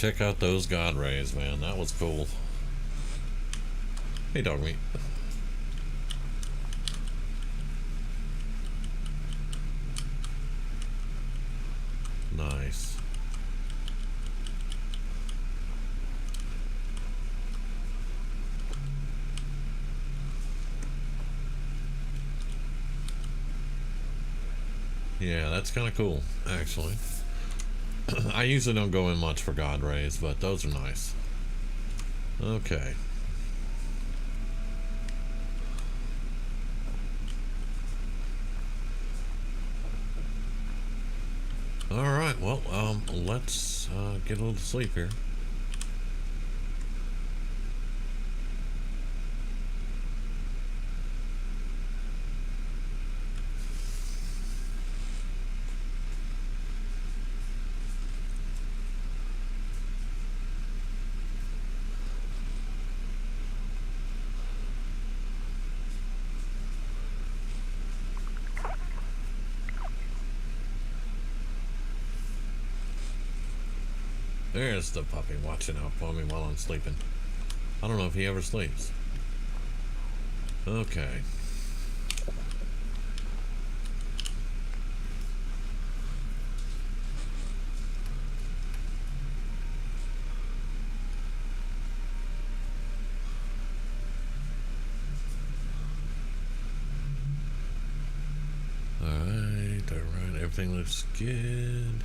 check out those God rays, man. That was cool. Hey, dog meat. Nice. Yeah, that's kind of cool, actually. I usually don't go in much for God rays, but those are nice. Okay. Alright, well, let's get a little sleep here. There's the puppy watching out for me while I'm sleeping. I don't know if he ever sleeps. Okay. Alright, alright, everything looks good.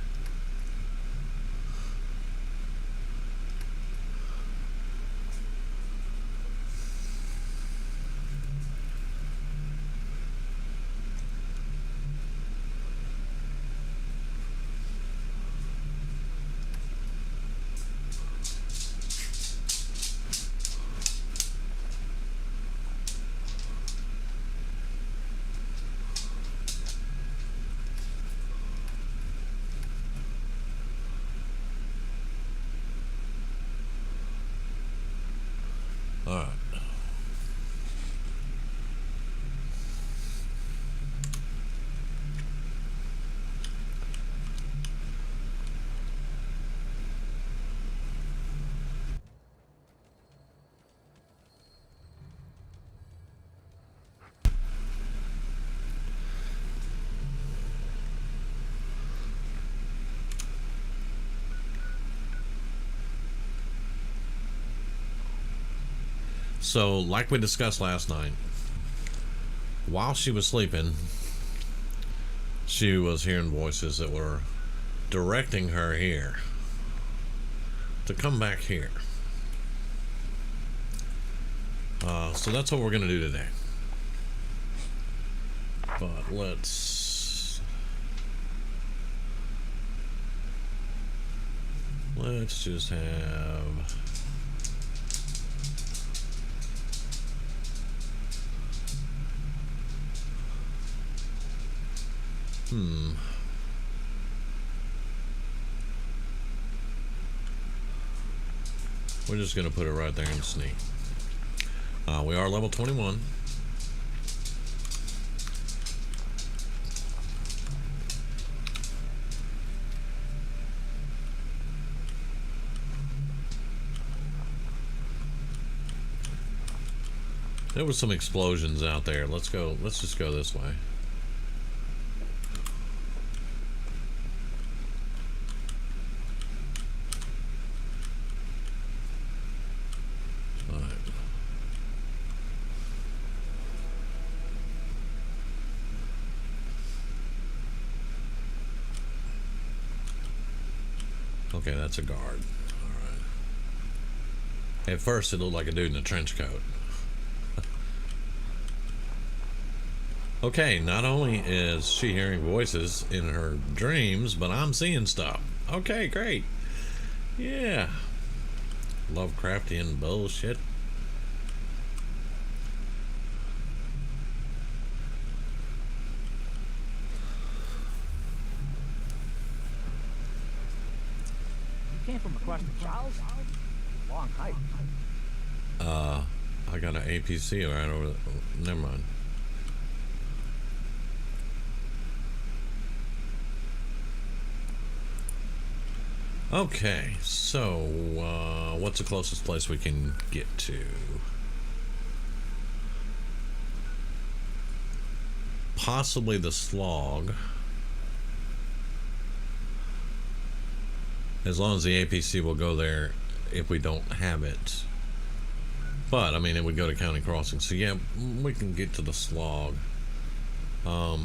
Alright. So, like we discussed last night, while she was sleeping, she was hearing voices that were directing her here to come back here. So that's what we're going to do today. But let's just have we're just going to put it right there and sneak. We are level 21. There was some explosions out there. Let's just go this way. Okay, that's a guard. Alright. At first it looked like a dude in a trench coat. Okay, not only is she hearing voices in her dreams, but I'm seeing stuff. Okay, great. Yeah. Lovecraftian bullshit. Came from across the Charles? Long hike. I got an APC right over the, never mind. Okay, so what's the closest place we can get to? Possibly the slog. As long as the APC will go there if we don't have it. But, I mean, it would go to County Crossing. So, yeah, we can get to the slog. Alright.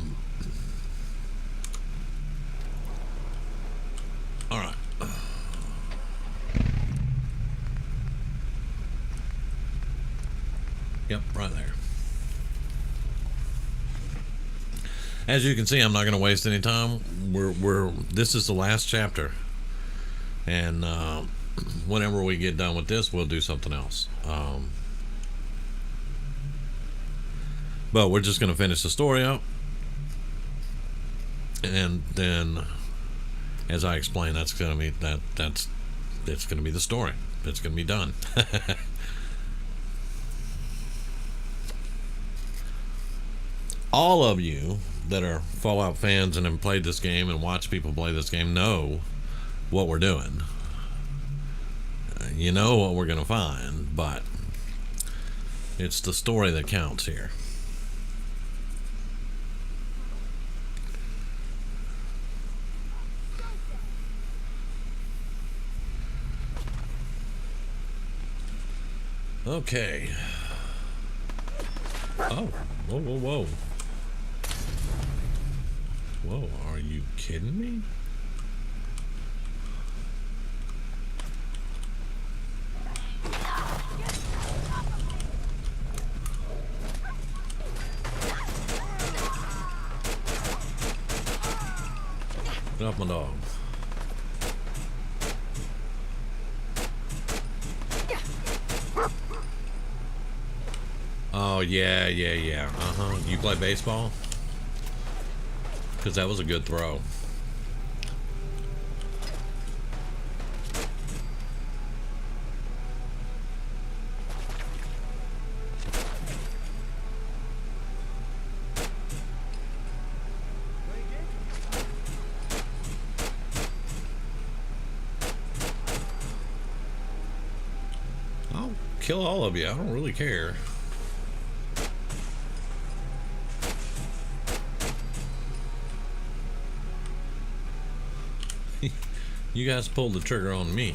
Yep, right there. As you can see, I'm not going to waste any time. This is the last chapter. And whenever we get done with this, we'll do something else. But we're just going to finish the story up, and then, as I explained, that's going to be it's going to be the story. It's going to be done. All of you that are Fallout fans and have played this game and watch people play this game know what we're doing. You know what we're going to find, but it's the story that counts here. Okay. Oh, whoa, whoa, whoa. Whoa, are you kidding me? Get off my dog. Oh, yeah. You play baseball? Because that was a good throw. I'll kill all of you. I don't really care. You guys pulled the trigger on me.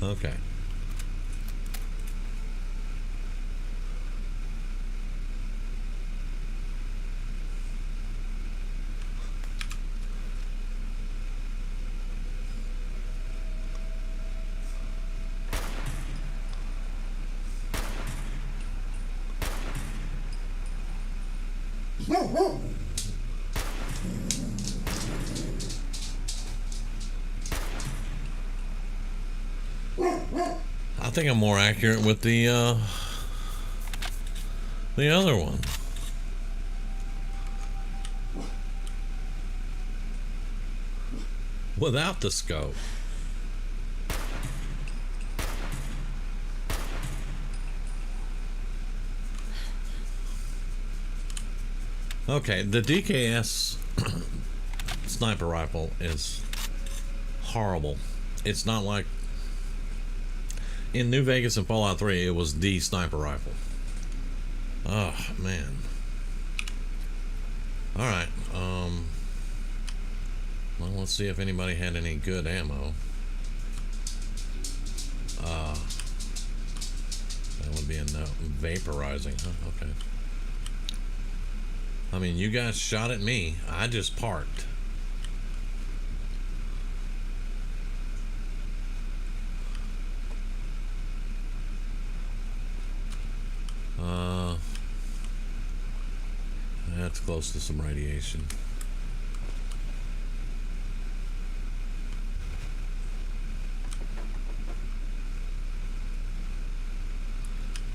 Okay. I think I'm more accurate with the other one. Without the scope. Okay, the DKS sniper rifle is horrible. It's not like in New Vegas and Fallout 3, it was the sniper rifle. Oh, man. Alright, well, let's see if anybody had any good ammo. That would be a no. Vaporizing, huh? Okay. I mean, you guys shot at me. I just parked. That's close to some radiation.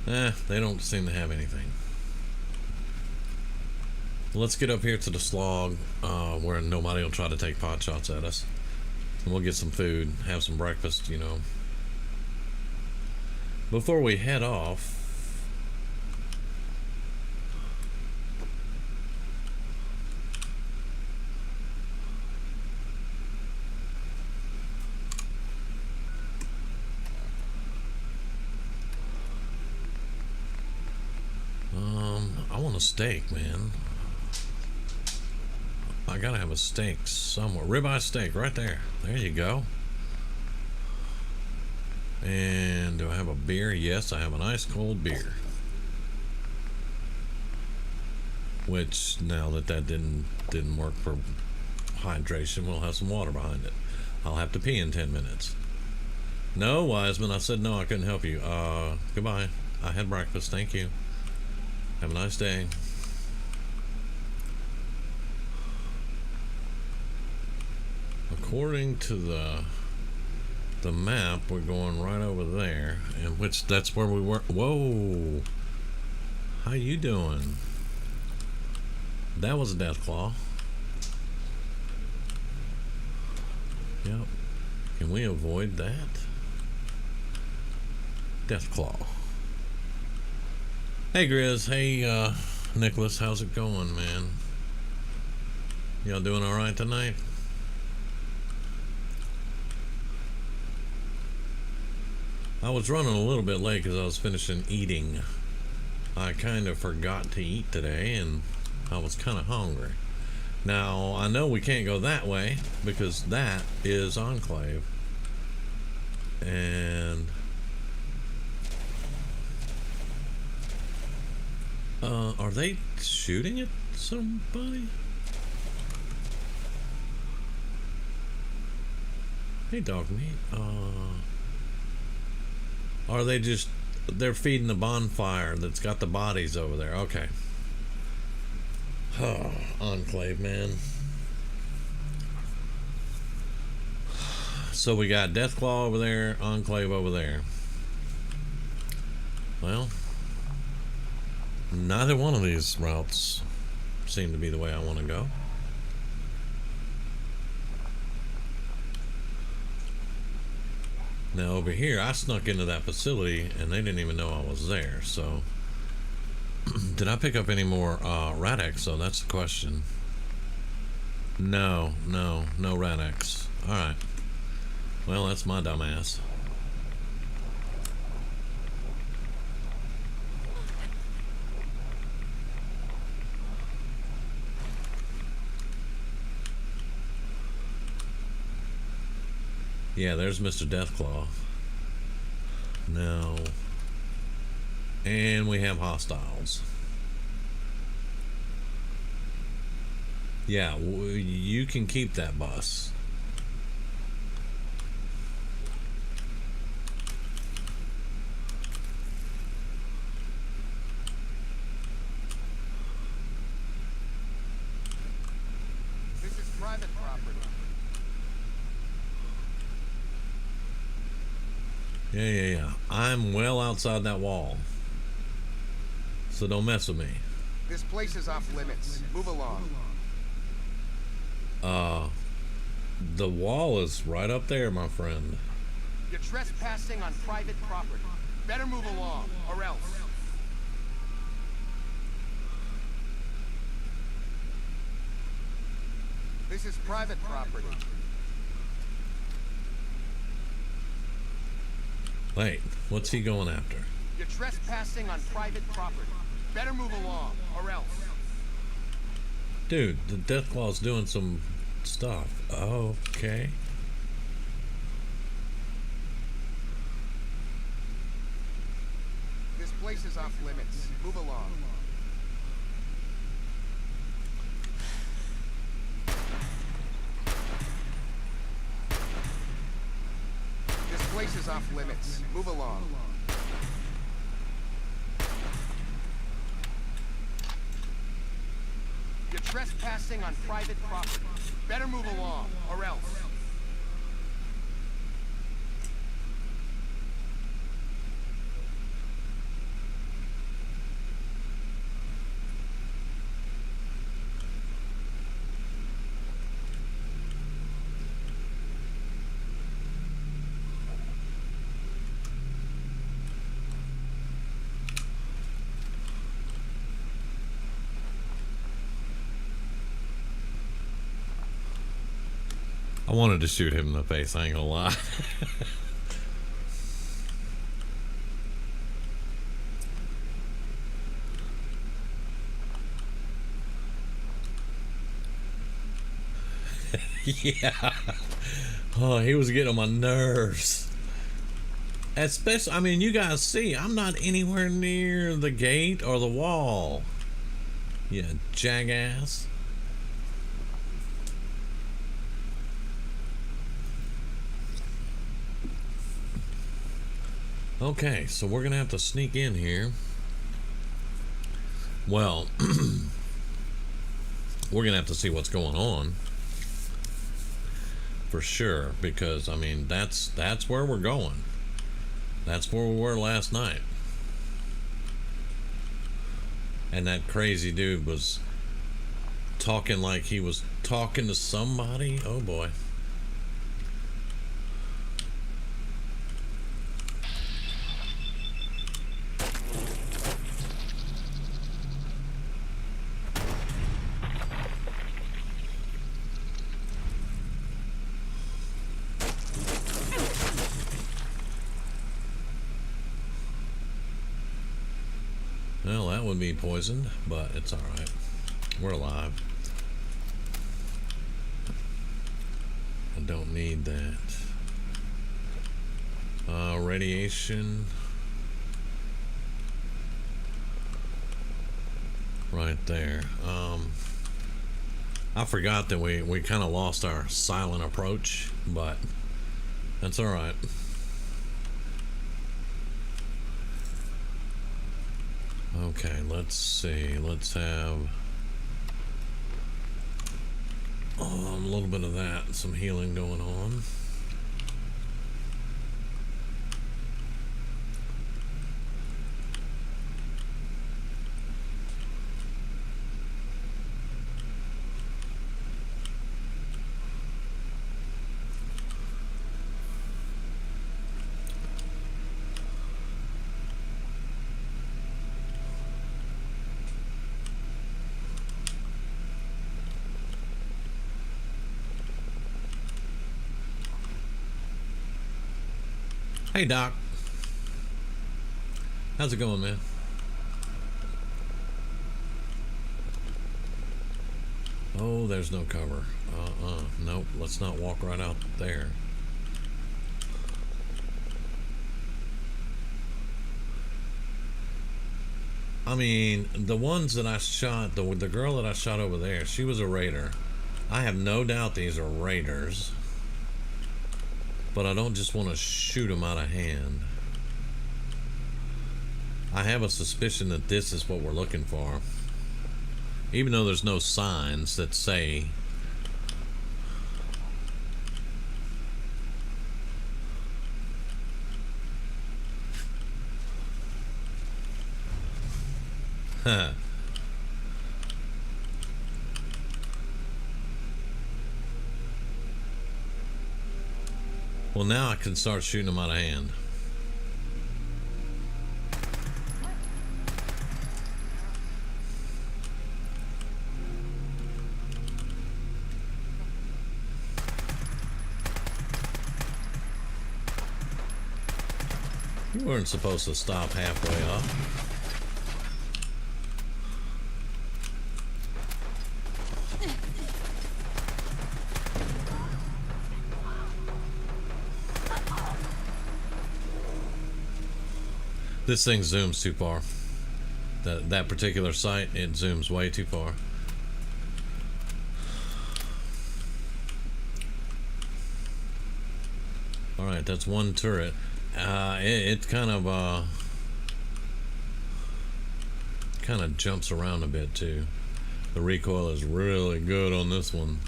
They don't seem to have anything. Let's get up here to the slog, where nobody will try to take pot shots at us. And we'll get some food, have some breakfast, you know. Before we head off, want a steak, man. I gotta have a steak somewhere. Ribeye steak right there. There you go. And do I have a beer? Yes, I have an ice cold beer. Which, now that didn't work for hydration, we'll have some water behind it. I'll have to pee in 10 minutes. No, Wiseman, I said no, I couldn't help you. Goodbye. I had breakfast, thank you. Have a nice day. According to the map, we're going right over there, and which that's where we were. Whoa, how you doing? That was a Deathclaw. Yep. Can we avoid that? Deathclaw. Hey Grizz, hey Nicholas, how's it going, man? Y'all doing all right tonight? I was running a little bit late because I was finishing eating. I kind of forgot to eat today and I was kind of hungry. Now, I know we can't go that way because that is Enclave. And are they shooting at somebody? Hey, dog meat. Are they just, they're feeding the bonfire that's got the bodies over there? Okay. Oh, Enclave, man. So we got Deathclaw over there, Enclave over there. Well, neither one of these routes seem to be the way I want to go. Now over here, I snuck into that facility and they didn't even know I was there, so did I pick up any more Rad-X? So that's the question. No Rad-X. Alright. Well, that's my dumbass. Yeah, there's Mr. Deathclaw. No. And we have hostiles. Yeah, you can keep that bus. This is private property. Yeah. I'm well outside that wall. So don't mess with me. This place is off limits. Move along. The wall is right up there, my friend. You're trespassing on private property. Better move along, or else. This is private property. Wait, what's he going after? You're trespassing on private property. Better move along, or else. Dude, the Deathclaw's doing some stuff. Okay. This place is off limits. Move along. This place is off limits. Move along. You're trespassing on private property. Better move along, or else. I wanted to shoot him in the face, I ain't gonna lie. Yeah. Oh, he was getting on my nerves. Especially, I mean, you guys see, I'm not anywhere near the gate or the wall. Yeah, jackass. Okay, so we're gonna have to sneak in here. Well, we're gonna have to see what's going on for sure, because I mean that's where we're going. That's where we were last night. And that crazy dude was talking like he was talking to somebody. Oh boy. Well, that would be poisoned, but it's alright. We're alive. I don't need that. Radiation. Right there. I forgot that we kind of lost our silent approach, but that's alright. Okay, let's see. Let's have a little bit of that, some healing going on. Hey, Doc. How's it going, man? Oh, there's no cover. Nope, let's not walk right out there. I mean, the ones that I shot, the girl that I shot over there, she was a raider. I have no doubt these are raiders. But I don't just want to shoot them out of hand. I have a suspicion that this is what we're looking for. Even though there's no signs that say. Huh. Well, now I can start shooting them out of hand. You weren't supposed to stop halfway up. This thing zooms too far. That particular site, it zooms way too far. Alright, that's one turret. It kind of jumps around a bit too. The recoil is really good on this one.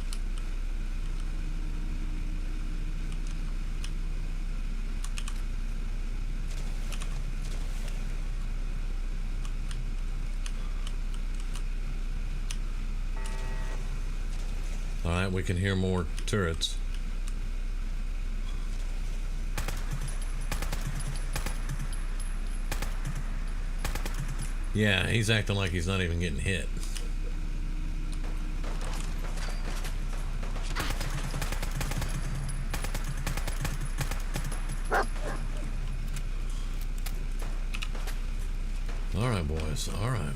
Alright, we can hear more turrets. Yeah, he's acting like he's not even getting hit. Alright, boys. Alright.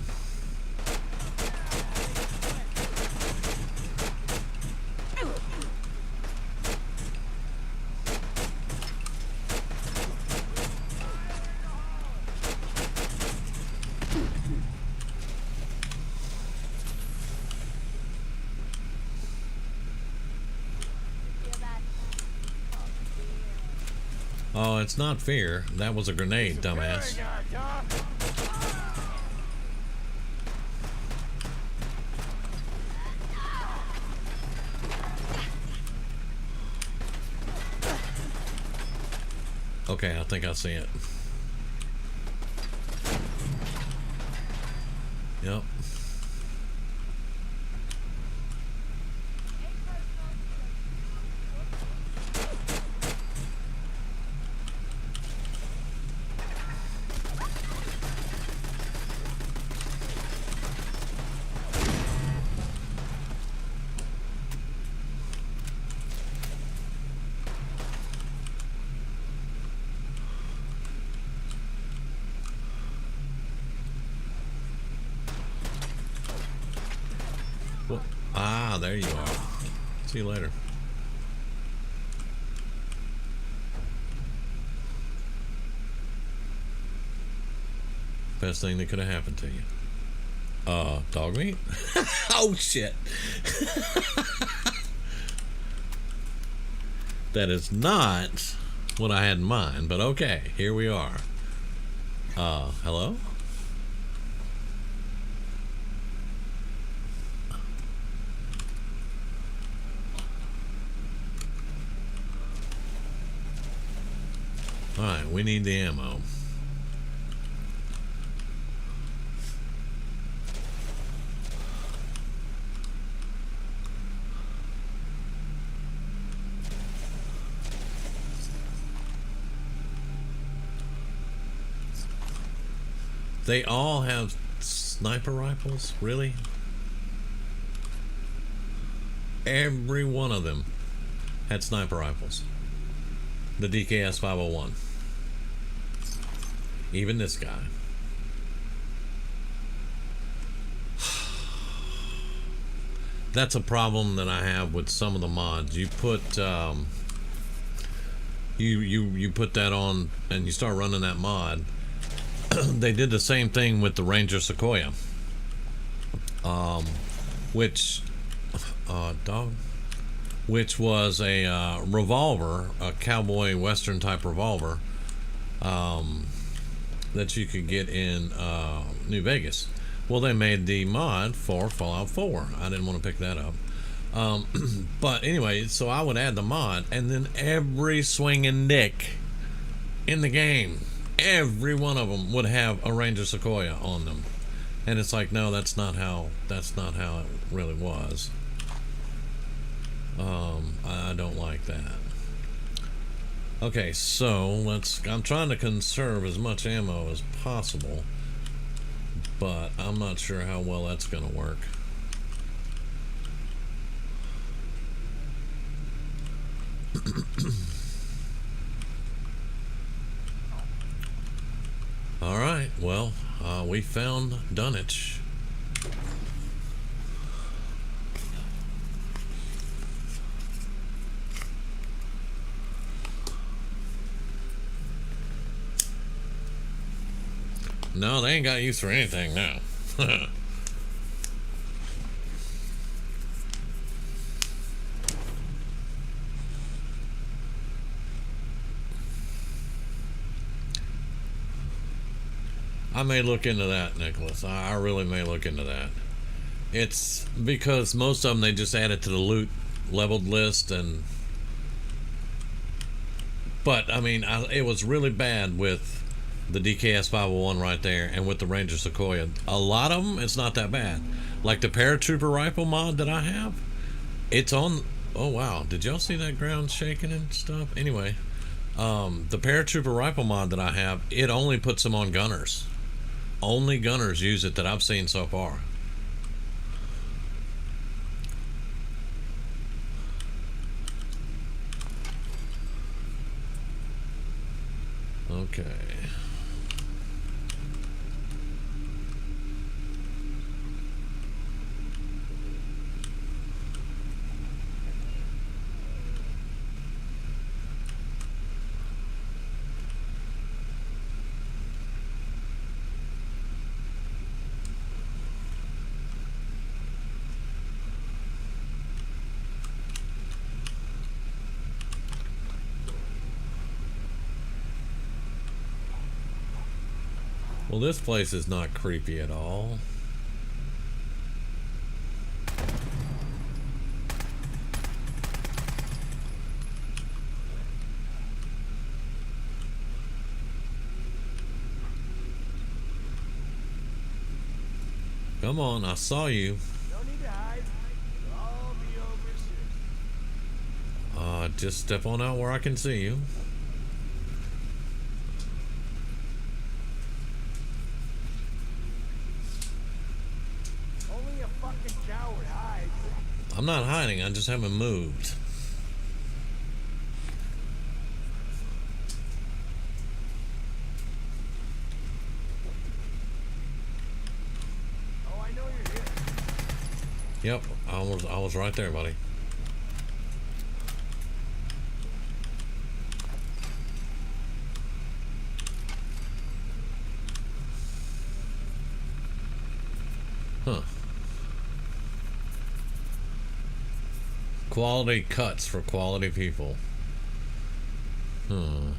Oh, it's not fear. That was a grenade, dumbass. Okay, I think I see it. Yep. Well, ah, there you are. See you later. Best thing that could have happened to you. Dog meat? Oh, shit. That is not what I had in mind, but okay, here we are. Hello? Alright, we need the ammo. They all have sniper rifles? Really? Every one of them had sniper rifles. The DKS 501. Even this guy. That's a problem that I have with some of the mods. You put you put that on and you start running that mod. They did the same thing with the Ranger Sequoia, which was a revolver, a cowboy western type revolver, that you could get in New Vegas. Well, they made the mod for Fallout 4. I didn't want to pick that up. But anyway, so I would add the mod, and then every swinging dick in the game, every one of them would have a Ranger Sequoia on them. And it's like, no, that's not how it really was. I don't like that. Okay, so I'm trying to conserve as much ammo as possible, but I'm not sure how well that's gonna work. All right, well, we found Dunwich. No, they ain't got use for anything now. I may look into that, Nicholas. I really may look into that. It's because most of them they just add it to the loot leveled list, and but I mean, it was really bad with the DKS 501 right there, and with the Ranger Sequoia. A lot of them, it's not that bad. Like the Paratrooper rifle mod that I have, it's on. Oh wow, did y'all see that ground shaking and stuff? Anyway, the Paratrooper rifle mod that I have, it only puts them on gunners. Only gunners use it that I've seen so far. Okay. Well, this place is not creepy at all. Come on, I saw you. No need to hide. It'll all be over soon. Just step on out where I can see you. Only a fucking coward hides. I'm not hiding, I just haven't moved. Oh, I know you're here. Yep, I was right there, buddy. Huh. Quality cuts for quality people. Hmm.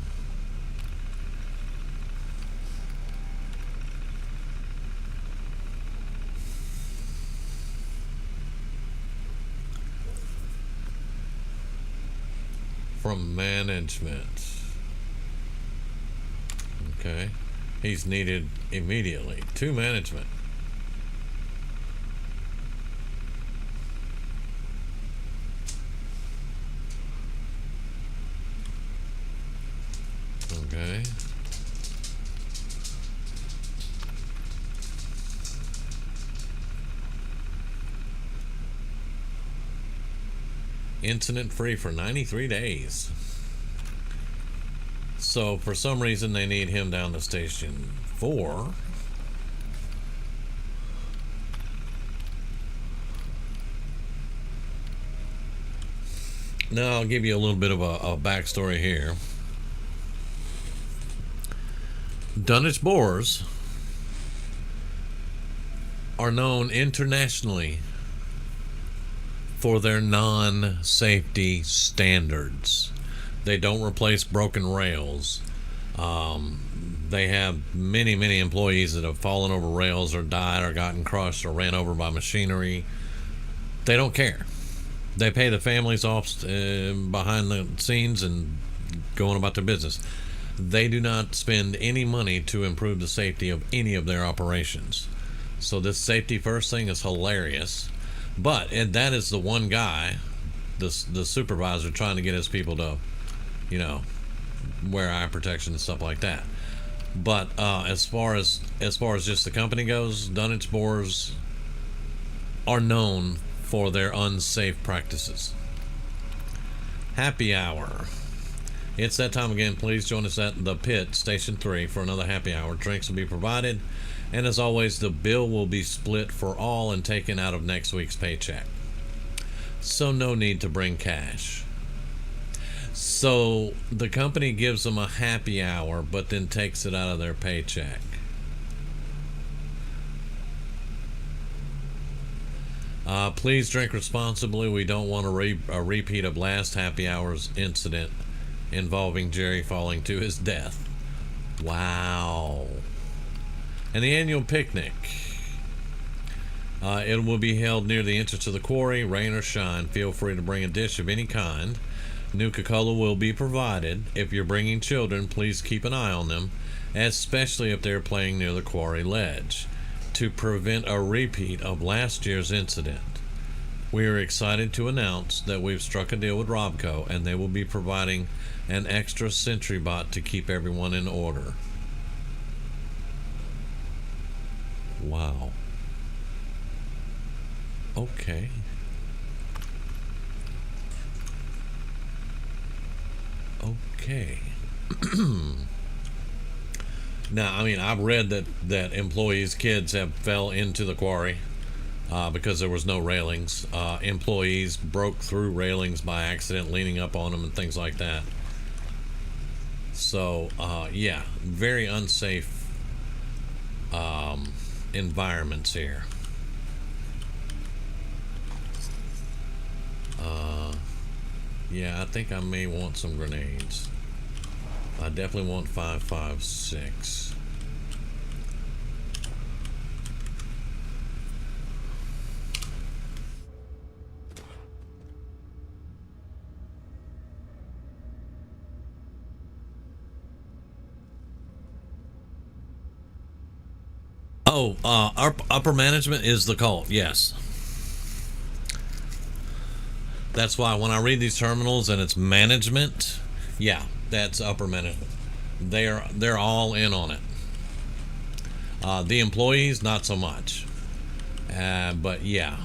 From management. Okay. He's needed immediately. To management. Okay. Incident free for 93 days. So for some reason they need him down to station 4. Now I'll give you a little bit of a backstory here. Dunwich Boars are known internationally for their non-safety standards. They don't replace broken rails. They have many employees that have fallen over rails or died or gotten crushed or ran over by machinery. They don't care. They pay the families off behind the scenes and going about their business. They do not spend any money to improve the safety of any of their operations. So this safety first thing is hilarious. But that is the one guy, the supervisor, trying to get his people to, you know, wear eye protection and stuff like that. But as far as just the company goes, Dunwich Boars are known for their unsafe practices. Happy hour. It's that time again. Please join us at the pit, Station 3, for another happy hour. Drinks will be provided. And as always, the bill will be split for all and taken out of next week's paycheck. So no need to bring cash. So the company gives them a happy hour, but then takes it out of their paycheck. Please drink responsibly. We don't want a repeat of last happy hour's incident involving Jerry falling to his death. Wow. And the annual picnic. It will be held near the entrance to the quarry, rain or shine. Feel free to bring a dish of any kind. Nuka-Cola will be provided. If you're bringing children, please keep an eye on them, especially if they're playing near the quarry ledge, to prevent a repeat of last year's incident. We are excited to announce that we've struck a deal with Robco, and they will be providing an extra sentry bot to keep everyone in order. Wow. Okay. Okay. Now, I mean, I've read that employees' kids have fell into the quarry because there was no railings. Employees broke through railings by accident, leaning up on them and things like that. So, yeah, very unsafe environments here. Yeah, I think I may want some grenades. I definitely want 5.56. Oh, upper management is the cult. Yes. That's why when I read these terminals and it's management, yeah, that's upper management. They're all in on it. The employees, not so much. But yeah.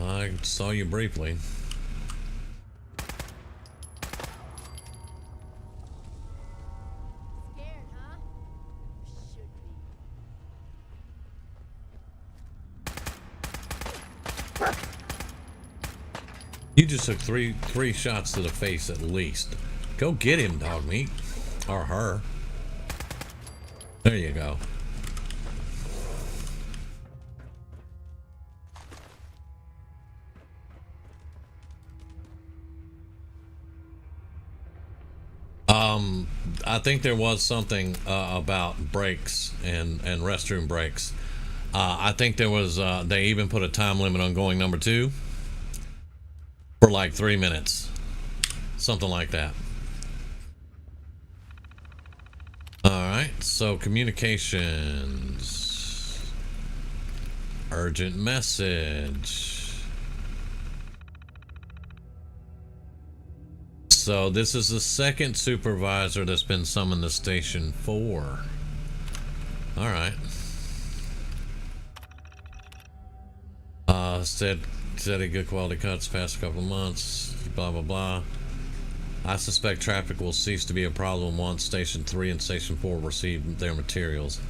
I saw you briefly. Scared, huh? Should be. You just took three shots to the face at least. Go get him, dog meat. Or her. There you go. I think there was something about breaks and restroom breaks. I think there was, they even put a time limit on going number 2 for like 3 minutes. Something like that. Alright, so communications. Urgent message. So this is the second supervisor that's been summoned to Station 4. Alright. Steady good quality cuts past a couple of months. Blah, blah, blah. I suspect traffic will cease to be a problem once Station 3 and Station 4 receive their materials.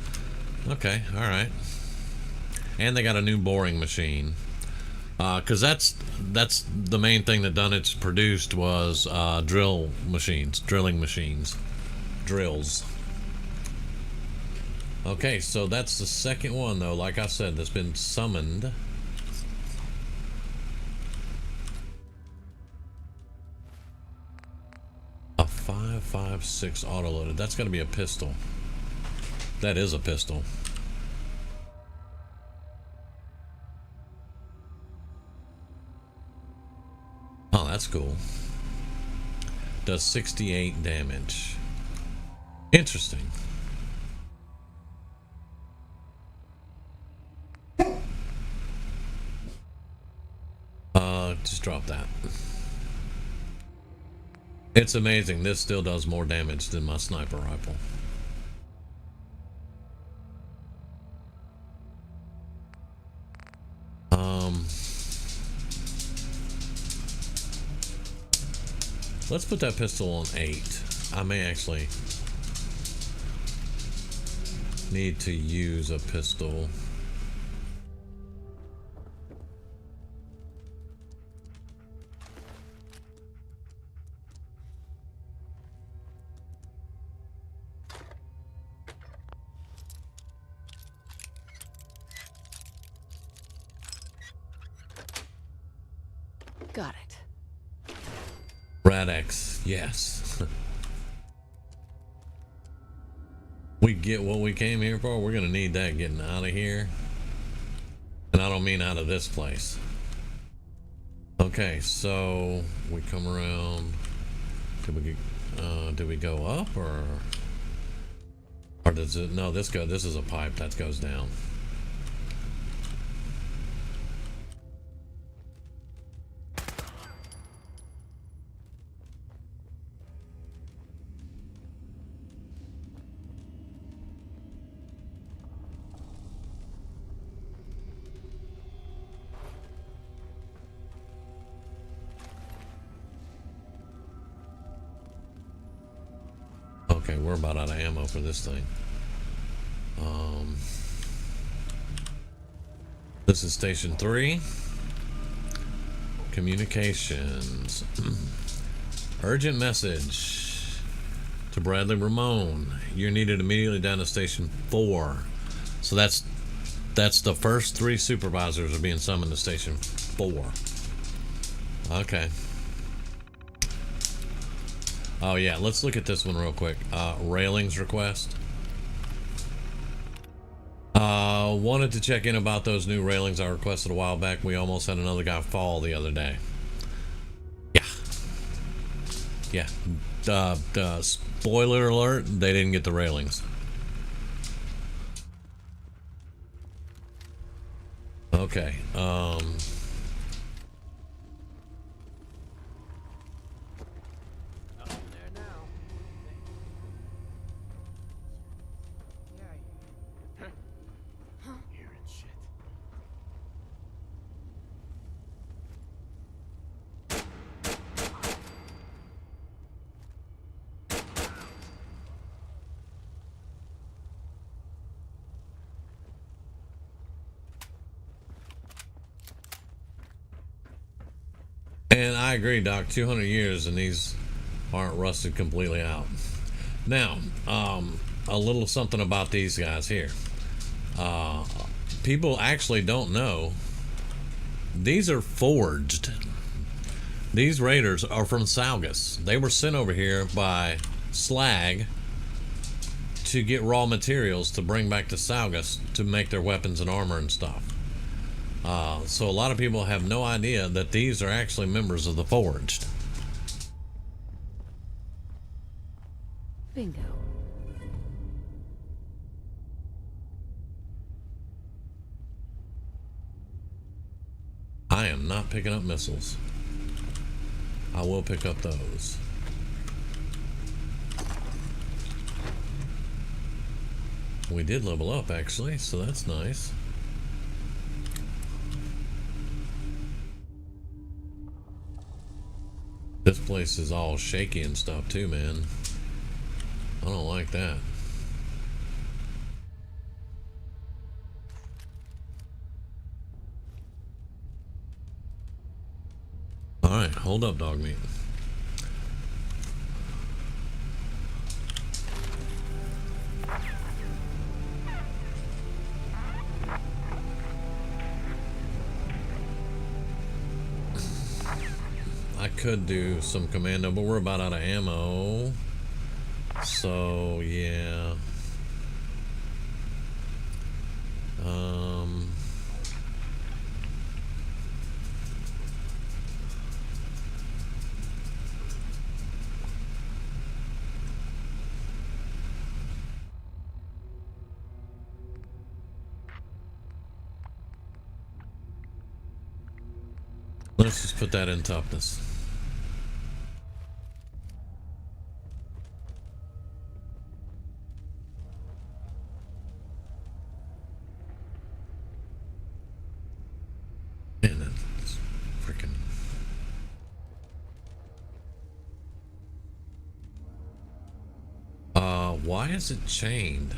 Okay, alright. And they got a new boring machine. Because that's the main thing that Dunwich produced was drilling machines, drills. Okay, so that's the second one though, like I said, that's been summoned. A 5.56 autoloaded. That's going to be a pistol. That is a pistol. Oh, that's cool. Does 68 damage. Interesting. Just drop that. It's amazing. This still does more damage than my sniper rifle. Let's put that pistol on 8. I may actually need to use a pistol. Got it. Rad-X, yes. We get what we came here for. We're gonna need that getting out of here. And I don't mean out of this place. Okay, so we come around. Did we go up or does it? No, this is a pipe that goes down. Okay, we're about out of ammo for this thing. This is Station 3. Communications. Urgent message to Bradley Ramon. You're needed immediately down to Station 4. So that's the first 3 supervisors are being summoned to Station 4. Okay. Oh yeah, let's look at this one real quick. Railings request. Wanted to check in about those new railings I requested a while back. We almost had another guy fall the other day. Yeah. Spoiler alert, they didn't get the railings. Okay, Hearing shit. and I agree, Doc. 200 years and these aren't rusted completely out. Now, a little something about these guys here. People actually don't know these are forged. These raiders are from Saugus. They were sent over here by Slag to get raw materials to bring back to Saugus to make their weapons and armor and stuff. So a lot of people have no idea that these are actually members of the Forged. Bingo. I am not picking up missiles. I will pick up those. We did level up actually, so that's nice. This place is all shaky and stuff too, man. I don't like that. Alright, hold up, dog meat. I could do some commando, but we're about out of ammo. So, yeah. Let's just put that in toughness. Man, that's freaking. Why is it chained?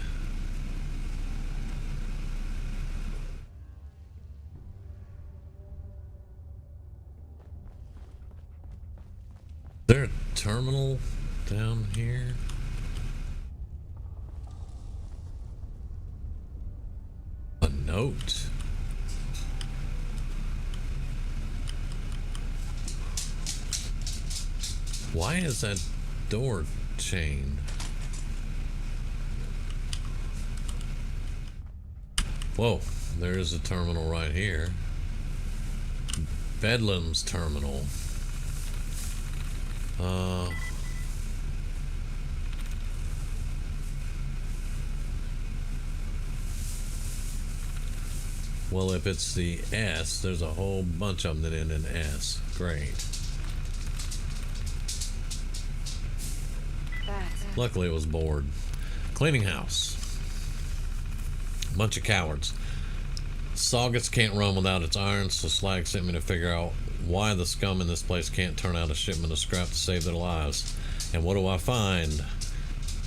Is there a terminal down here? A note? Why is that door chained? Whoa, there is a terminal right here. Bedlam's terminal. Well, if it's the S, there's a whole bunch of them that end in S. Great. Luckily, it was bored. Cleaning house. Bunch of cowards. Saugus can't run without its iron, so Slag sent me to figure out why the scum in this place can't turn out a shipment of scrap to save their lives. And what do I find?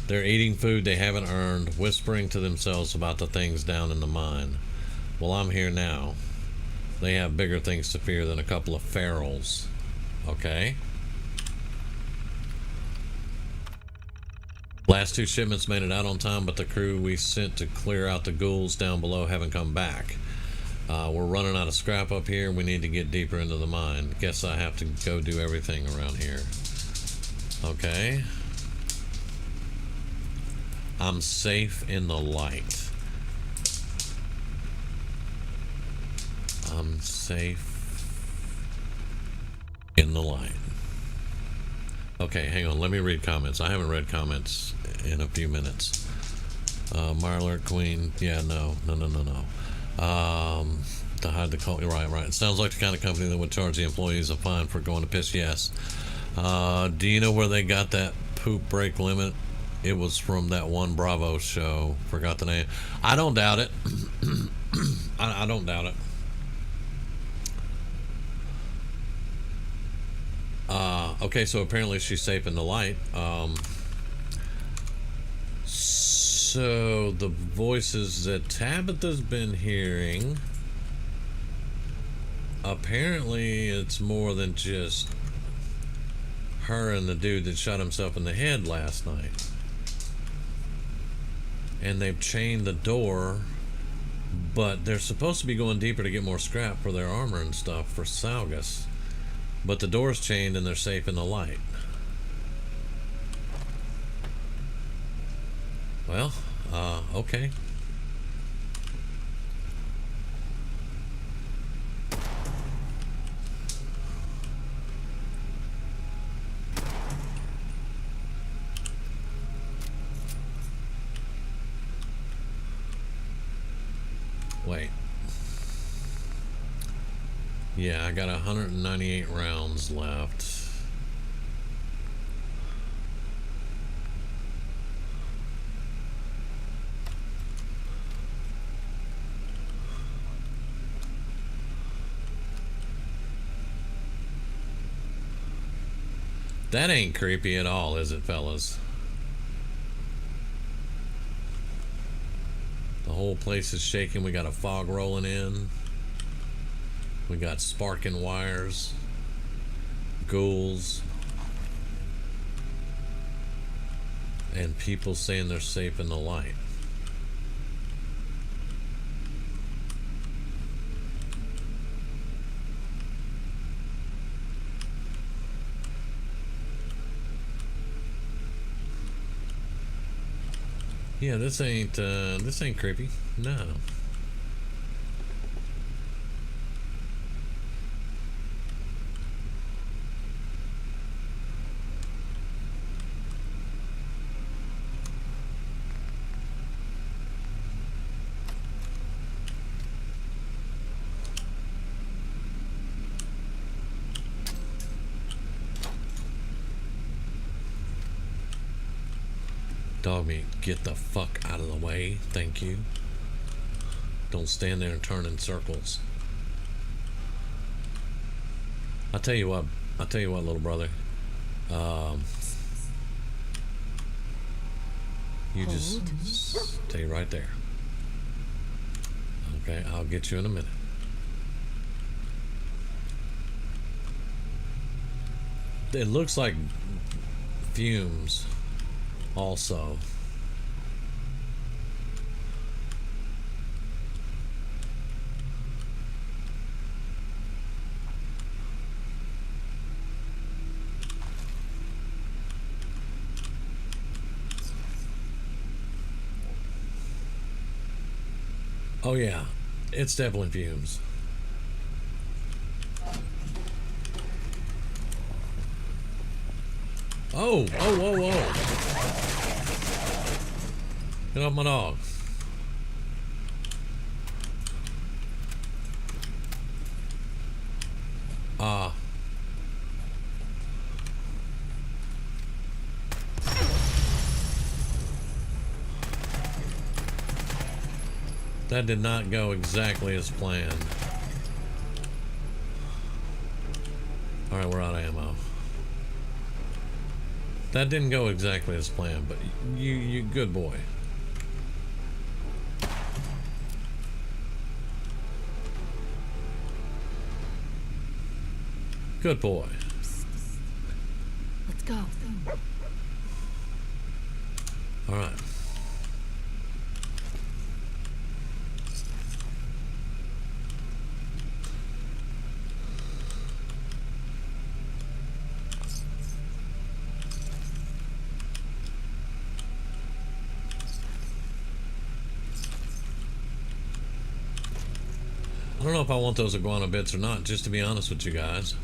They're eating food they haven't earned, whispering to themselves about the things down in the mine. Well, I'm here now. They have bigger things to fear than a couple of ferals. Okay? Last two shipments made it out on time, but the crew we sent to clear out the ghouls down below haven't come back. We're running out of scrap up here. We need to get deeper into the mine. Guess I have to go do everything around here. Okay. I'm safe in the light. safe in the light. Okay, hang on. Let me read comments. I haven't read comments in a few minutes. Marler Queen. Yeah, no. To hide the cult. Right. It sounds like the kind of company that would charge the employees a fine for going to piss. Yes. Do you know where they got that poop break limit? It was from that one Bravo show. Forgot the name. I don't doubt it. I don't doubt it. Okay, so apparently she's safe in the light. So the voices that Tabitha's been hearing, apparently it's more than just her and the dude that shot himself in the head last night. And they've chained the door, but they're supposed to be going deeper to get more scrap for their armor and stuff for Saugus. But the door's chained and they're safe in the light. Well, okay. Wait. Yeah, I got 198 rounds left. That ain't creepy at all, is it, fellas? The whole place is shaking. We got a fog rolling in. We got sparking wires, ghouls, and people saying they're safe in the light. Yeah, this ain't creepy. No. Dog meat, get the fuck out of the way. Thank you. Don't stand there and turn in circles. I'll tell you what, little brother. You just stay right there. Okay, I'll get you in a minute. It looks like fumes also. Oh yeah, it's definitely fumes. Oh, whoa. Get off my dog. That did not go exactly as planned. Alright, we're out of ammo. That didn't go exactly as planned, but you good boy. Good boy. Let's go. All right. I don't know if I want those iguana bits or not, just to be honest with you guys.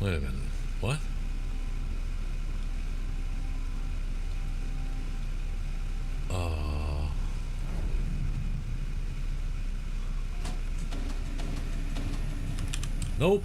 Wait a minute. What? Nope.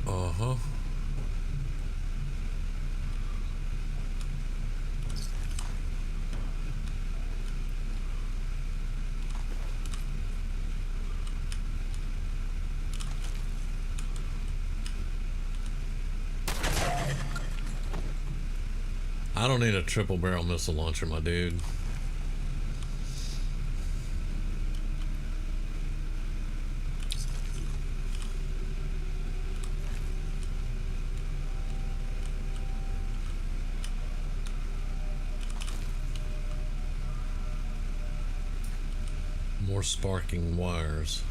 Uh-huh. I don't need a triple barrel missile launcher, my dude. More sparking wires.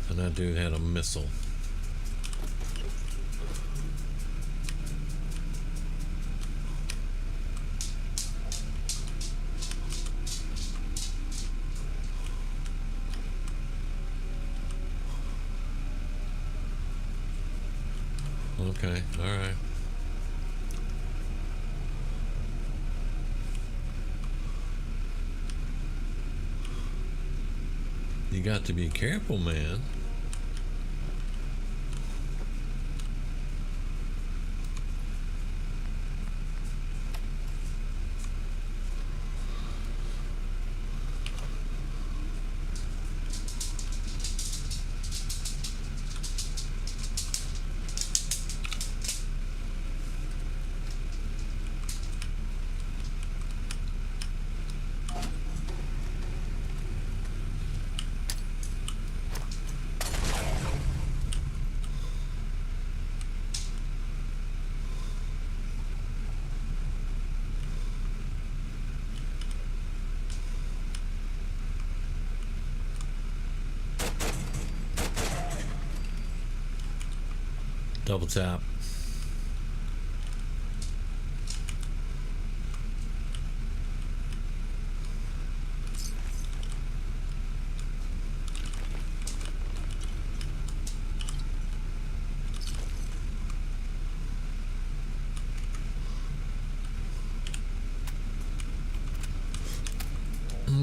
And that dude had a missile. Okay, all right. You got to be careful, man. Double tap.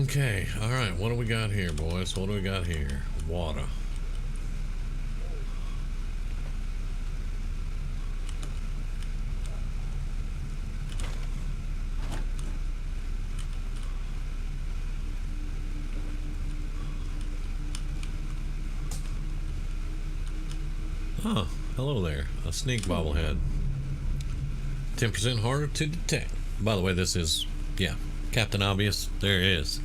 Okay, all right. What do we got here, boys? What do we got here? Water. Oh, hello there. A sneak bobblehead. 10% harder to detect. By the way, this is, yeah, Captain Obvious. There it is.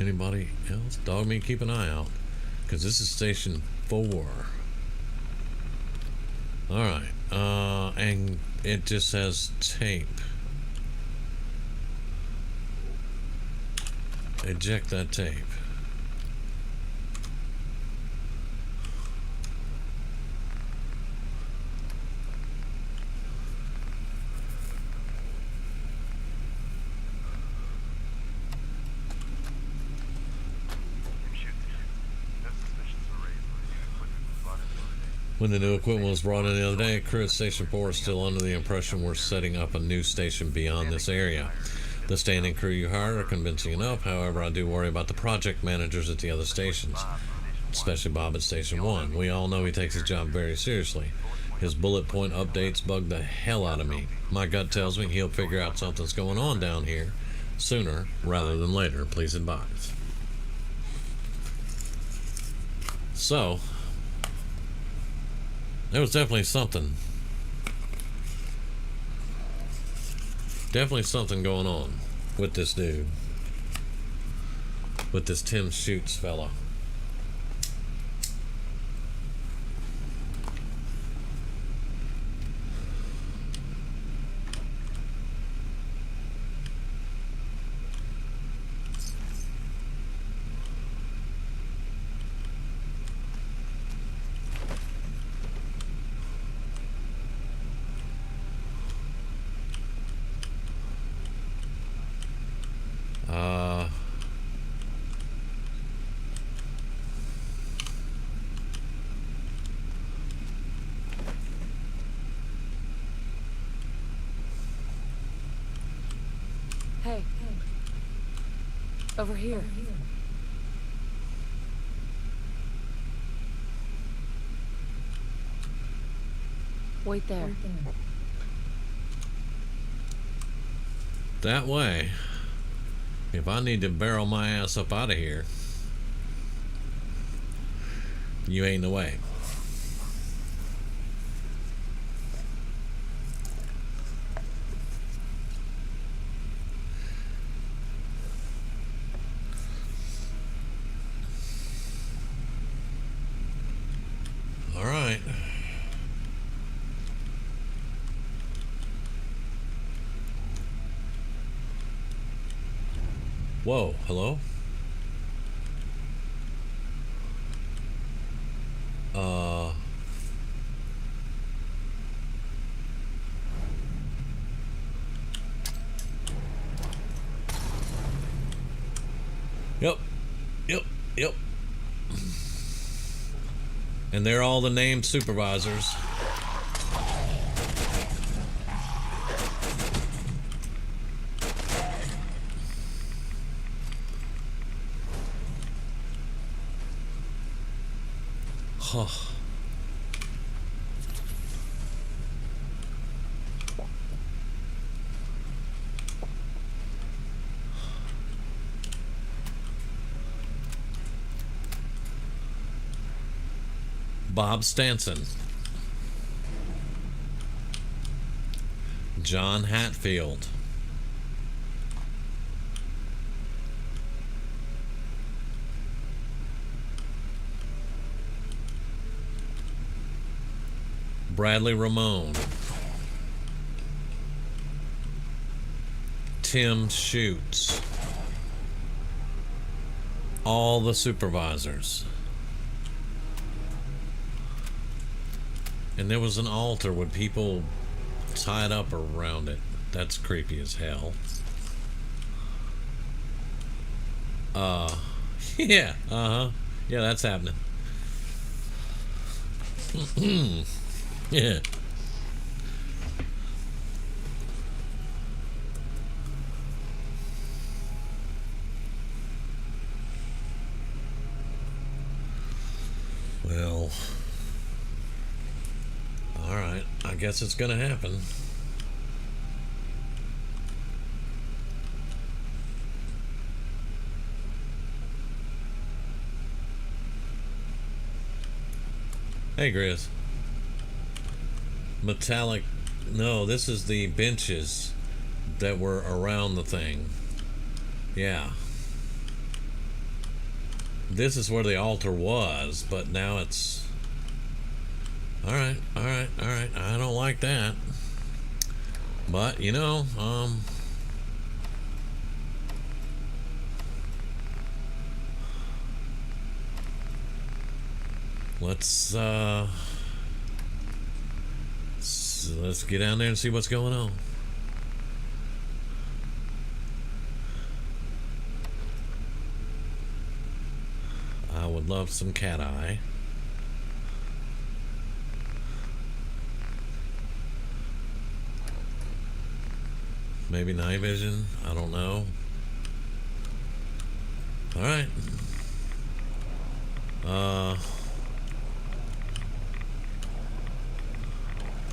Anybody else? Dog me, keep an eye out. Because this is station 4. Alright. And it just says tape. Eject that tape. When the new equipment was brought in the other day, crew at Station 4 is still under the impression we're setting up a new station beyond this area. The standing crew you hired are convincing enough, however, I do worry about the project managers at the other stations, especially Bob at Station 1. We all know he takes his job very seriously. His bullet point updates bug the hell out of me. My gut tells me he'll figure out something's going on down here sooner rather than later. Please advise. So, there was definitely something. Definitely something going on with this dude. With this Tim Shoots fella. Hey. Over here. Wait there. That way, if I need to barrel my ass up out of here, you ain't in the way. All right. Whoa, hello? Yep. And they're all the named supervisors. Huh. Bob Stanson, John Hatfield, Bradley Ramone, Tim Shoots, all the supervisors. And there was an altar with people tied up around it. That's creepy as hell. Yeah, yeah, that's happening. Yeah. Well, all right, I guess it's gonna happen. Hey, Grizz. Metallic. No, this is the benches that were around the thing. Yeah. this is where the altar was, but now it's... Alright, alright, alright. I don't like that. But, you know, let's get down there and see what's going on. I would love some cat eye. Maybe night vision. I don't know. All right. All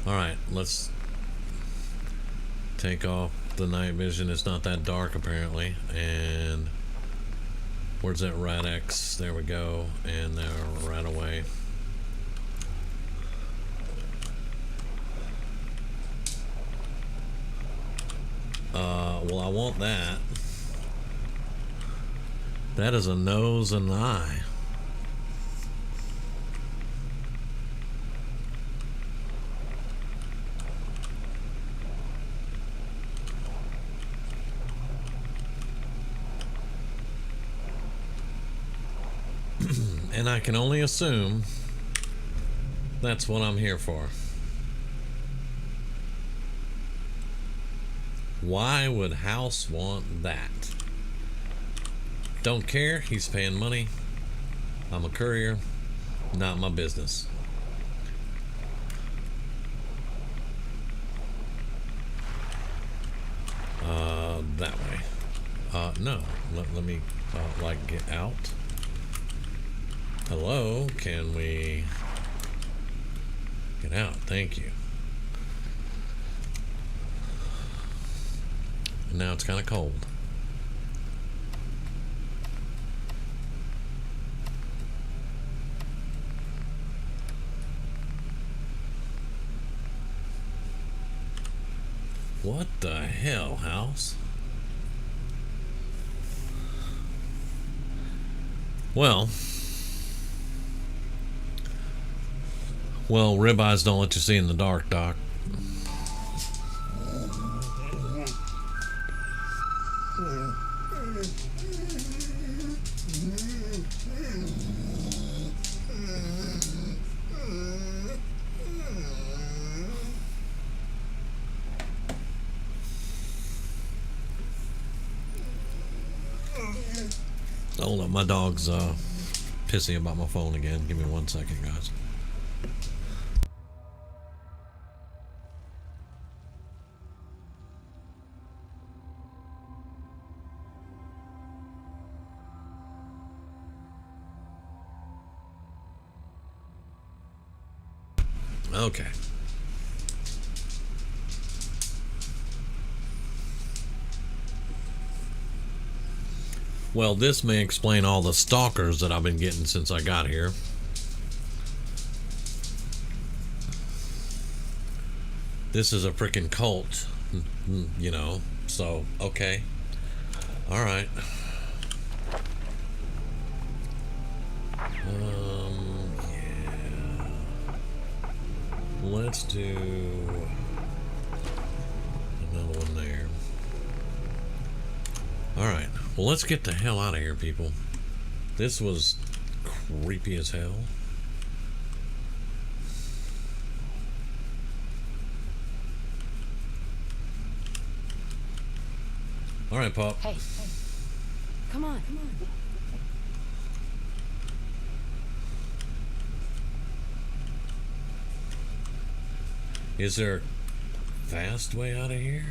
right. Let's take off the night vision. It's not that dark apparently. And where's that Rad-X? There we go. And they're right away. Well, I want that. That is a nose and an eye. And I can only assume that's what I'm here for. Why would House want that? Don't care. He's paying money. I'm a courier. Not my business. That way. No. Let me, like, get out. Hello? Can we get out? Thank you. Now it's kind of cold. What the hell, House? Well, ribeyes don't let you see in the dark, Doc. Hold up, my dog's pissy about my phone again. Give me 1 second, guys. Okay. Well, this may explain all the stalkers that I've been getting since I got here. This is a freaking cult, you know, so, okay. Alright. Yeah. Let's do another one there. Alright. Well, let's get the hell out of here, people. This was creepy as hell. All right, Pop. Hey. Come on. Is there a fast way out of here?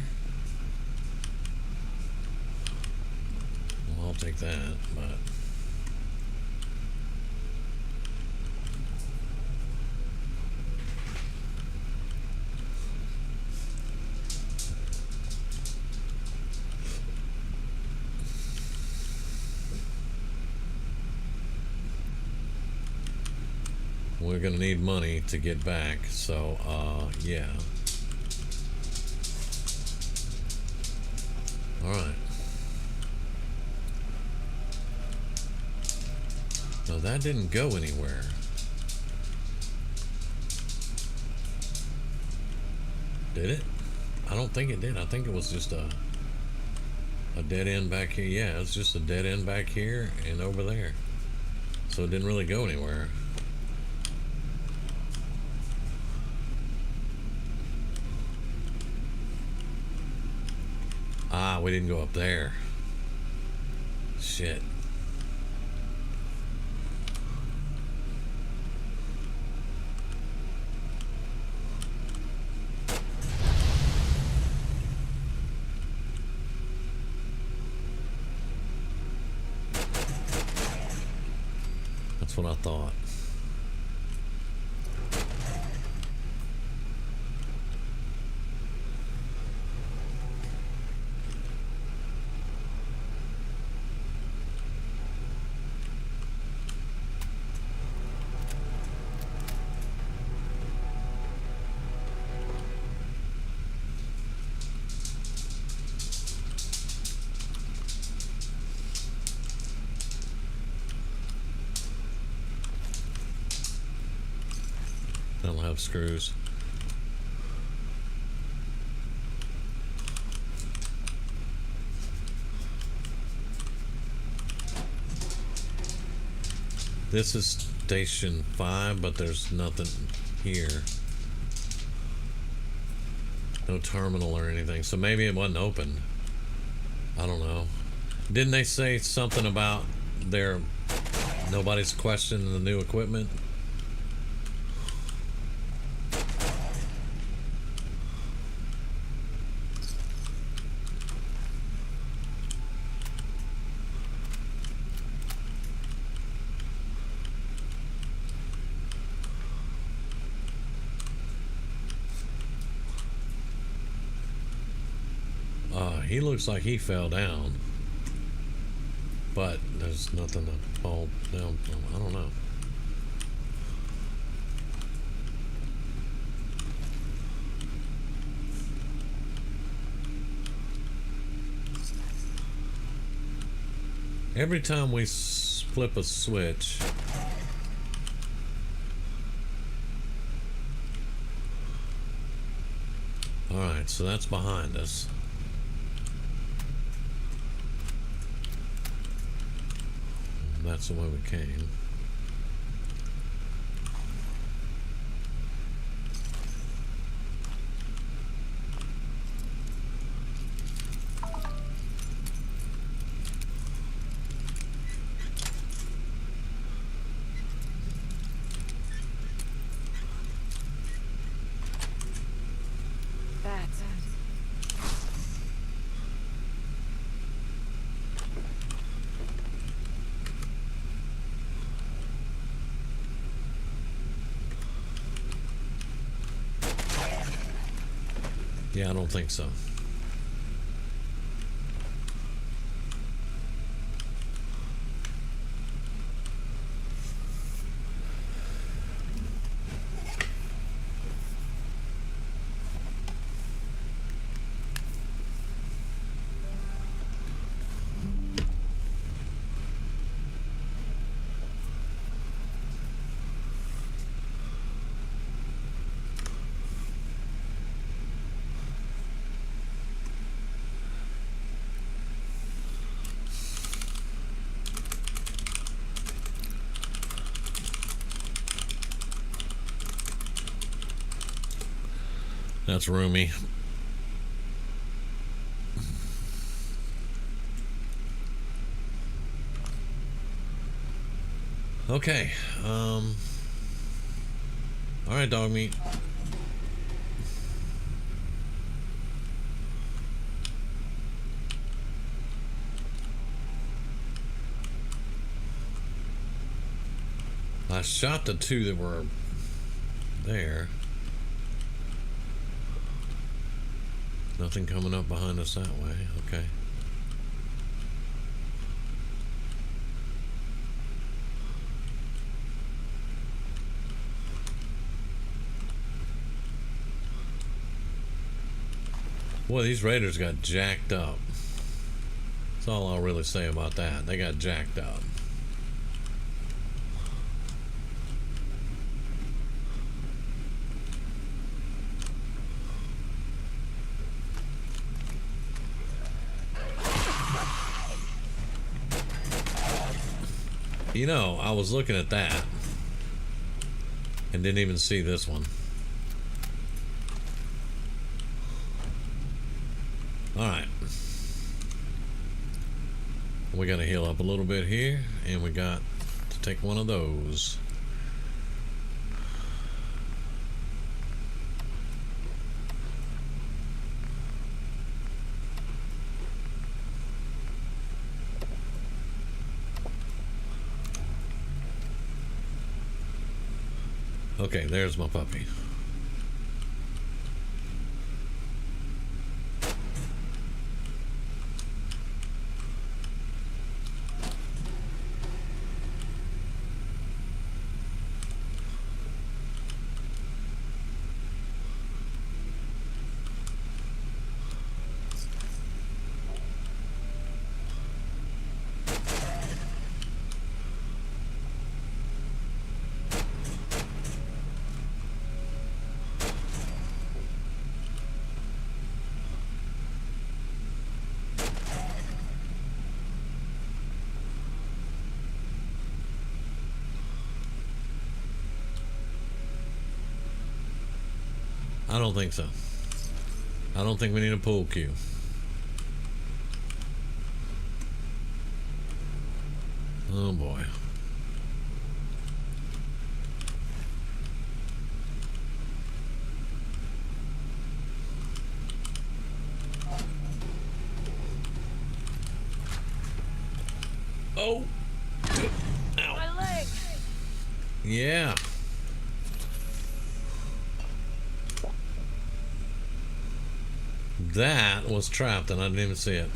Well, I'll take that, but... we're gonna need money to get back, so yeah. All right. that didn't go anywhere. Did it? I don't think it did. I think it was just a dead end back here. Yeah, it's just a dead end back here and over there. So it didn't really go anywhere. Ah, we didn't go up there. Shit. That's what I thought. They'll have screws. This is station 5, but there's nothing here. No terminal or anything, so maybe it wasn't open. I don't know. Didn't they say something about their nobody's questioning the new equipment? He looks like he fell down, but there's nothing to fall down from. I don't know. Every time we flip a switch, all right, so that's behind us. That's the way we came. That's Yeah, I don't think so. That's roomy. Okay. All right, dog meat. I shot the two that were there. Nothing coming up behind us that way. Okay. Boy, these Raiders got jacked up. That's all I'll really say about that. They got jacked up. You know, I was looking at that and didn't even see this one. Alright. We gotta heal up a little bit here, and we got to take one of those. Okay, there's my puppy. I don't think so. I don't think we need a pool cue. Oh boy. Oh. Ow. My leg! Yeah. That was trapped and I didn't even see it.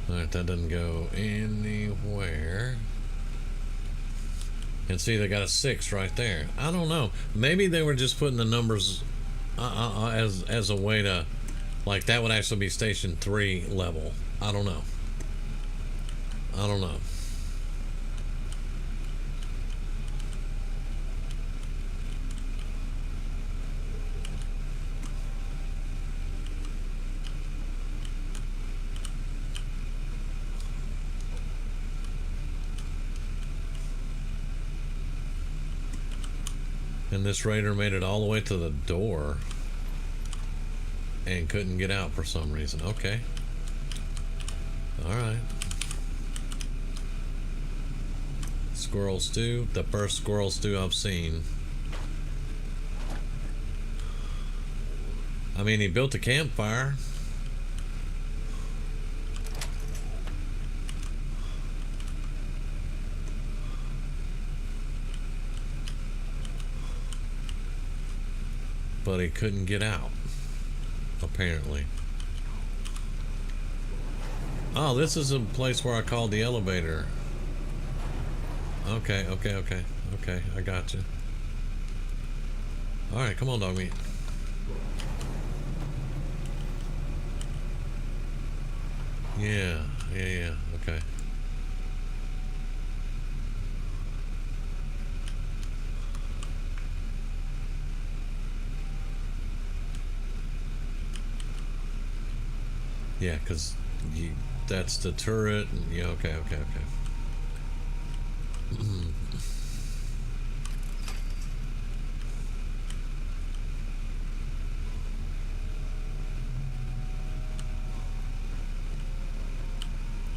Alright, that doesn't go anywhere. And see, they got a 6 right there. I don't know. Maybe they were just putting the numbers as a way to, like, that would actually be station 3 level. I don't know. I don't know. And this raider made it all the way to the door and couldn't get out for some reason. Okay. Alright. Squirrel stew. The first squirrel stew I've seen. I mean, he built a campfire. But he couldn't get out, apparently. Oh, this is a place where I called the elevator. Okay, I got you. Alright, come on, dog meat. Yeah, okay. Yeah, because that's the turret. And, yeah, okay.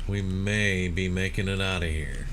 We may be making it out of here.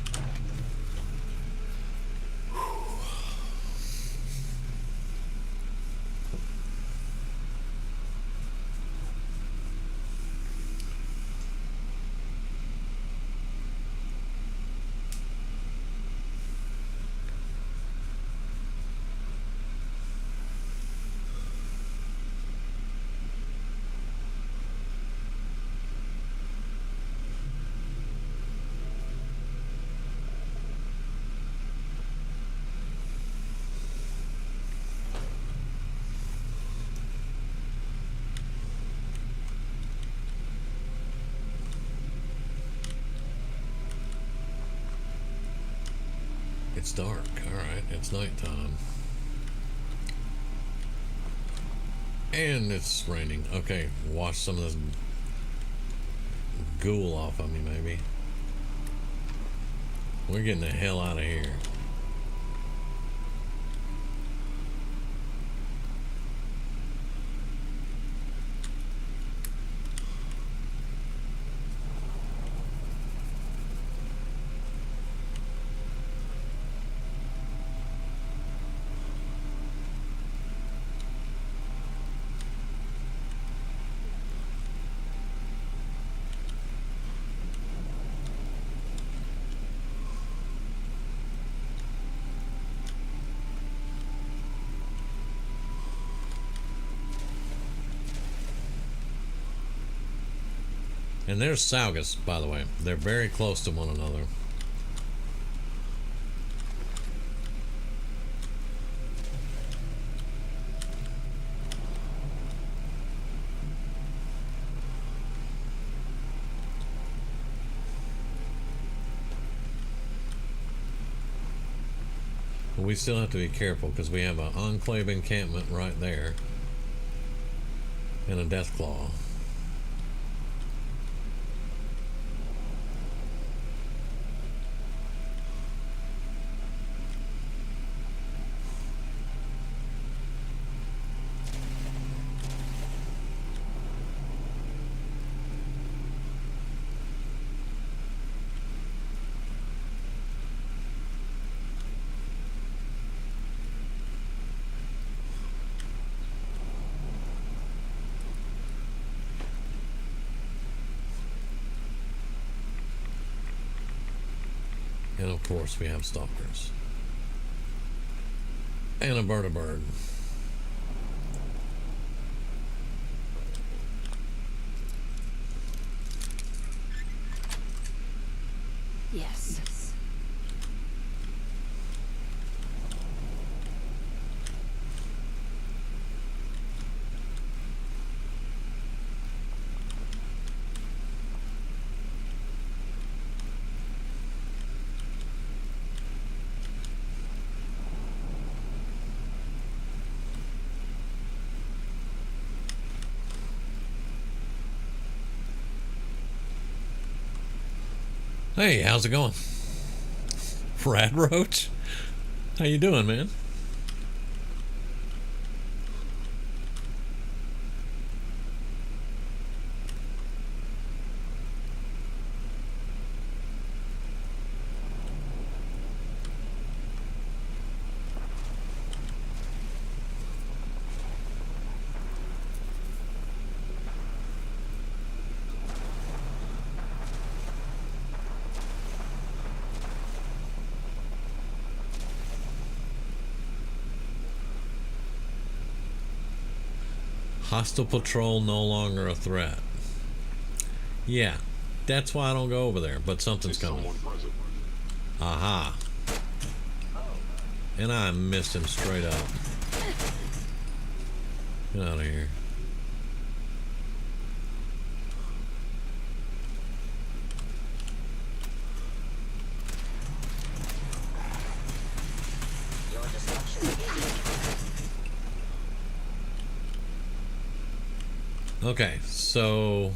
It's dark. Alright, it's nighttime. And it's raining. Okay, wash some of this ghoul off of me, maybe. We're getting the hell out of here. And there's Saugus, by the way. They're very close to one another. But we still have to be careful because we have an Enclave encampment right there. And a Deathclaw. And of course we have stalkers. And a bird. Yes. Hey, how's it going? Rad Roach? How you doing, man? Hostile patrol no longer a threat. Yeah, that's why I don't go over there, but something's coming. Aha. And I missed him straight up. Get out of here. Okay, so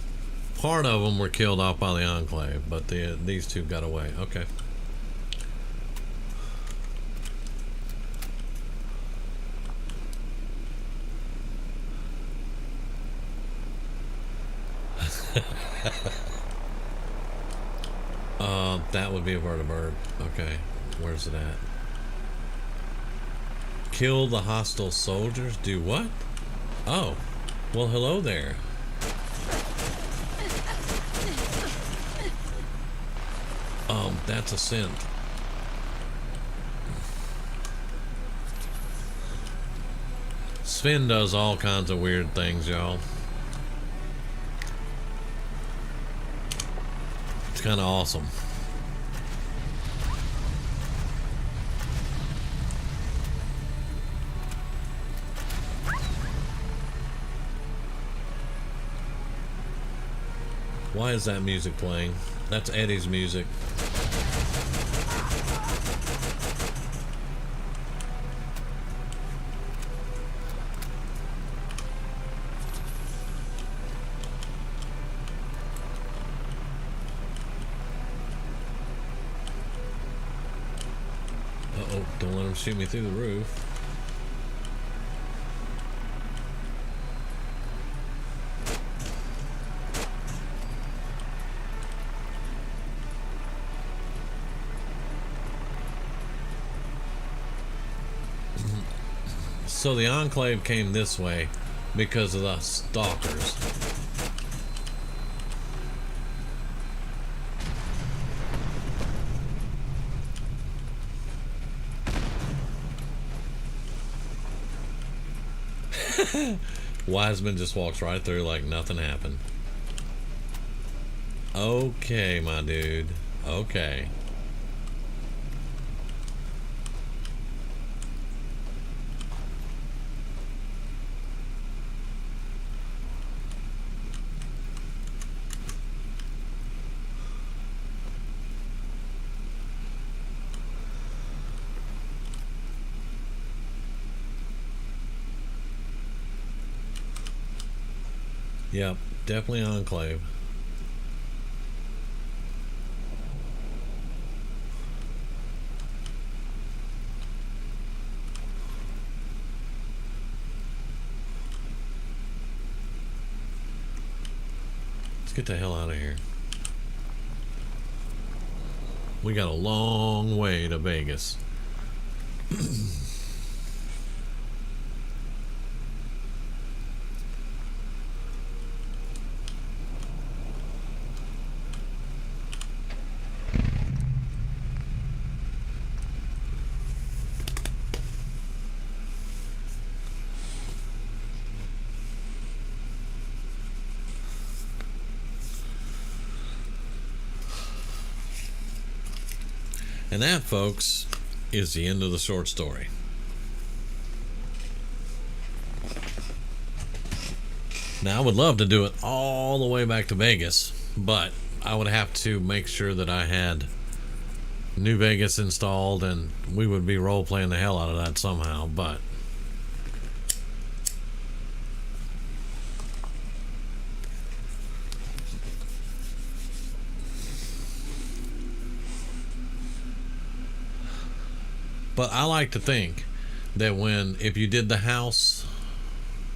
part of them were killed off by the Enclave, but these two got away. Okay. That would be a vertibird. Okay, where's it at? Kill the hostile soldiers? Do what? Oh. Well, hello there. That's a synth. Sven does all kinds of weird things, y'all. It's kind of awesome. Why is that music playing? That's Eddie's music. want to shoot me through the roof. So the Enclave came this way because of the stalkers. Wiseman just walks right through like nothing happened. Okay, my dude. Okay. Yep, definitely Enclave. Let's get the hell out of here. We got a long way to Vegas. And that, folks, is the end of the short story. Now, I would love to do it all the way back to Vegas, but I would have to make sure that I had New Vegas installed, and we would be role-playing the hell out of that somehow, but I like to think that if you did the house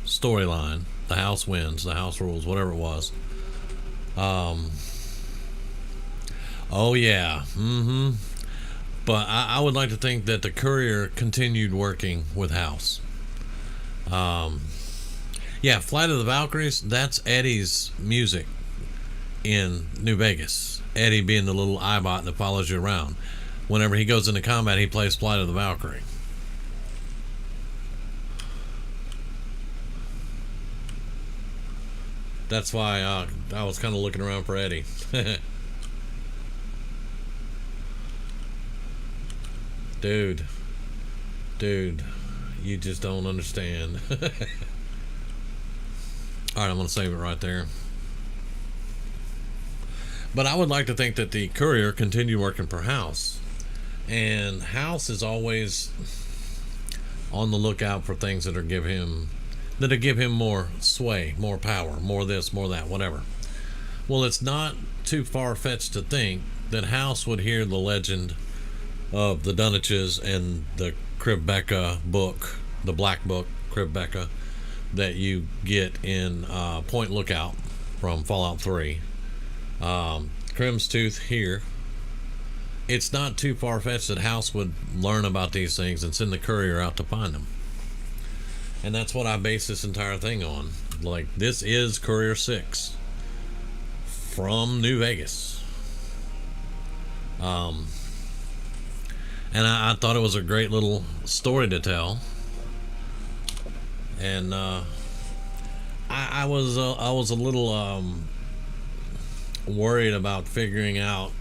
storyline, the house wins, the house rules, whatever it was. Oh yeah, But I would like to think that the Courier continued working with House. Yeah, Flight of the Valkyries, that's Eddie's music in New Vegas. Eddie being the little Eyebot that follows you around. Whenever he goes into combat, he plays Flight of the Valkyrie. That's why I was kind of looking around for Eddie. Dude, you just don't understand. Alright, I'm going to save it right there. But I would like to think that the Courier continued working for House. And House is always on the lookout for things that'll give him more sway, more power, more this, more that, whatever. Well, it's not too far-fetched to think that House would hear the legend of the Dunwiches and the Krivbeka book, the Black Book, Krivbeka, that you get in Point Lookout from Fallout 3. Crim's Tooth here. It's not too far-fetched that House would learn about these things and send the Courier out to find them. And that's what I base this entire thing on. Like, this is Courier 6 from New Vegas. And I thought it was a great little story to tell. And I was a little worried about figuring out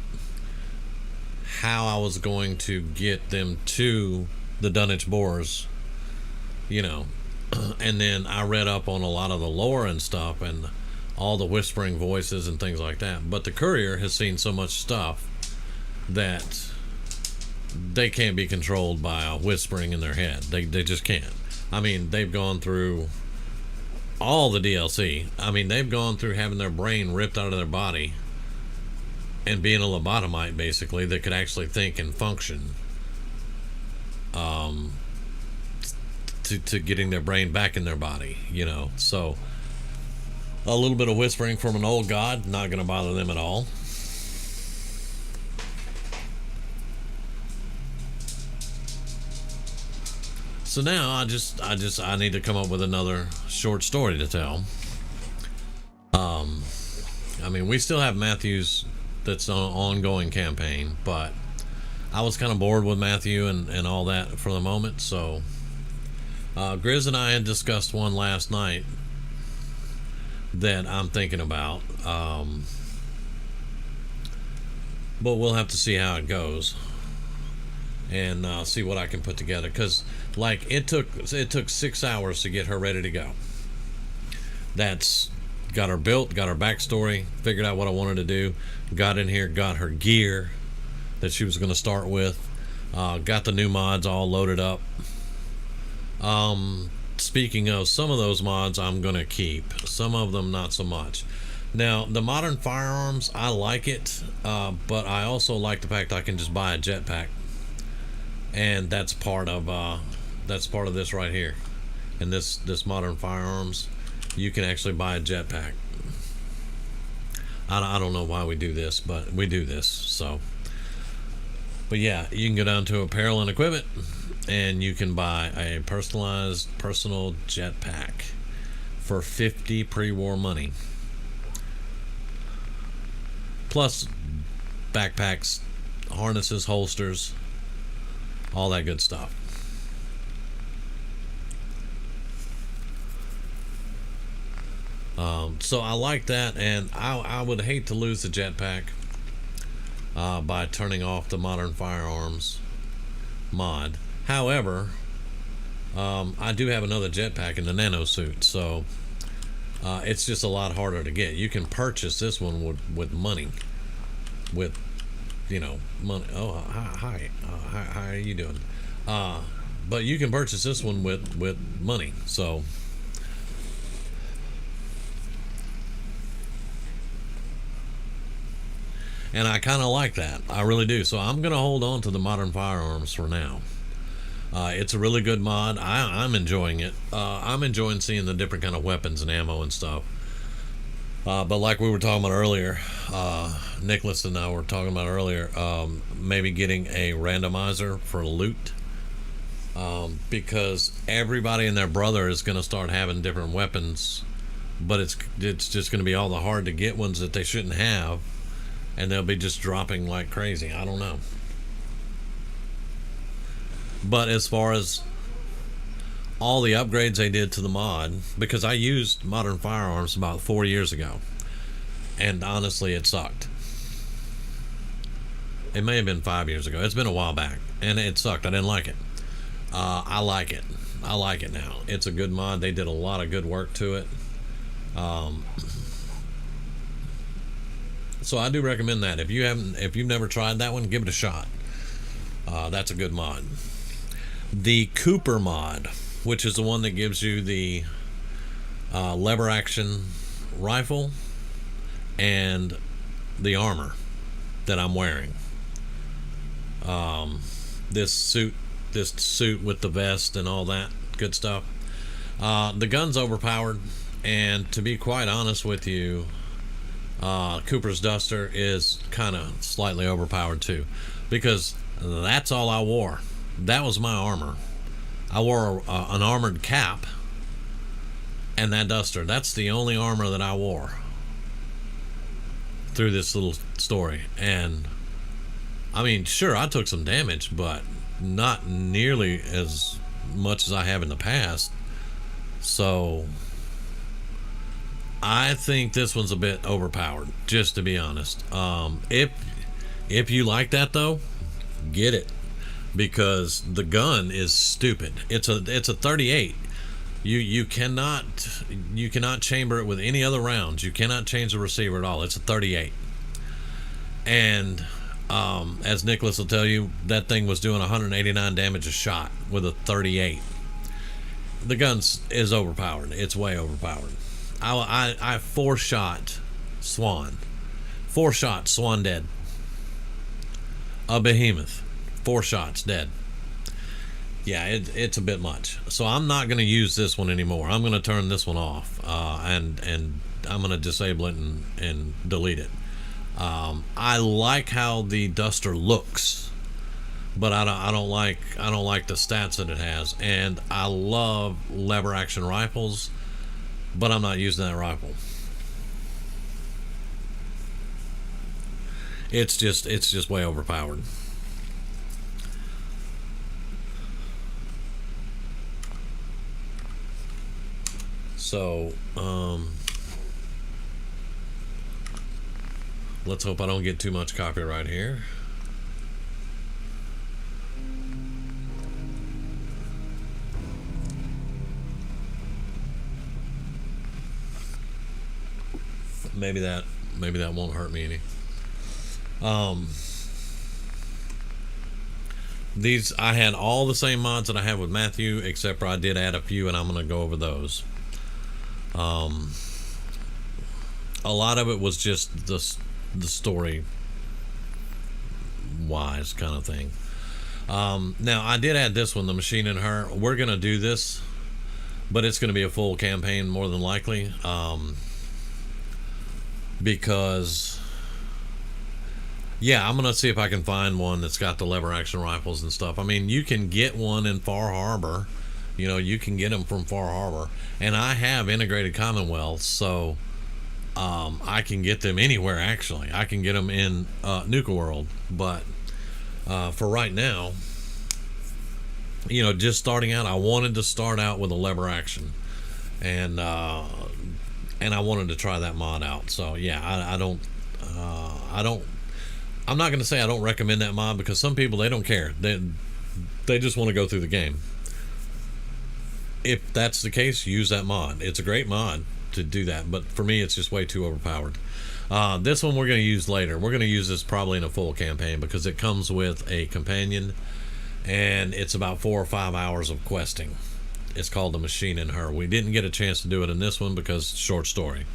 how I was going to get them to the Dunwich Boars, and then I read up on a lot of the lore and stuff and all the whispering voices and things like that. But the Courier has seen so much stuff that they can't be controlled by a whispering in their head. They just can't. I mean, they've gone through all the DLC. I mean, they've gone through having their brain ripped out of their body and being a lobotomite, basically, that could actually think and function. to getting their brain back in their body, you know. So a little bit of whispering from an old god, not going to bother them at all. So now I need to come up with another short story to tell. I mean, we still have Matthew's that's an ongoing campaign, but I was kind of bored with Matthew and all that for the moment. So Grizz and I had discussed one last night that I'm thinking about, but we'll have to see how it goes and see what I can put together, because like it took 6 hours to get her ready to go. That's got her built, got her backstory, figured out what I wanted to do, got in here, got her gear that she was going to start with, got the new mods all loaded up. Speaking of, some of those mods I'm going to keep, some of them not so much. Now, the modern firearms, I like it, but I also like the fact I can just buy a jetpack, and that's part of this right here. And this modern firearms, you can actually buy a jetpack. I don't know why we do this, but we do this. So, but yeah, you can go down to apparel and equipment, and you can buy a personalized personal jetpack for 50 pre-war money, plus backpacks, harnesses, holsters, all that good stuff. So I like that, and I would hate to lose the jetpack by turning off the modern firearms mod. However, I do have another jetpack in the nano suit, so it's just a lot harder to get. You can purchase this one with money, with, you know, money. Oh, hi, how are you doing? But you can purchase this one with money. So and I kind of like that. I really do. So I'm going to hold on to the modern firearms for now. It's a really good mod. I'm enjoying it. I'm enjoying seeing the different kind of weapons and ammo and stuff. But like we were talking about earlier, Nicholas and I were talking about earlier, maybe getting a randomizer for loot. Because everybody and their brother is going to start having different weapons, but it's just going to be all the hard to get ones that they shouldn't have. And they'll be just dropping like crazy. I don't know. But as far as all the upgrades they did to the mod, because I used modern firearms about 4 years ago, and honestly it sucked. It may have been 5 years ago. It's been a while back, and it sucked. I didn't like it. I like it. I like it now. It's a good mod. They did a lot of good work to it. So I do recommend that. If you've never tried that one, give it a shot. That's a good mod. The Cooper mod, which is the one that gives you the lever action rifle and the armor that I'm wearing. This suit with the vest and all that good stuff. The gun's overpowered, and to be quite honest with you, Cooper's Duster is kind of slightly overpowered too, because that's all I wore. That was my armor. I wore an armored cap and that Duster. That's the only armor that I wore through this little story. And I mean, sure, I took some damage, but not nearly as much as I have in the past. So I think this one's a bit overpowered, just to be honest. If you like that though, get it, because the gun is stupid. It's a 38. You cannot chamber it with any other rounds. You cannot change the receiver at all. It's a 38. And as Nicholas will tell you, that thing was doing 189 damage a shot with a 38. The gun is overpowered. It's way overpowered. I 4-shot Swan. 4 shots, Swan dead. A behemoth. 4 shots, dead. yeah, it's a bit much. So I'm not going to use this one anymore. I'm going to turn this one off, and I'm going to disable it and delete it. I like how the Duster looks, but I don't like the stats that it has. And I love lever action rifles, but I'm not using that rifle. It's just way overpowered. So, let's hope I don't get too much copyright here. Maybe that won't hurt me any. These, I had all the same mods that I have with Matthew, except for I did add a few, and I'm going to go over those. A lot of it was just the story wise kind of thing. Now I did add this one, the Machine and Her. We're gonna do this, but it's gonna be a full campaign more than likely, because yeah, I'm gonna see if I can find one that's got the lever action rifles and stuff. I mean, you can get one in Far Harbor. You know, you can get them from Far Harbor, and I have integrated Commonwealth, so I can get them anywhere. Actually, I can get them in Nuka World, but for right now, you know, just starting out, I wanted to start out with a lever action, and I wanted to try that mod out. So yeah, I'm not going to say I don't recommend that mod, because some people, they don't care. They just want to go through the game. If that's the case, use that mod. It's a great mod to do that, but for me, it's just way too overpowered. This one we're going to use later. We're going to use this probably in a full campaign, because it comes with a companion, and it's about 4 or 5 hours of questing. It's called The Machine and Her. We didn't get a chance to do it in this one because it's short story.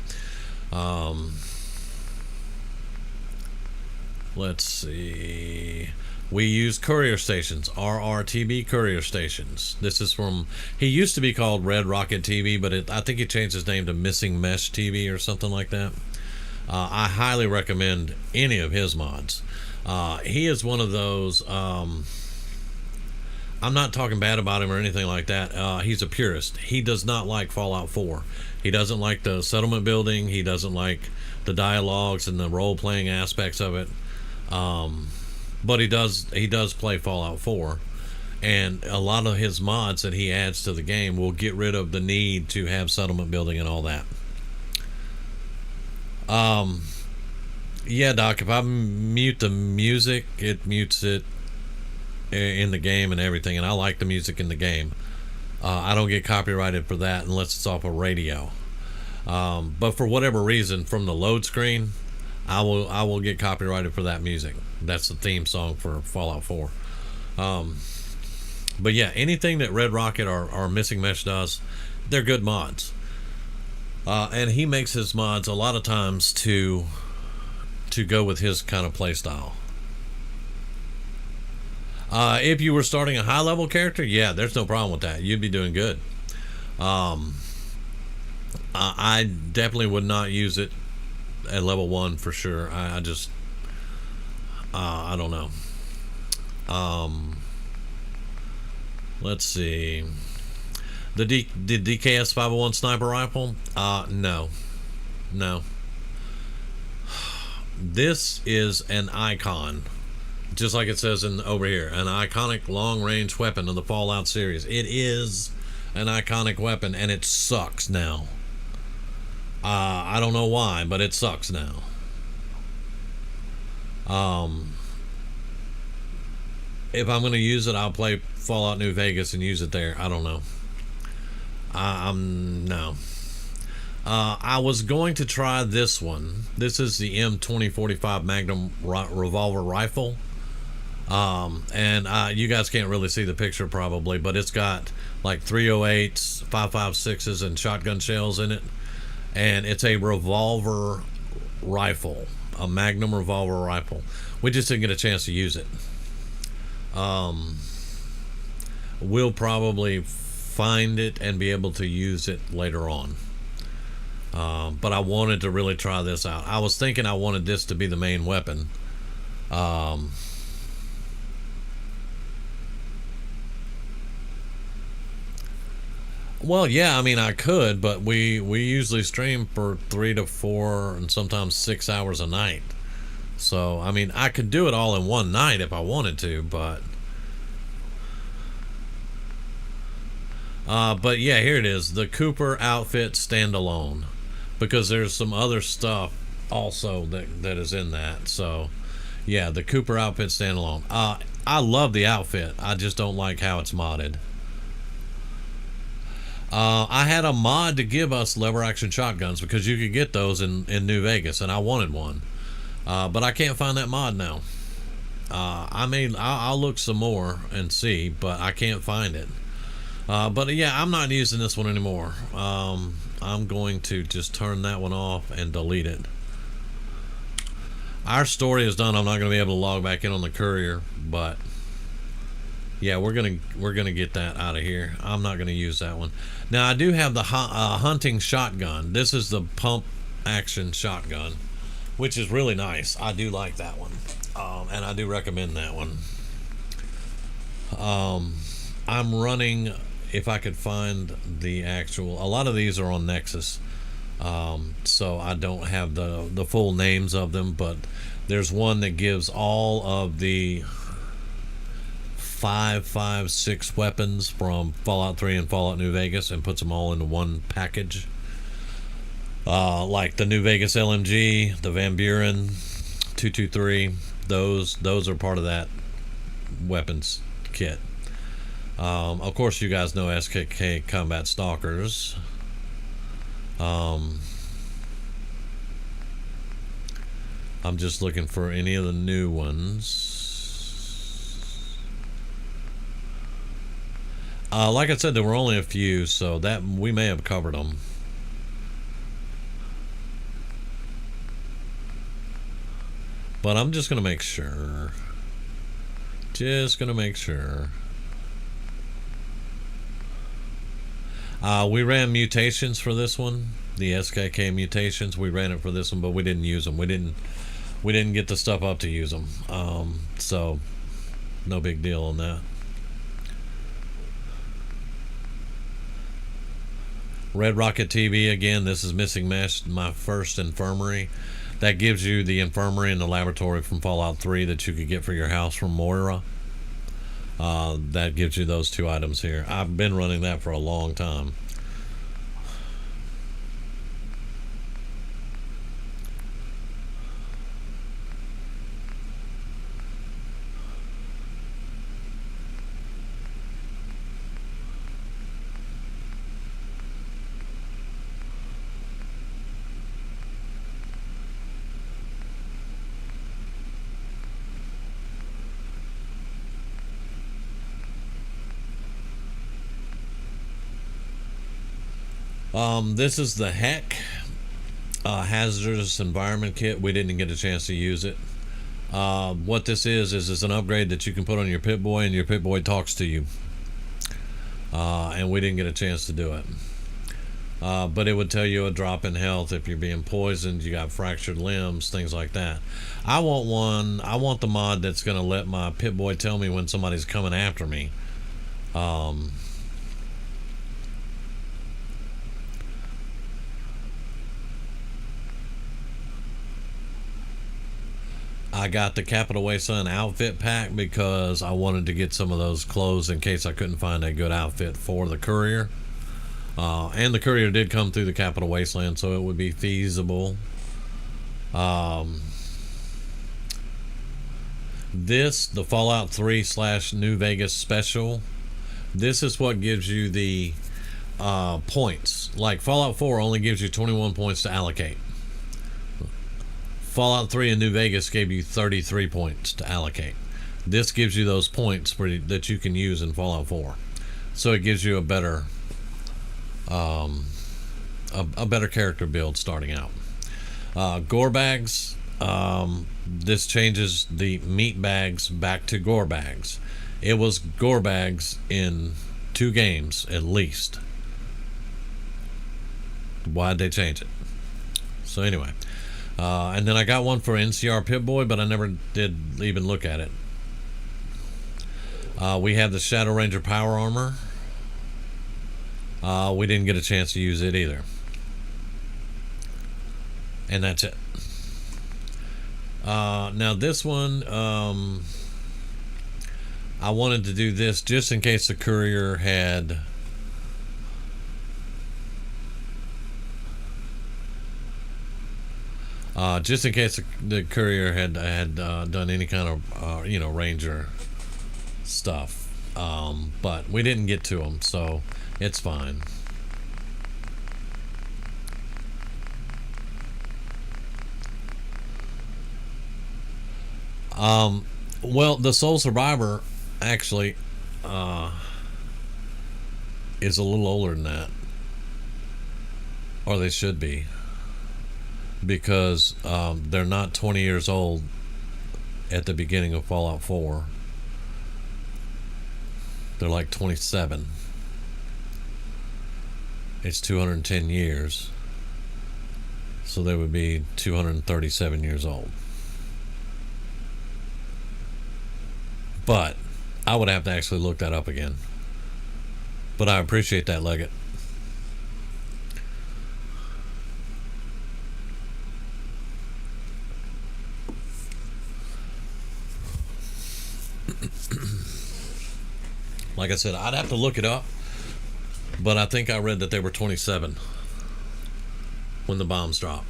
Let's see. We use courier stations, RRTB courier stations. This is from, he used to be called Red Rocket TV, but I think he changed his name to Missing Mesh TV or something like that. I highly recommend any of his mods. He is one of those, I'm not talking bad about him or anything like that. He's a purist. He does not like Fallout 4. He doesn't like the settlement building. He doesn't like the dialogues and the role-playing aspects of it. But he does play Fallout 4, and a lot of his mods that he adds to the game will get rid of the need to have settlement building and all that. Yeah, Doc, if I mute the music, it mutes it in the game and everything, and I like the music in the game. I don't get copyrighted for that unless it's off a radio. But for whatever reason, from the load screen, I will get copyrighted for that music. That's the theme song for Fallout 4. But yeah, anything that Red Rocket or Missing Mesh does, they're good mods. And he makes his mods a lot of times to go with his kind of play style. If you were starting a high level character, yeah, there's no problem with that. You'd be doing good. I definitely would not use it at level 1 for sure. I just I don't know. Let's see. The DKS 501 sniper rifle? No. This is an icon, just like it says over here, an iconic long-range weapon of the Fallout series. It is an iconic weapon, and it sucks now. I don't know why, but it sucks now. If I'm going to use it, I'll play Fallout New Vegas and use it there. I don't know. No. I was going to try this one. This is the M2045 Magnum revolver rifle. And you guys can't really see the picture probably, but it's got like 308s, 5.56s, and shotgun shells in it. And it's a revolver rifle, a Magnum revolver rifle. We just didn't get a chance to use it. we'll probably find it and be able to use it later on. But I wanted to really try this out. I was thinking I wanted this to be the main weapon. Well, yeah, I mean, I could, but we usually stream for 3 to 4 and sometimes 6 hours a night. So, I mean, I could do it all in one night if I wanted to, but yeah, here it is, the Cooper outfit standalone, because there's some other stuff also that is in that. So, yeah, the Cooper outfit standalone. I love the outfit. I just don't like how it's modded. I had a mod to give us lever action shotguns because you could get those in New Vegas, and I wanted one, but I can't find that mod now. I'll look some more and see, but I can't find it. But yeah, I'm not using this one anymore. I'm going to just turn that one off and delete it. Our story is done. I'm not going to be able to log back in on the courier, but yeah, we're gonna get that out of here. I'm not gonna use that one. Now I do have the hunting shotgun. This is the pump action shotgun, which is really nice. I do like that one, and I do recommend that one. I'm running, if I could find the actual. A lot of these are on Nexus, so I don't have the full names of them, but there's one that gives all of the 5, 6 weapons from Fallout 3 and Fallout New Vegas and puts them all into one package. Like the New Vegas LMG, the Van Buren 223, those are part of that weapons kit. Of course, you guys know SKK Combat Stalkers. I'm just looking for any of the new ones. Like I said, there were only a few, so that we may have covered them. But I'm just gonna make sure. Just gonna make sure. We ran mutations for this one, the SKK mutations. We ran it for this one, but we didn't use them. We didn't get the stuff up to use them. So no big deal on that. Red Rocket TV again. This is Missing Mesh, my first infirmary. That gives you the infirmary and the laboratory from Fallout 3 that you could get for your house from Moira. That gives you those 2 items here. I've been running that for a long time. This is the Heck hazardous environment kit. We didn't get a chance to use it. What this is it's an upgrade that you can put on your Pip-Boy, and your Pip-Boy talks to you. And we didn't get a chance to do it. But it would tell you a drop in health if you're being poisoned, you got fractured limbs, things like that. I want the mod that's going to let my Pip-Boy tell me when somebody's coming after me. I got the Capital Wasteland outfit pack because I wanted to get some of those clothes in case I couldn't find a good outfit for the courier. And the courier did come through the Capital Wasteland, so it would be feasible. The Fallout 3 / New Vegas special, this is what gives you the points. Like Fallout 4 only gives you 21 points to allocate. Fallout 3 and New Vegas gave you 33 points to allocate. This gives you those points that you can use in Fallout 4. So it gives you a better character build starting out. Gore bags. This changes the meat bags back to gore bags. It was gore bags in 2 games at least. Why'd they change it? So anyway, and then I got one for NCR Pip-Boy, but I never did even look at it. We had the Shadow Ranger Power Armor. We didn't get a chance to use it either. And that's it. Now this one, I wanted to do this just in case the courier had just in case the courier had done any kind of Ranger stuff, but we didn't get to them, so it's fine. Well, the Soul Survivor actually is a little older than that, or they should be, because they're not 20 years old at the beginning of Fallout 4. They're like 27. It's 210 years, so they would be 237 years old. But I would have to actually look that up again. But I appreciate that, Leggett. Like I said, I'd have to look it up, but I think I read that they were 27 when the bombs dropped.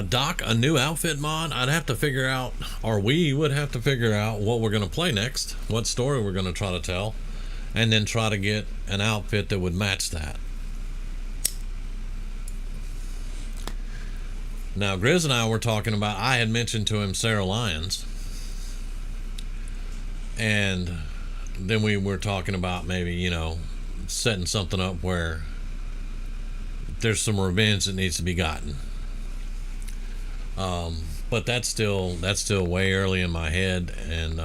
Doc, a new outfit mod? I'd have to figure out, or we would have to figure out what we're going to play next, what story we're going to try to tell, and then try to get an outfit that would match that. Now, Grizz and I were talking about, I had mentioned to him Sarah Lyons, and then we were talking about maybe, setting something up where there's some revenge that needs to be gotten. But that's still way early in my head, and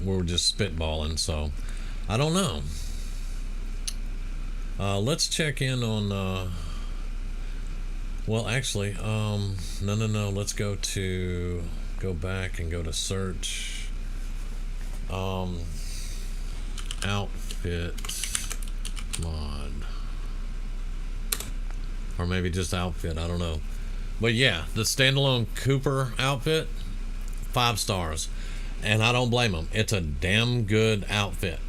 we're just spitballing, so I don't know. Let's check in on well, actually, no, let's go back and go to search, outfit mod, or maybe just outfit, I don't know. But yeah, the standalone Cooper outfit, 5 stars, and I don't blame him. It's a damn good outfit.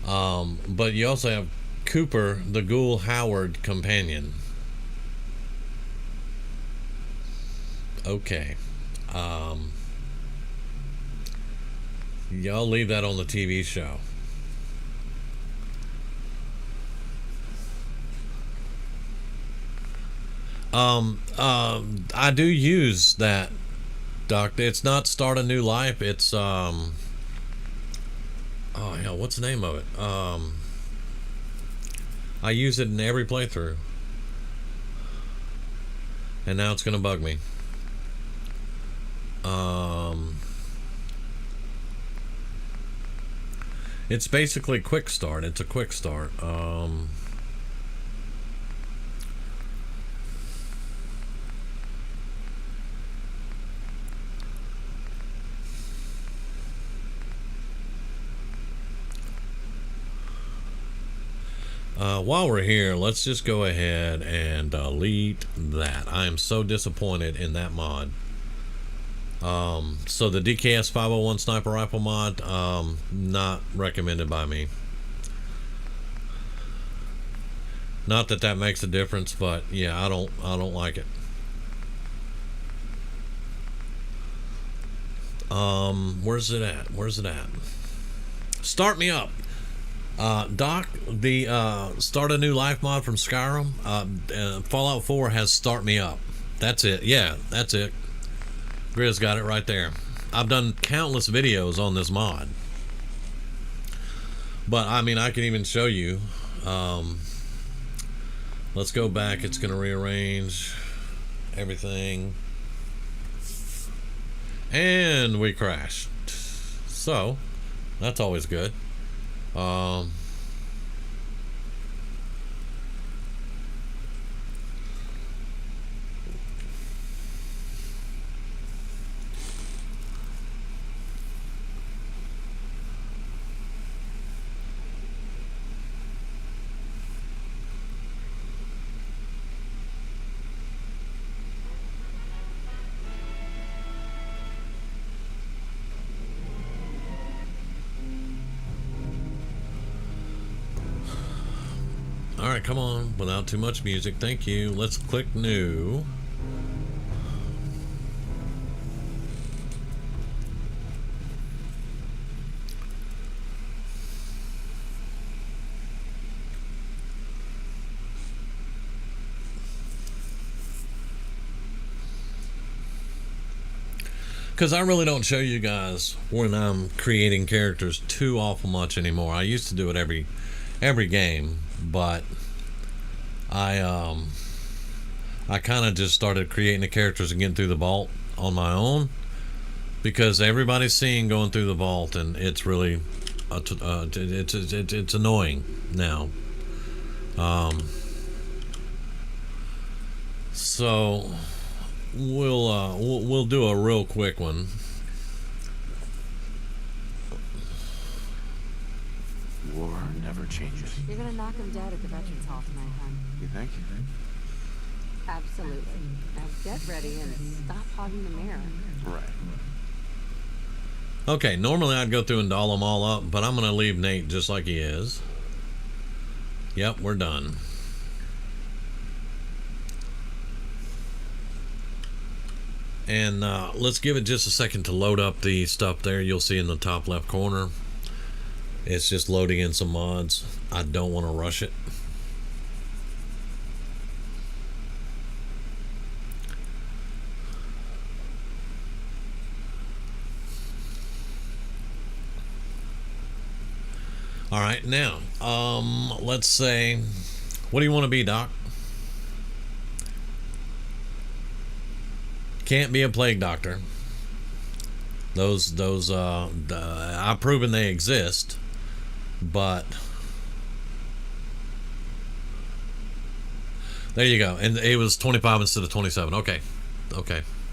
But you also have Cooper, the Ghoul Howard companion. Okay. Y'all leave that on the TV show. I do use that, Doc. It's not Start a New Life. It's oh hell, what's the name of it? I use it in every playthrough, and now it's gonna bug me. It's basically quick start. It's a quick start. While we're here, let's just go ahead and delete that. I am so disappointed in that mod. So the DKS 501 sniper rifle mod, not recommended by me. Not that that makes a difference, but yeah, I don't like it. Where's it at? Start me up. Doc, the start a new life mod from Skyrim. Fallout 4 has start me up. That's it. Yeah, that's it. Grizz got it right there. I've done countless videos on this mod, but I mean, I can even show you. Let's go back. It's going to rearrange everything, and we crashed. So that's always good. All right, come on, without too much music. Thank you. Let's click new. Because I really don't show you guys when I'm creating characters too awful much anymore. I used to do it every game, but I kind of just started creating the characters and getting through the vault on my own, because everybody's seeing going through the vault, and it's really it's annoying now. So we'll do a real quick one. War never changes. You're gonna knock him dead at the Veterans Hall tonight, hon. You think? Absolutely. Now get ready and stop hogging the mirror. Right. Okay, normally I'd go through and doll them all up, but I'm gonna leave Nate just like he is. Yep, we're done. And let's give it just a second to load up the stuff there. You'll see in the top left corner. It's just loading in some mods. I don't want to rush it. All right, now, let's say, what do you want to be, Doc? Can't be a plague doctor. Those I've proven they exist, but there you go. And it was 25 instead of 27. Okay,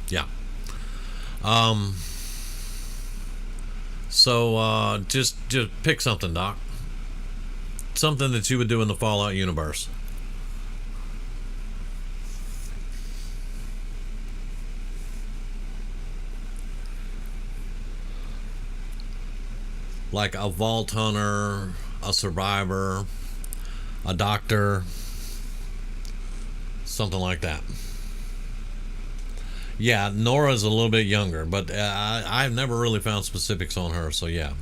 yeah. So just pick something, Doc. Something that you would do in the Fallout universe. Like a vault hunter, a survivor, a doctor, something like that. Yeah, Nora's a little bit younger, but I've never really found specifics on her, so yeah.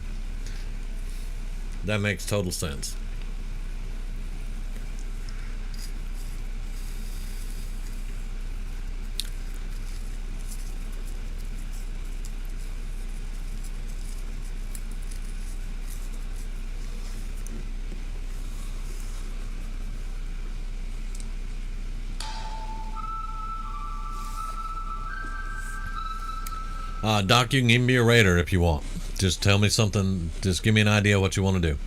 That makes total sense. Doc, you can even be a raider if you want. Just tell me something. Just give me an idea what you want to do.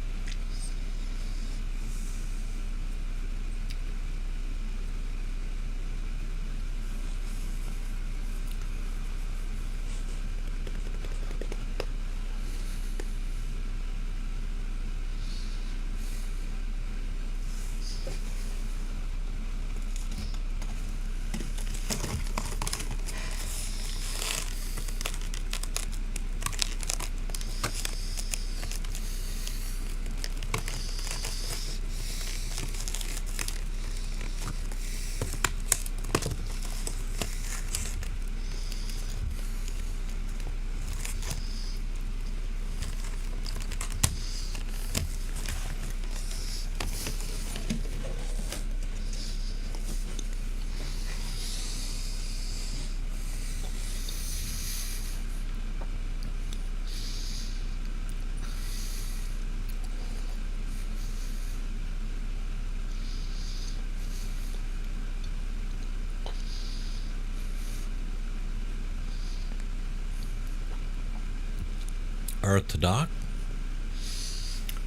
Earth to dock.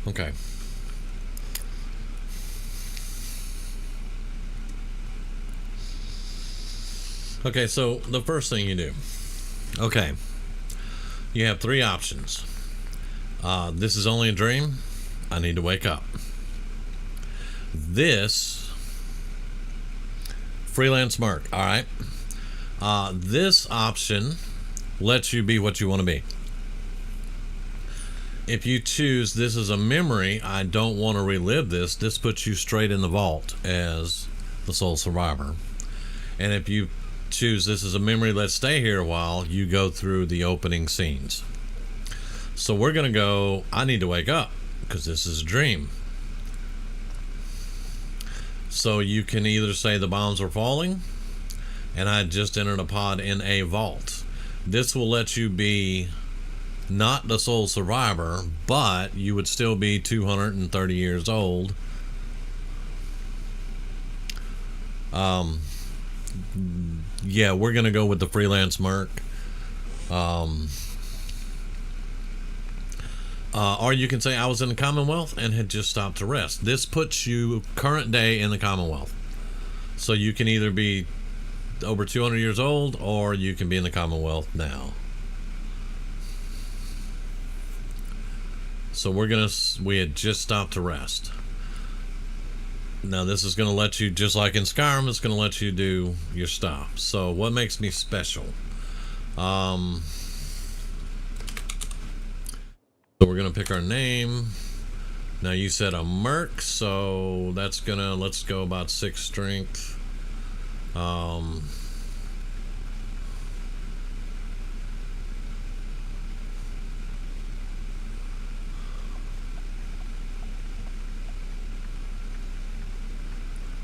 Okay. Okay, so the first thing you do. Okay. You have three options. This is only a dream. I need to wake up. This freelance merc. All right. This option lets you be what you want to be. If you choose this is a memory, I don't want to relive this. This puts you straight in the vault as the sole survivor. And if you choose this is a memory, let's stay here a while, you go through the opening scenes. So we're gonna go I need to wake up because this is a dream. So you can either say the bombs are falling and I just entered a pod in a vault. This will let you be not the sole survivor, but you would still be 230 years old. Yeah, we're gonna go with the freelance merc. Or you can say I was in the Commonwealth and had just stopped to rest. This puts you current day in the Commonwealth. So you can either be over 200 years old or you can be in the Commonwealth now. So we had just stopped to rest. Now this is going to let you, just like in Skyrim, it's going to let you do your stuff. So what makes me special? So we're going to pick our name. Now you said a merc, so that's gonna, let's go about 6 strength.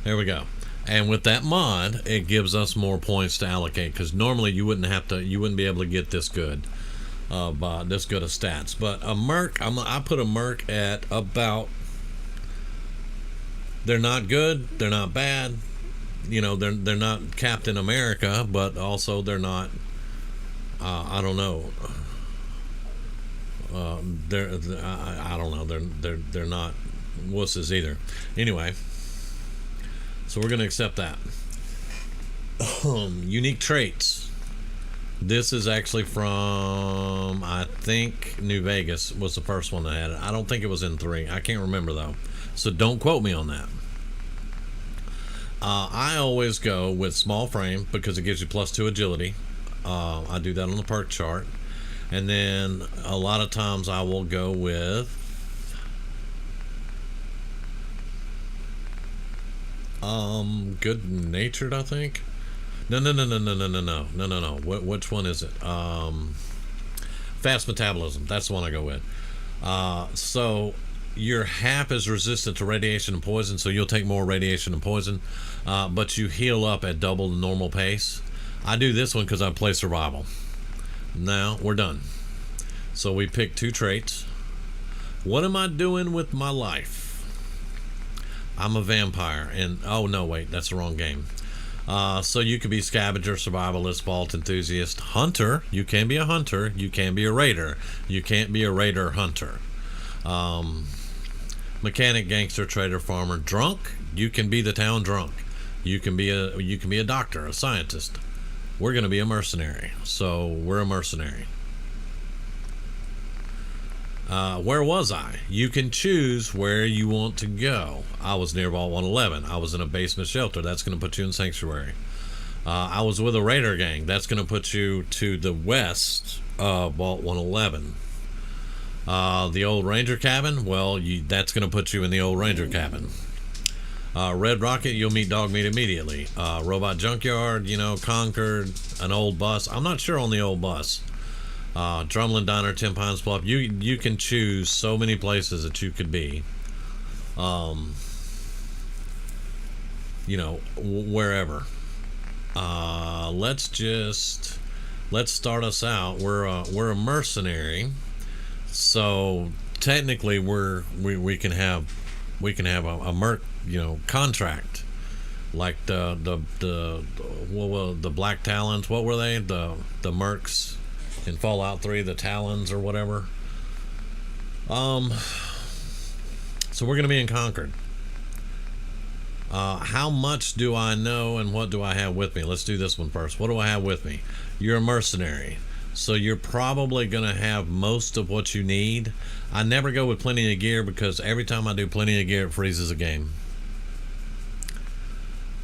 There we go. And with that mod, it gives us more points to allocate, because normally you wouldn't be able to get this good of stats. But a merc, I put a merc at about, they're not good, they're not bad, you know, they're not Captain America, but also they're not I don't know, I don't know, they're not wusses either. Anyway, so we're going to accept that. Unique traits. This is actually from, I think, New Vegas was the first one that had it. I don't think it was in 3. I can't remember, though. So don't quote me on that. I always go with small frame because it gives you +2 agility. I do that on the perk chart. And then a lot of times I will go with good natured, I think. No. Which one is it? Fast metabolism. That's the one I go with. So your half is resistant to radiation and poison, so you'll take more radiation and poison, but you heal up at double the normal pace. I do this one because I play survival. Now we're done. So we picked 2 traits. What am I doing with my life? I'm a vampire, and oh no, wait, that's the wrong game. So you could be scavenger, survivalist, vault enthusiast, hunter. You can be a hunter. You can be a raider. You can't be a raider hunter. Mechanic, gangster, trader, farmer, drunk. You can be the town drunk. You can be a doctor, a scientist. We're going to be a mercenary. So we're a mercenary. Where was I? You can choose where you want to go. I was near Vault 111. I was in a basement shelter. That's going to put you in Sanctuary. I was with a raider gang. That's going to put you to the west of Vault 111. The old ranger cabin, well, that's going to put you in the old ranger cabin. Red Rocket, you'll meet Dogmeat immediately. Robot Junkyard, you know, Concord, an old bus. I'm not sure on the old bus. Drumlin Diner, 10 Pines Bluff. You can choose so many places that you could be. You know, wherever. Let's start us out. We're a mercenary, so technically we can have a merc, you know, contract, like the Black Talons. What were they? The mercs in Fallout 3, the Talons or whatever. So we're going to be in Concord. How much do I know and what do I have with me? Let's do this one first. What do I have with me? You're a mercenary, so you're probably going to have most of what you need. I never go with plenty of gear because every time I do plenty of gear, it freezes a game.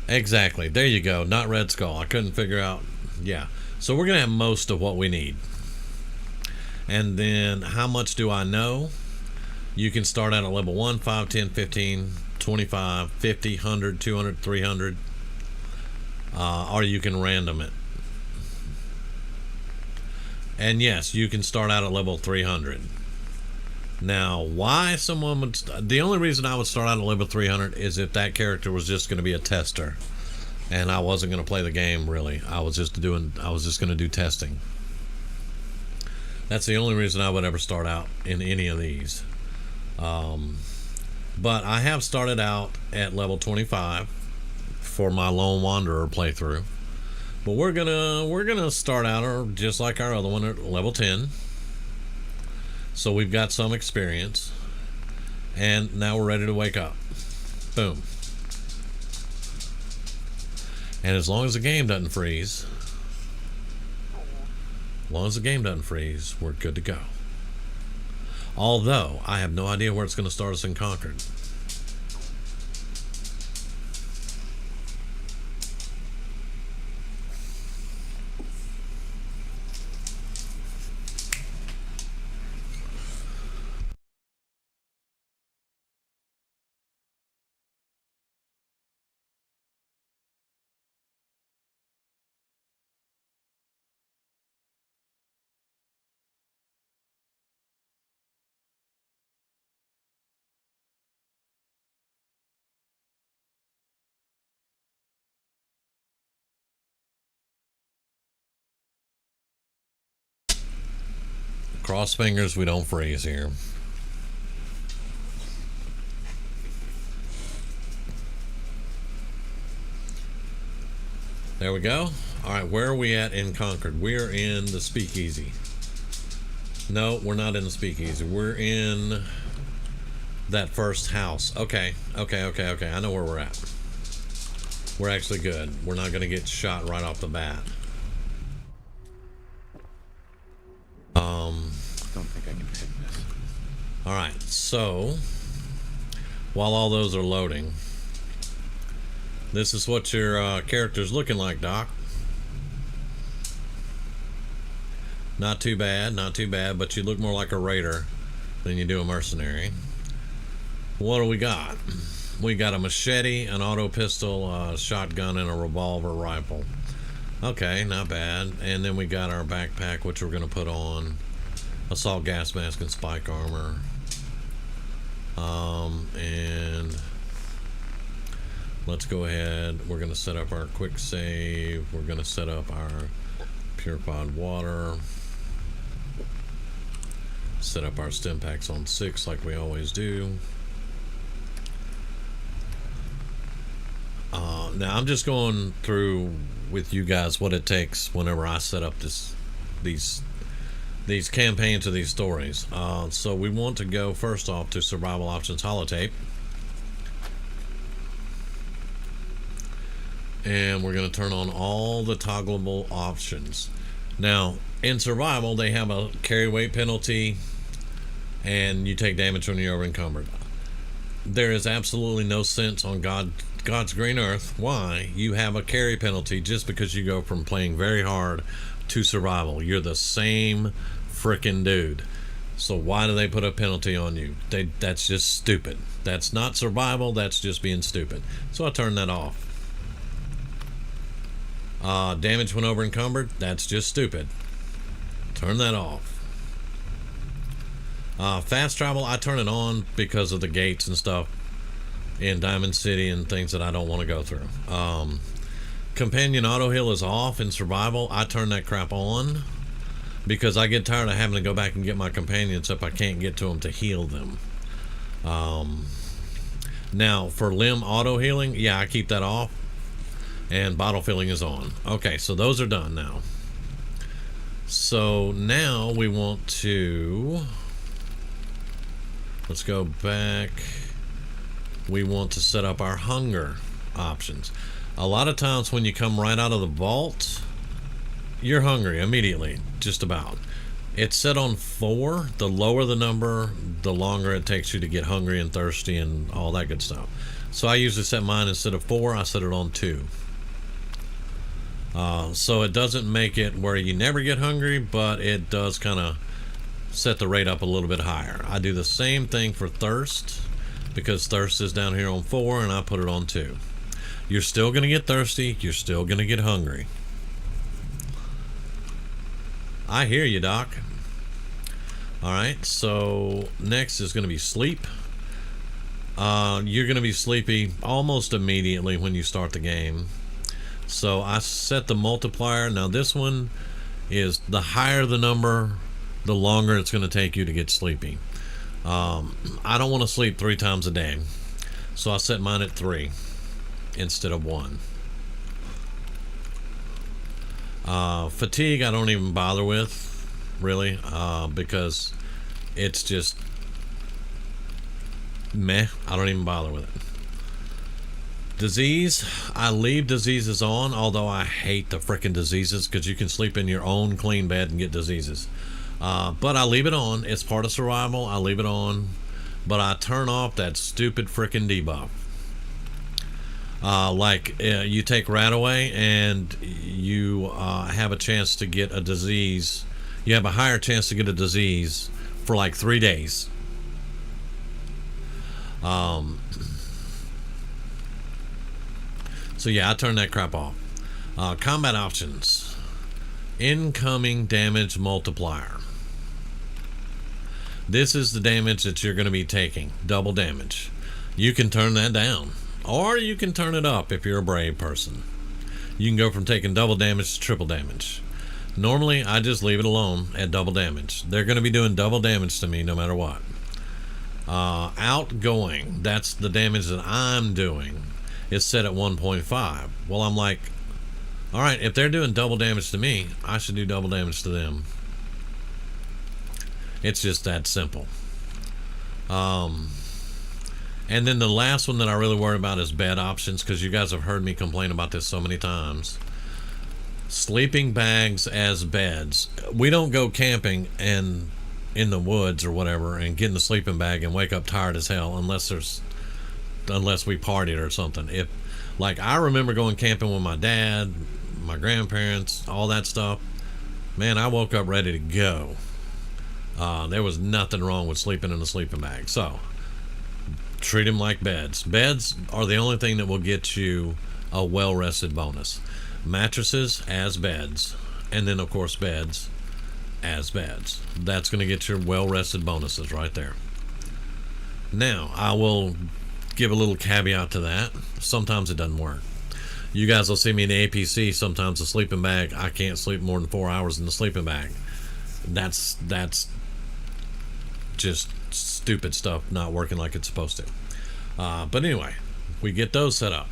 Exactly. There you go. Not Red Skull. I couldn't figure out. Yeah. So we're going to have most of what we need. And then how much do I know? You can start out at level 1, 5, 10, 15, 25, 50, 100, 200, 300. Or you can random it. And yes, you can start out at level 300. Now, why someone would... The only reason I would start out at level 300 is if that character was just going to be a tester. And I wasn't going to play the game, really. I was just going to do testing. That's the only reason I would ever start out in any of these. But I have started out at level 25 for my Lone Wanderer playthrough. But we're gonna start out just like our other one at level 10. So we've got some experience, and now we're ready to wake up. Boom. And as long as the game doesn't freeze, we're good to go. Although I have no idea where it's going to start us in Concord. Cross fingers we don't freeze here. There we go. Alright, where are we at in Concord? We're in the Speakeasy. No, we're not in the Speakeasy. We're in that first house. Okay. I know where we're at. We're actually good. We're not going to get shot right off the bat. I don't think I can pick this. Alright, so while all those are loading, this is what your character's looking like, Doc. Not too bad, but you look more like a raider than you do a mercenary. What do we got? We got a machete, an auto pistol, a shotgun, and a revolver rifle. Okay, not bad. And then we got our backpack, which we're going to put on. Assault gas mask and spike armor. And let's go ahead. We're going to set up our quick save. We're going to set up our purified water. Set up our stim packs on 6 like we always do. Now I'm just going through with you guys what it takes whenever I set up these campaigns or these stories. So we want to go first off to Survival Options Holotape, and we're going to turn on all the toggleable options. Now in survival they have a carry weight penalty, and you take damage when you're over encumbered. There is absolutely no sense on God's green earth why you have a carry penalty just because you go from playing very hard to survival. You're the same frickin' dude. So why do they put a penalty on you? That's just stupid. That's not survival, that's just being stupid. So I turn that off. Damage when over encumbered, that's just stupid. Turn that off. Fast travel, I turn it on because of the gates and stuff in Diamond City and things that I don't want to go through. Companion auto heal is off in survival. I turn that crap on because I get tired of having to go back and get my companions if I can't get to them to heal them. Now for limb auto healing, yeah, I keep that off, and bottle filling is on. Okay, so those are done now. So now we want to Let's go back. We want to set up our hunger options. A lot of times when you come right out of the vault, you're hungry immediately, just about. It's set on 4. The lower the number, the longer it takes you to get hungry and thirsty and all that good stuff. So I usually set mine, instead of 4, I set it on 2. So it doesn't make it where you never get hungry, but it does kind of set the rate up a little bit higher. I do the same thing for thirst, because thirst is down here on 4 and I put it on 2. You're still going to get thirsty, you're still going to get hungry. I hear you, Doc. Alright, so next is going to be sleep. You're going to be sleepy almost immediately when you start the game. So I set the multiplier. Now this one is, the higher the number, the longer it's going to take you to get sleepy. I don't want to sleep 3 times a day, so I set mine at 3 instead of 1. Fatigue I don't even bother with, really, because it's just meh. I don't even bother with it. Disease, I leave diseases on, although I hate the frickin' diseases, because you can sleep in your own clean bed and get diseases. But I leave it on. It's part of survival. I leave it on, but I turn off that stupid frickin' debuff. You take rat away and you have a chance to get a disease. You have a higher chance to get a disease for like 3 days. So yeah, I turn that crap off. Combat options. Incoming damage multiplier. This is the damage that you're going to be taking. Double damage. You can turn that down, or you can turn it up if you're a brave person. You can go from taking double damage to triple damage. Normally, I just leave it alone at double damage. They're going to be doing double damage to me no matter what. Outgoing, that's the damage that I'm doing, is set at 1.5. Well, I'm like, alright, if they're doing double damage to me, I should do double damage to them. It's just that simple. And then the last one that I really worry about is bed options, because you guys have heard me complain about this so many times. Sleeping bags as beds. We don't go camping and in the woods or whatever and get in the sleeping bag and wake up tired as hell unless we partied or something. If, like, I remember going camping with my dad, my grandparents, all that stuff. Man, I woke up ready to go. There was nothing wrong with sleeping in a sleeping bag. So treat them like beds. Beds are the only thing that will get you a well-rested bonus. Mattresses as beds, and then of course beds as beds. That's going to get your well-rested bonuses right there. Now I will give a little caveat to that. Sometimes it doesn't work. You guys will see me in the APC. Sometimes the sleeping bag, I can't sleep more than 4 hours in the sleeping bag. That's just stupid stuff not working like it's supposed to. But anyway, we get those set up.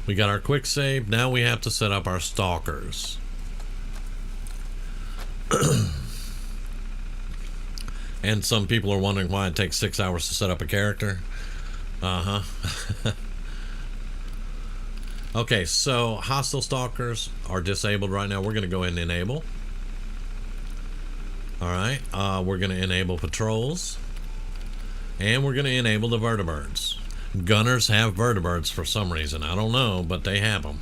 We got our quick save. Now we have to set up our stalkers. And some people are wondering why it takes 6 hours to set up a character. Okay, so hostile stalkers are disabled right now. We're going to go ahead and enable. Alright, we're going to enable patrols. And we're going to enable the vertibirds. Gunners have vertibirds for some reason. I don't know, but they have them.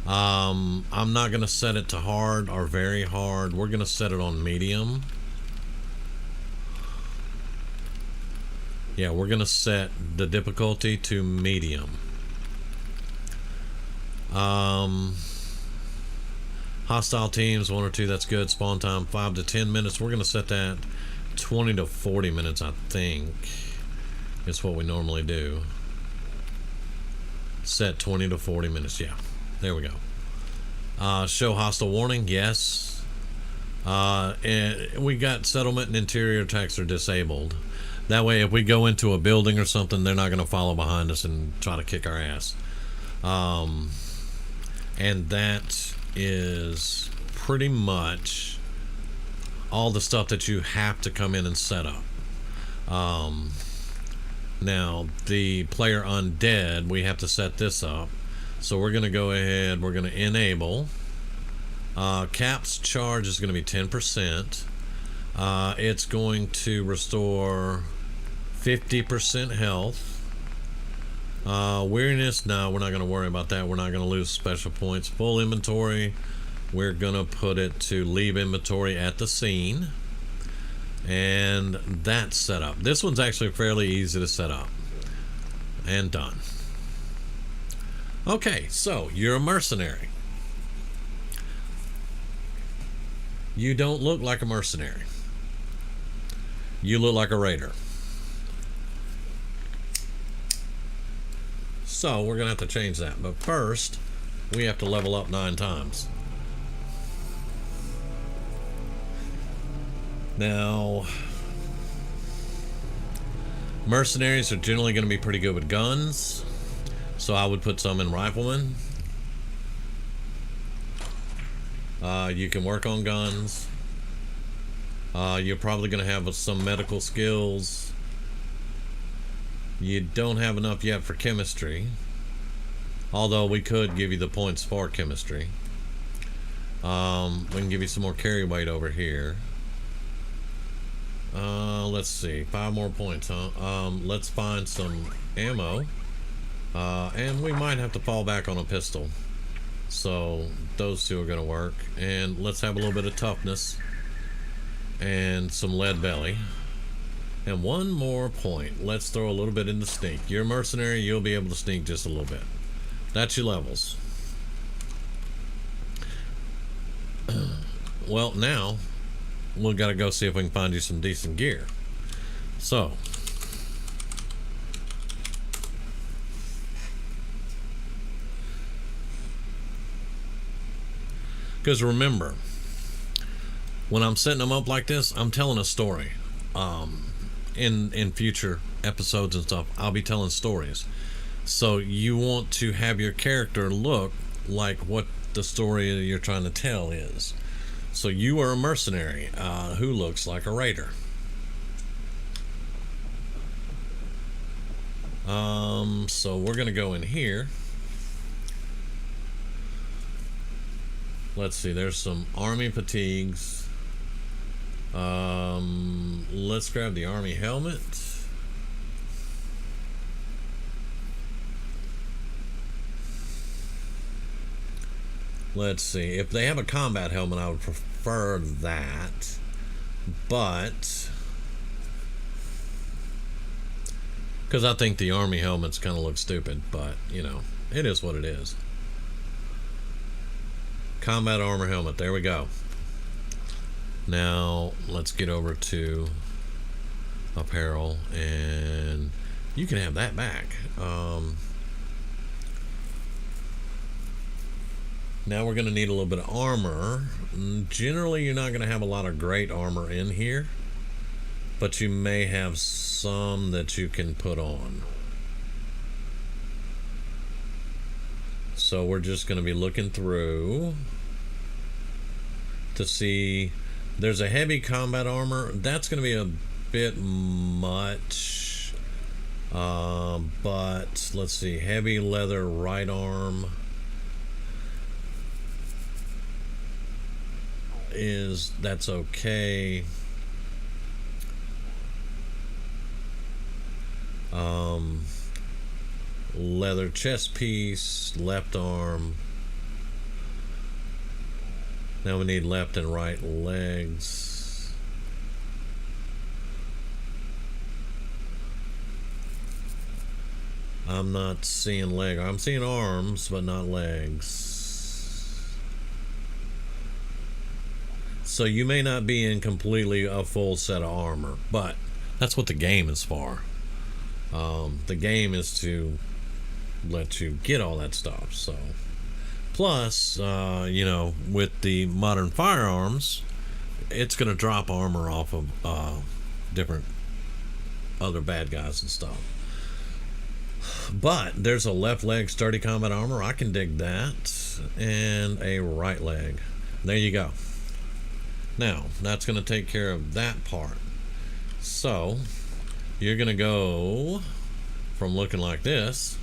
I'm not going to set it to hard or very hard. We're going to set it on medium. Yeah, we're going to set the difficulty to medium. Hostile teams, 1 or 2, that's good. Spawn time, 5 to 10 minutes. We're going to set that 20 to 40 minutes, I think. It's what we normally do. Set 20 to 40 minutes. Yeah, there we go. Show hostile warning, yes. And we got settlement and interior attacks are disabled. That way, if we go into a building or something, they're not going to follow behind us and try to kick our ass. And that is pretty much all the stuff that you have to come in and set up. Now the player undead, we have to set this up. So we're going to go ahead, we're going to enable. Cap's charge is going to be 10%. It's going to restore 50% health. Weariness, no, we're not going to worry about that. We're not going to lose special points. Full inventory, we're going to put it to leave inventory at the scene. And that's set up. This one's actually fairly easy to set up. And done. Okay, so you're a mercenary. You don't look like a mercenary. You look like a raider. So we're gonna have to change that. But first, we have to level up 9 times. Now, mercenaries are generally going to be pretty good with guns, so I would put some in riflemen. You can work on guns. You're probably going to have some medical skills. You don't have enough yet for chemistry, although we could give you the points for chemistry. We can give you some more carry weight over here. Let's see, 5 more points, huh? Let's find some ammo, and we might have to fall back on a pistol, so those 2 are going to work. And let's have a little bit of toughness and some lead belly, and 1 more point. Let's throw a little bit in the sneak. You're a mercenary, you'll be able to sneak just a little bit. That's your levels. Well, now we've got to go see if we can find you some decent gear. So, because remember, when I'm setting them up like this, I'm telling a story. In future episodes and stuff, I'll be telling stories. So you want to have your character look like what the story you're trying to tell is. So you are a mercenary who looks like a raider. So we're gonna go in here. Let's see, there's some army fatigues. Let's grab the army helmet. Let's see, if they have a combat helmet, I would prefer that, but because I think the army helmets kind of look stupid, but you know, it is what it is. Combat armor helmet, there we go. Now let's get over to apparel, and you can have that back. Now we're going to need a little bit of armor. Generally, you're not going to have a lot of great armor in here, but you may have some that you can put on. So we're just going to be looking through to see. There's a heavy combat armor. That's going to be a bit much. But let's see. Heavy leather right arm that's okay. Leather chest piece, left arm. Now we need left and right legs. I'm not seeing leg. I'm seeing arms, but not legs. So you may not be in completely a full set of armor, but that's what the game is for. The game is to let you get all that stuff. So plus, you know, with the modern firearms, it's going to drop armor off of different other bad guys and stuff. But there's a left leg sturdy combat armor. I can dig that. And a right leg. There you go. Now, that's going to take care of that part. So, you're gonna go from looking like this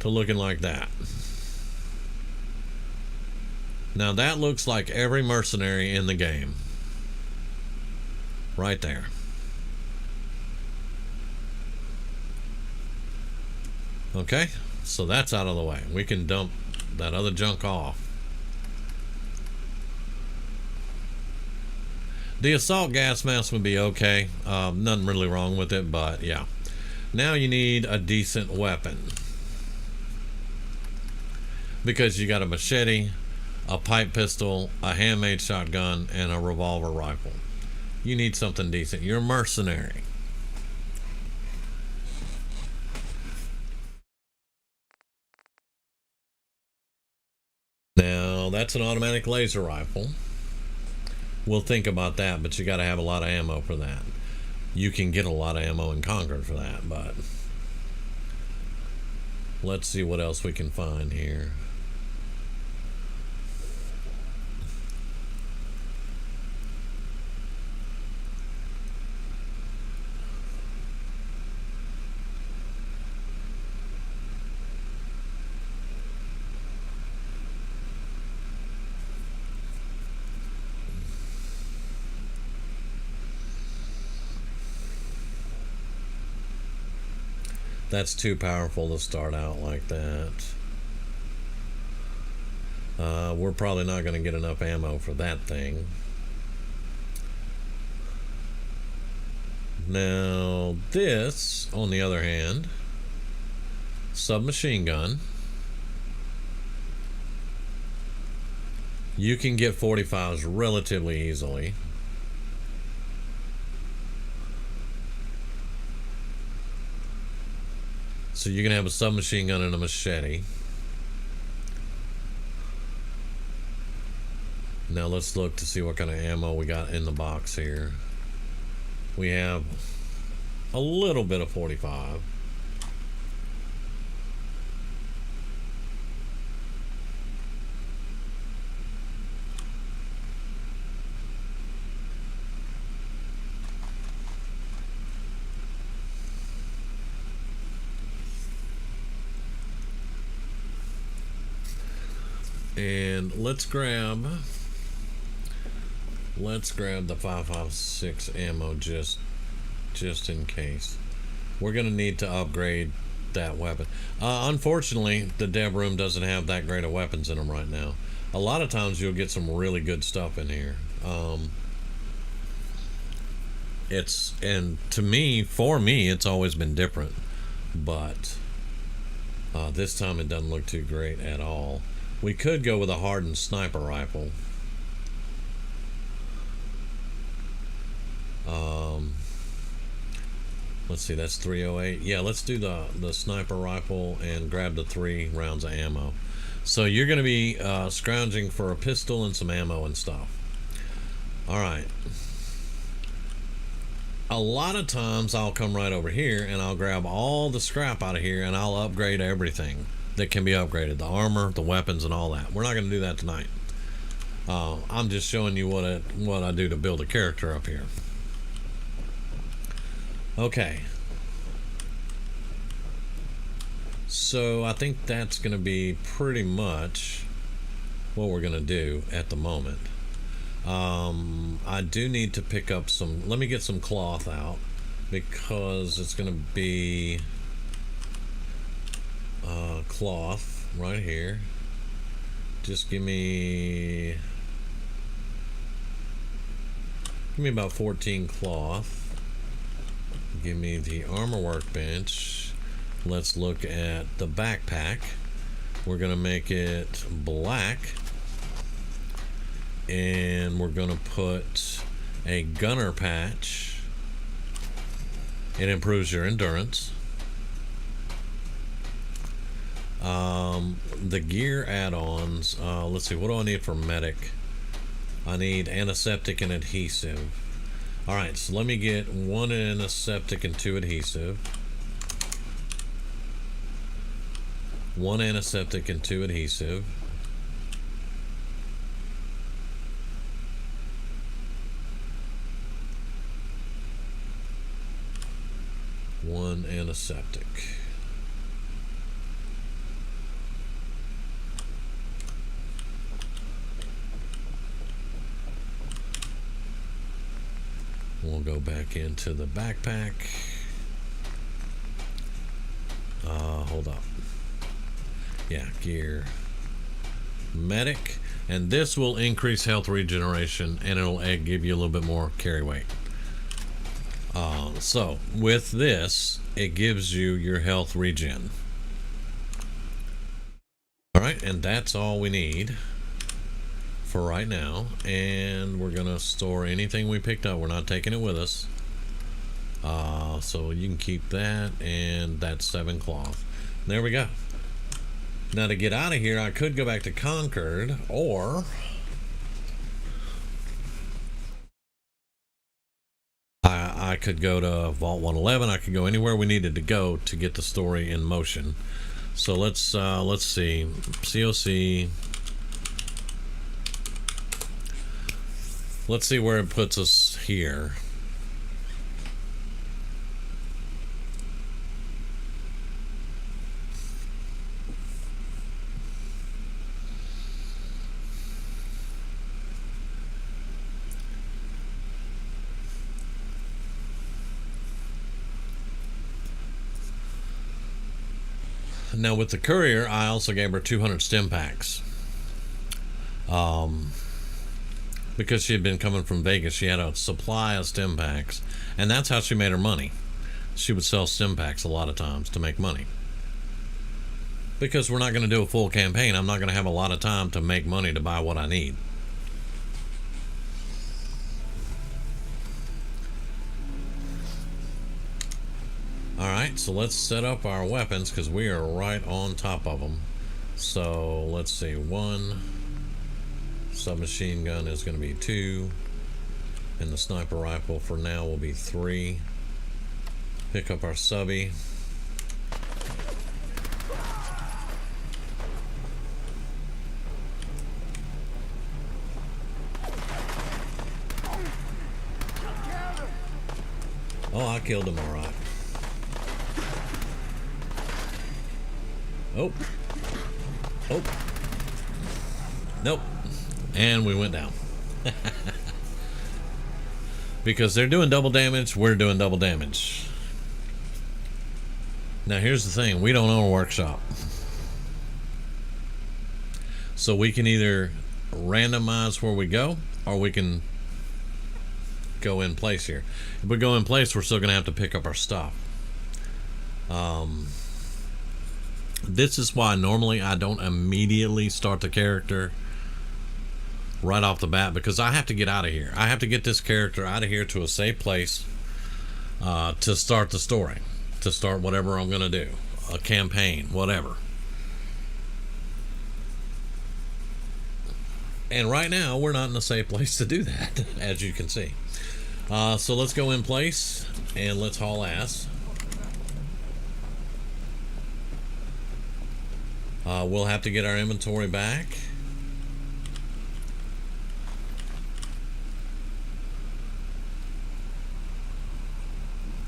to looking like that. Now that looks like every mercenary in the game. Right there. Okay, so that's out of the way. We can dump that other junk off. The assault gas mask would be okay. Nothing really wrong with it, but yeah. Now you need a decent weapon. Because you got a machete, a pipe pistol, a handmade shotgun, and a revolver rifle. You need something decent. You're a mercenary. Now, that's an automatic laser rifle. We'll think about that, but you got to have a lot of ammo for that. You can get a lot of ammo in Concord for that, but let's see what else we can find here. That's too powerful to start out like that. We're probably not going to get enough ammo for that thing. Now, this, on the other hand, submachine gun. You can get 45s relatively easily. So you can have a submachine gun and a machete. Now let's look to see what kind of ammo we got in the box here. We have a little bit of 45. And let's grab the 5.56 ammo just in case. We're gonna need to upgrade that weapon. Unfortunately, the dev room doesn't have that great of weapons in them right now. A lot of times you'll get some really good stuff in here. For me, it's always been different, but this time it doesn't look too great at all. We could go with a hardened sniper rifle. Let's see, that's 308. Yeah, let's do the sniper rifle and grab the 3 rounds of ammo. So you're going to be scrounging for a pistol and some ammo and stuff. Alright. A lot of times I'll come right over here and I'll grab all the scrap out of here and I'll upgrade everything that can be upgraded. The armor, the weapons, and all that. We're not going to do that tonight. I'm just showing you what I do to build a character up here. Okay. So I think that's going to be pretty much what we're going to do at the moment. I do need to pick up some... Let me get some cloth out because it's going to be cloth right here. Just give me about 14 cloth. Give me the armor workbench. Let's look at the backpack. We're gonna make it black, and we're gonna put a gunner patch. It improves your endurance. The gear add-ons, let's see, what do I need for medic? I need antiseptic and adhesive. All right, so let me get 1 antiseptic and 2 adhesive. 1 antiseptic and 2 adhesive. One antiseptic. We'll go back into the backpack. Hold up. Yeah, gear. Medic. And this will increase health regeneration, and it'll give you a little bit more carry weight. So with this, it gives you your health regen. Alright, and that's all we need for right now. And we're gonna store anything we picked up. We're not taking it with us. So you can keep that, and that 7 cloth. There we go. Now to get out of here, I could go back to Concord, or I could go to Vault 111. I could go anywhere we needed to go to get the story in motion. So let's see. COC. Let's see where it puts us here. Now with the courier, I also gave her 200 stim packs. Because she had been coming from Vegas, she had a supply of stim packs, and that's how she made her money. She would sell stim packs a lot of times to make money. Because we're not going to do a full campaign, I'm not going to have a lot of time to make money to buy what I need. Alright, so let's set up our weapons because we are right on top of them. So let's see, 1 submachine gun is going to be 2, and the sniper rifle for now will be 3. Pick up our subby. Oh, I killed him all right. Oh. Oh. Nope. And we went down. Because they're doing double damage, we're doing double damage. Now here's the thing, we don't own a workshop. So we can either randomize where we go, or we can go in place here. If we go in place, we're still going to have to pick up our stuff. This is why normally I don't immediately start the character right off the bat, because I have to get out of here. I have to get this character out of here to a safe place to start the story, to start whatever I'm going to do, a campaign, whatever. And right now we're not in a safe place to do that, as you can see. So let's go in place and let's haul ass. We'll have to get our inventory back.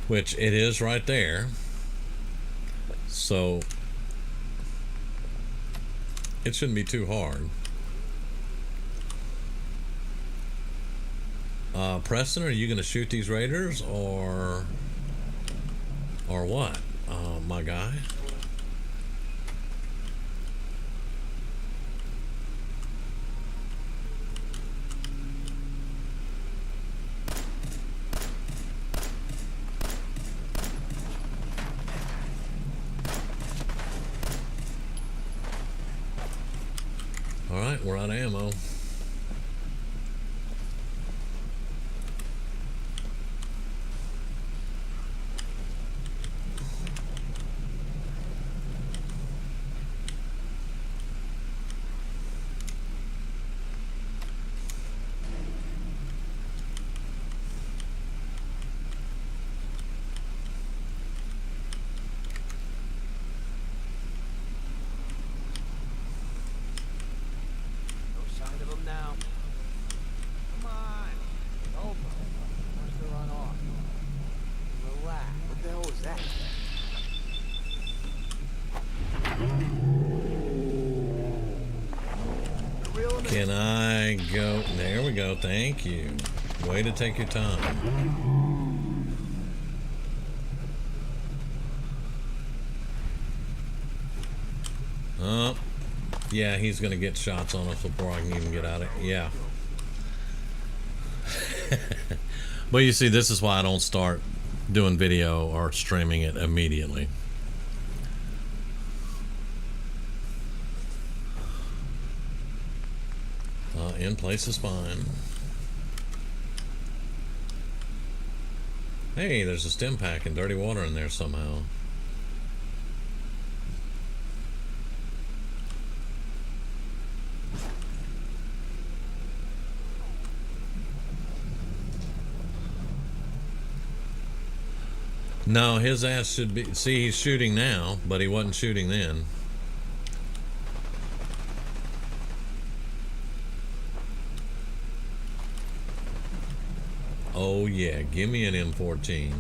Which it is right there. So it shouldn't be too hard. Preston, are you going to shoot these raiders or what? My guy? Alright, we're out of ammo. Can I go? There we go. Thank you. Way to take your time. Oh, yeah, he's gonna get shots on us before I can even get out of it. Yeah. But you see, this is why I don't start doing video or streaming it immediately. In place is fine. Hey, there's a stim pack and dirty water in there somehow. No, his ass should be... See, he's shooting now, but he wasn't shooting then. Oh yeah, give me an M14.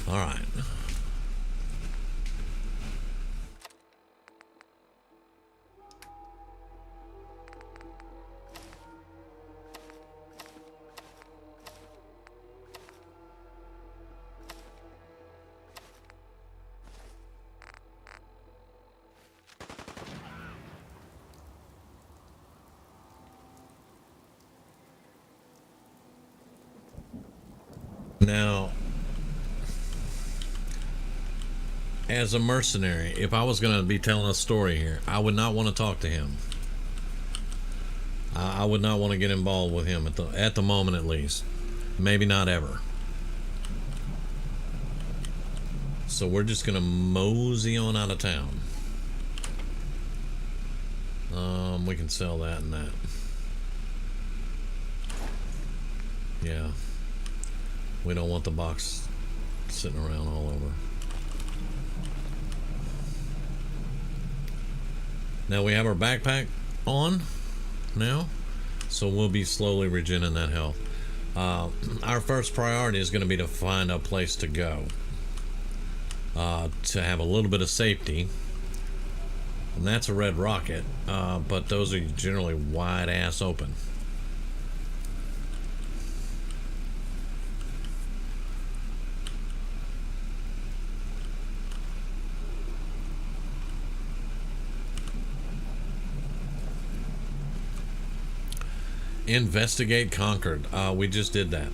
All right. Now, as a mercenary, if I was going to be telling a story here, I would not want to talk to him. I would not want to get involved with him at the moment, at least. Maybe not ever. So we're just going to mosey on out of town. We can sell that and that. Yeah. We don't want the box sitting around all over. Now we have our backpack on now, so we'll be slowly regening that health. Our first priority is going to be to find a place to go, to have a little bit of safety, and that's a red rocket, but those are generally wide ass open. Investigate Concord. We just did that.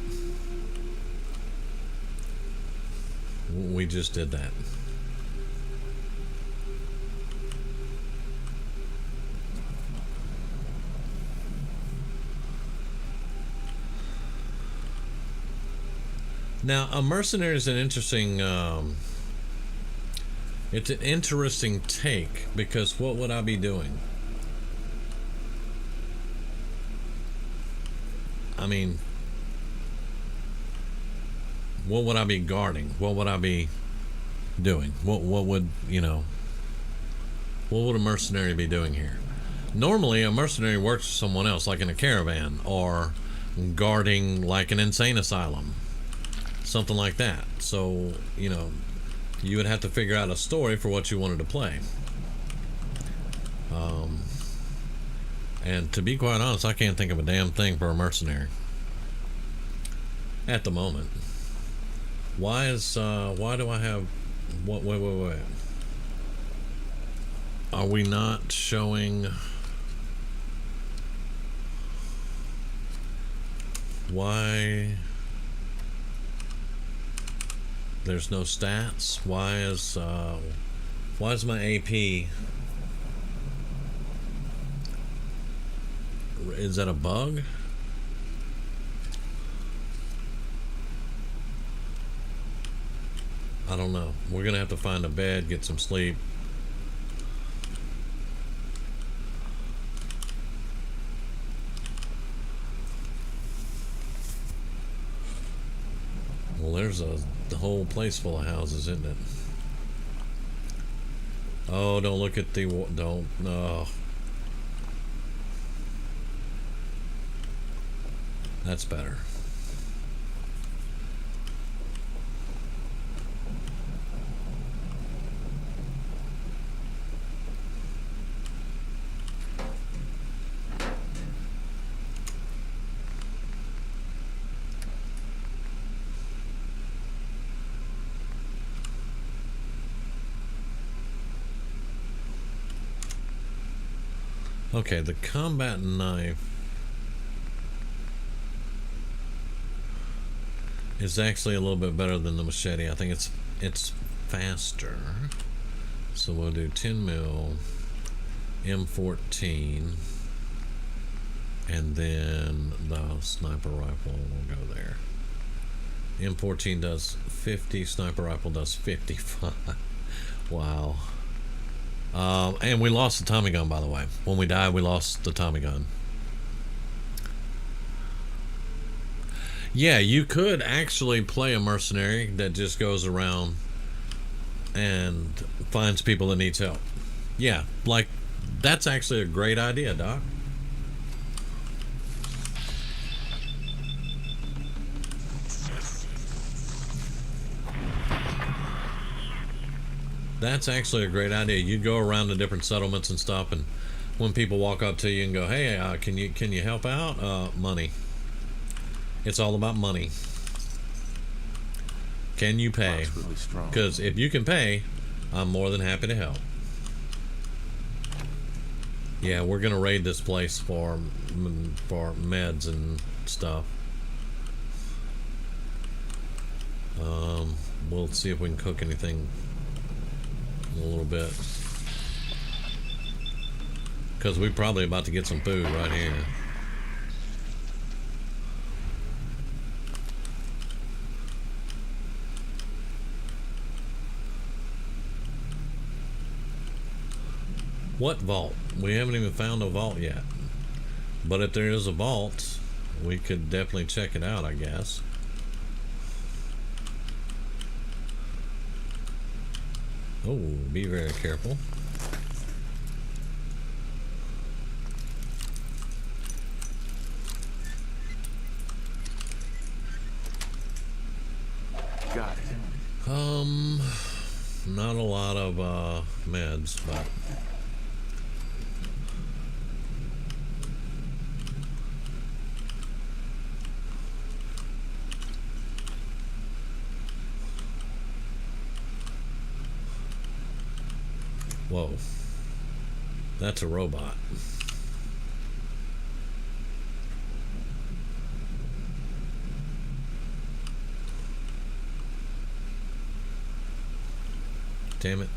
We just did that. Now, a mercenary is an interesting... it's an interesting take, because what would I be doing? I mean, what would I be guarding? What would I be doing? What would, you know, what would a mercenary be doing here? Normally, a mercenary works for someone else, like in a caravan, or guarding like an insane asylum, something like that. So, you know, you would have to figure out a story for what you wanted to play. And to be quite honest, I can't think of a damn thing for a mercenary at the moment. Why do I have what? Wait. Are we not showing? Why? There's no stats. Why is my AP? Is that a bug? I don't know. We're gonna have to find a bed, get some sleep. Well, there's the whole place full of houses, isn't it? Oh, don't look at the don't no. That's better. Okay, the combat knife is actually a little bit better than the machete. I think it's faster. So we'll do 10 mil, M14, and then the sniper rifle will go there. M14 does 50, sniper rifle does 55. Wow. And we lost the Tommy gun, by the way. When we died, we lost the Tommy gun. Yeah, you could actually play a mercenary that just goes around and finds people that needs help. Yeah, like, that's actually a great idea, Doc. That's actually a great idea. You'd go around to different settlements and stuff, and when people walk up to you and go, "Hey, can you help out?" Money. It's all about money. Can you pay? That's really strong. Because if you can pay, I'm more than happy to help. Yeah, we're gonna raid this place for meds and stuff. We'll see if we can cook anything in a little bit, because we're probably about to get some food right here. What vault? We haven't even found a vault yet. But if there is a vault, we could definitely check it out, I guess. Oh, be very careful. Got it. Not a lot of meds, but whoa, that's a robot. Damn it.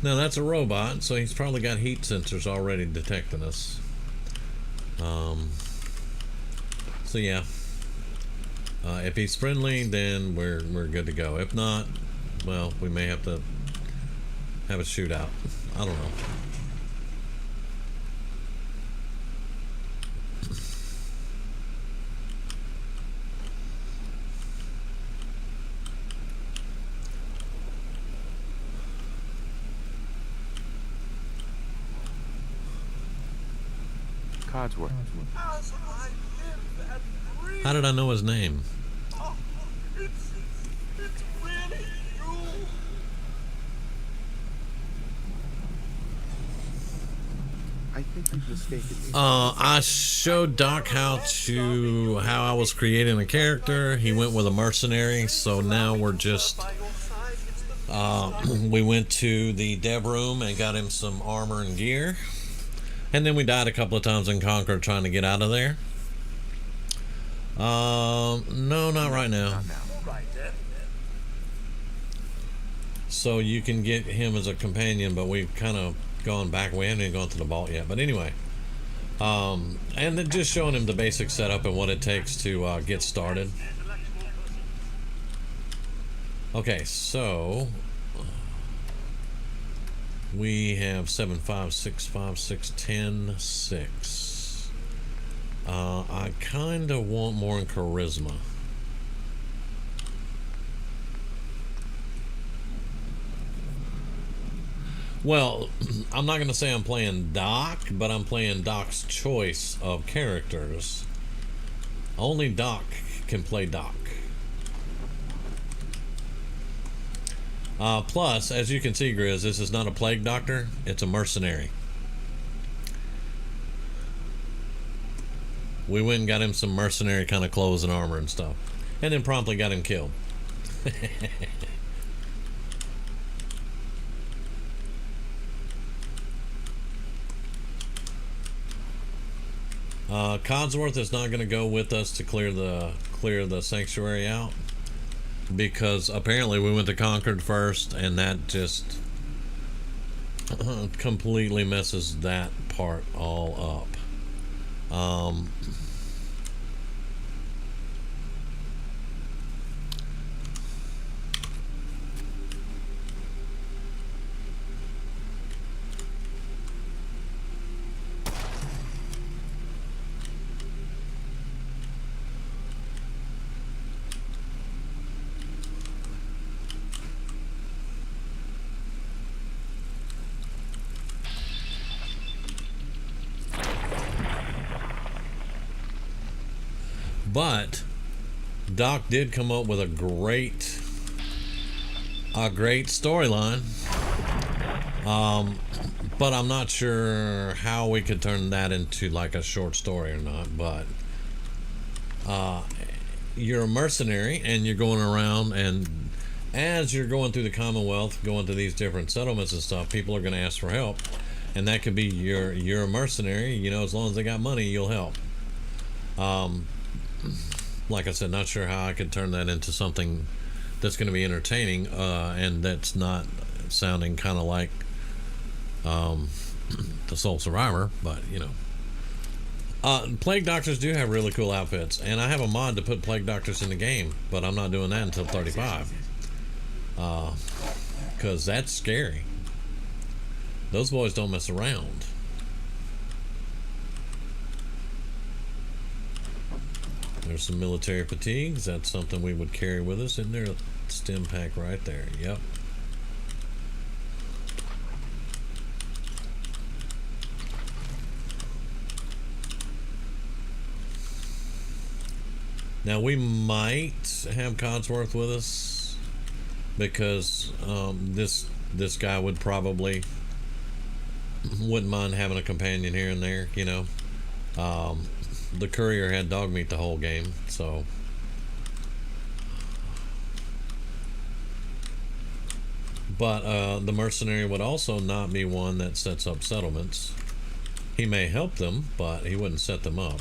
Now that's a robot, so he's probably got heat sensors already detecting us. So yeah, if he's friendly, then we're good to go. If not, well, we may have to have a shootout. I don't know. Codsworth. As I live and breathe. How did I know his name? It's really you. I think you've mistaken me. I showed Doc how I was creating a character. He went with a mercenary, so now we're just we went to the dev room and got him some armor and gear, and then we died a couple of times in Concord trying to get out of there. No, not right now. So you can get him as a companion, but we've kind of gone back. We haven't even gone to the vault yet, but anyway, and then just showing him the basic setup and what it takes to get started. Okay, so we have 7, 5, 6, 5, 6, 10, 6. I kind of want more in charisma. Well, I'm not going to say I'm playing Doc, but I'm playing Doc's choice of characters. Only Doc can play Doc. Plus, as you can see, Grizz, this is not a plague doctor, it's a mercenary. We went and got him some mercenary kind of clothes and armor and stuff, and then promptly got him killed. Codsworth is not going to go with us to clear the sanctuary out, because apparently we went to Concord first, and that just completely messes that part all up. But Doc did come up with a great storyline, but I'm not sure how we could turn that into like a short story or not. But you're a mercenary and you're going around, and as you're going through the Commonwealth, going to these different settlements and stuff, people are going to ask for help, and that could be you're a mercenary, you know, as long as they got money, you'll help. Like I said, not sure how I could turn that into something that's going to be entertaining, and that's not sounding kind of like the Soul Survivor, but you know. Plague Doctors do have really cool outfits, and I have a mod to put Plague Doctors in the game, but I'm not doing that until 35, because that's scary. Those boys don't mess around. There's some military fatigues. That's something we would carry with us. Isn't there a stim pack right there? Yep. Now we might have Codsworth with us, because this guy would probably wouldn't mind having a companion here and there, you know. The courier had dog meat the whole game, so but the mercenary would also not be one that sets up settlements. He may help them, but he wouldn't set them up.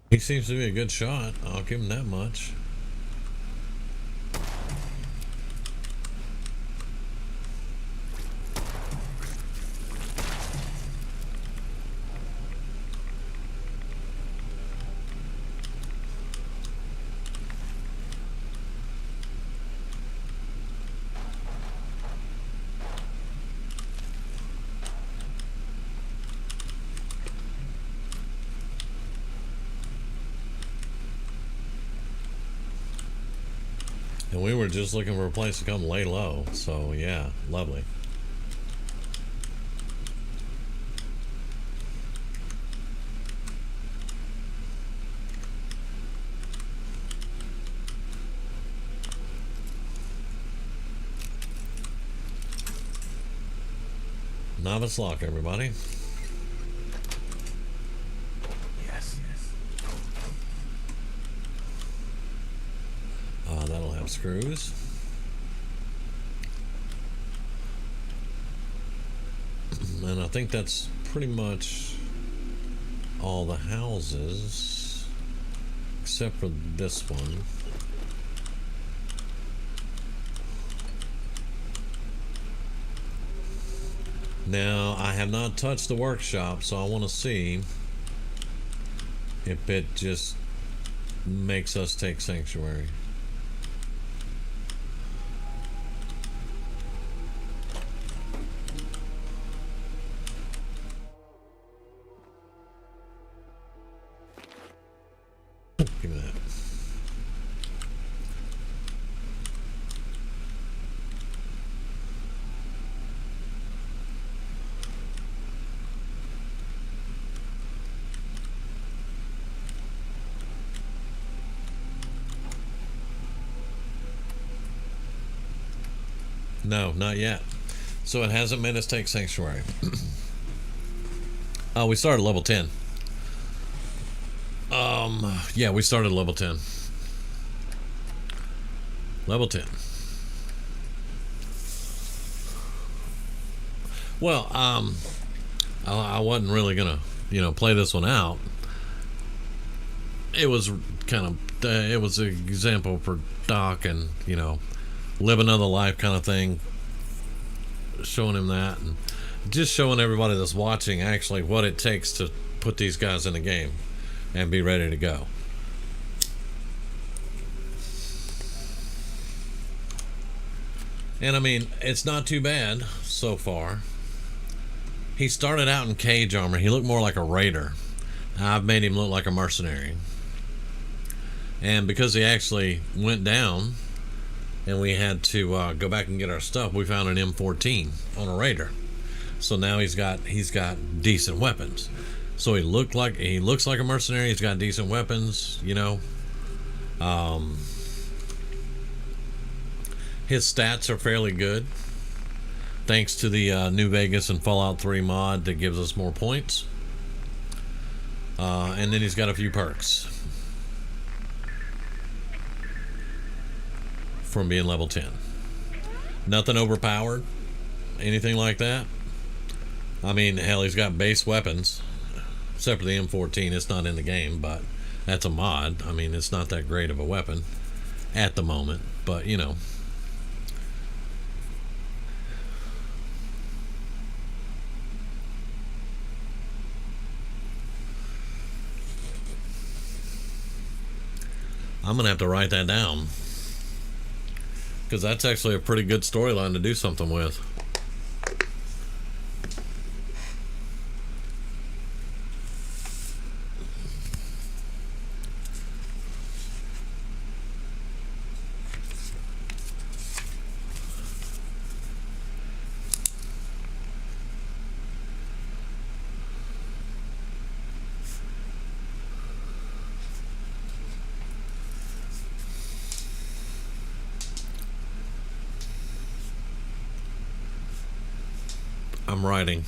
He seems to be a good shot. I'll give him that much. And we were just looking for a place to come lay low. So, yeah, lovely. Novice lock, everybody. Yes. That'll have screws. And I think that's pretty much all the houses, except for this one. Now, I have not touched the workshop, so I want to see if it just makes us take sanctuary. Give me that. No, not yet. So it hasn't made us take sanctuary. We started level 10. Yeah, we started level 10. Level 10. Well, I wasn't really gonna, play this one out. It was kind of, it was an example for Doc and, live another life kind of thing. Showing him that and just showing everybody that's watching actually what it takes to put these guys in the game and be ready to go. And I mean, it's not too bad so far. He started out in cage armor. He looked more like a raider. I've made him look like a mercenary. And because he actually went down and we had to go back and get our stuff, we found an M14 on a raider. So now he's got decent weapons. So he looks like a mercenary. He's got decent weapons, His stats are fairly good, thanks to the New Vegas and Fallout 3 mod that gives us more points. And then he's got a few perks from being level 10. Nothing overpowered, anything like that. I mean, hell, he's got base weapons, except for the M14. It's not in the game, but that's a mod. I mean, it's not that great of a weapon at the moment, but I'm gonna have to write that down, because that's actually a pretty good storyline to do something with. I'm writing.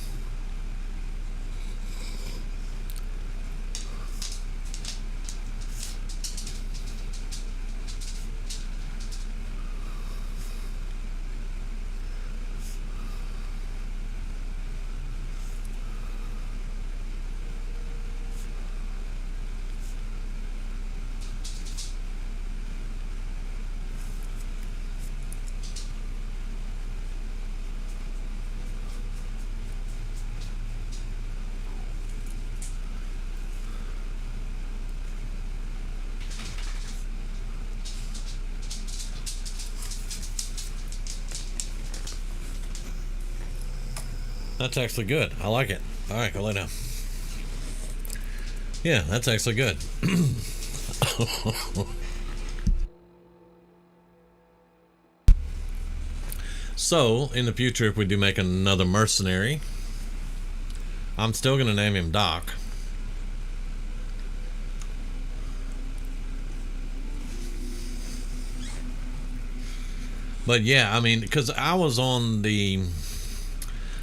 That's actually good. I like it. All right, go lay down. Yeah, that's actually good. So, in the future, if we do make another mercenary, I'm still going to name him Doc. But yeah, I mean, because I was on the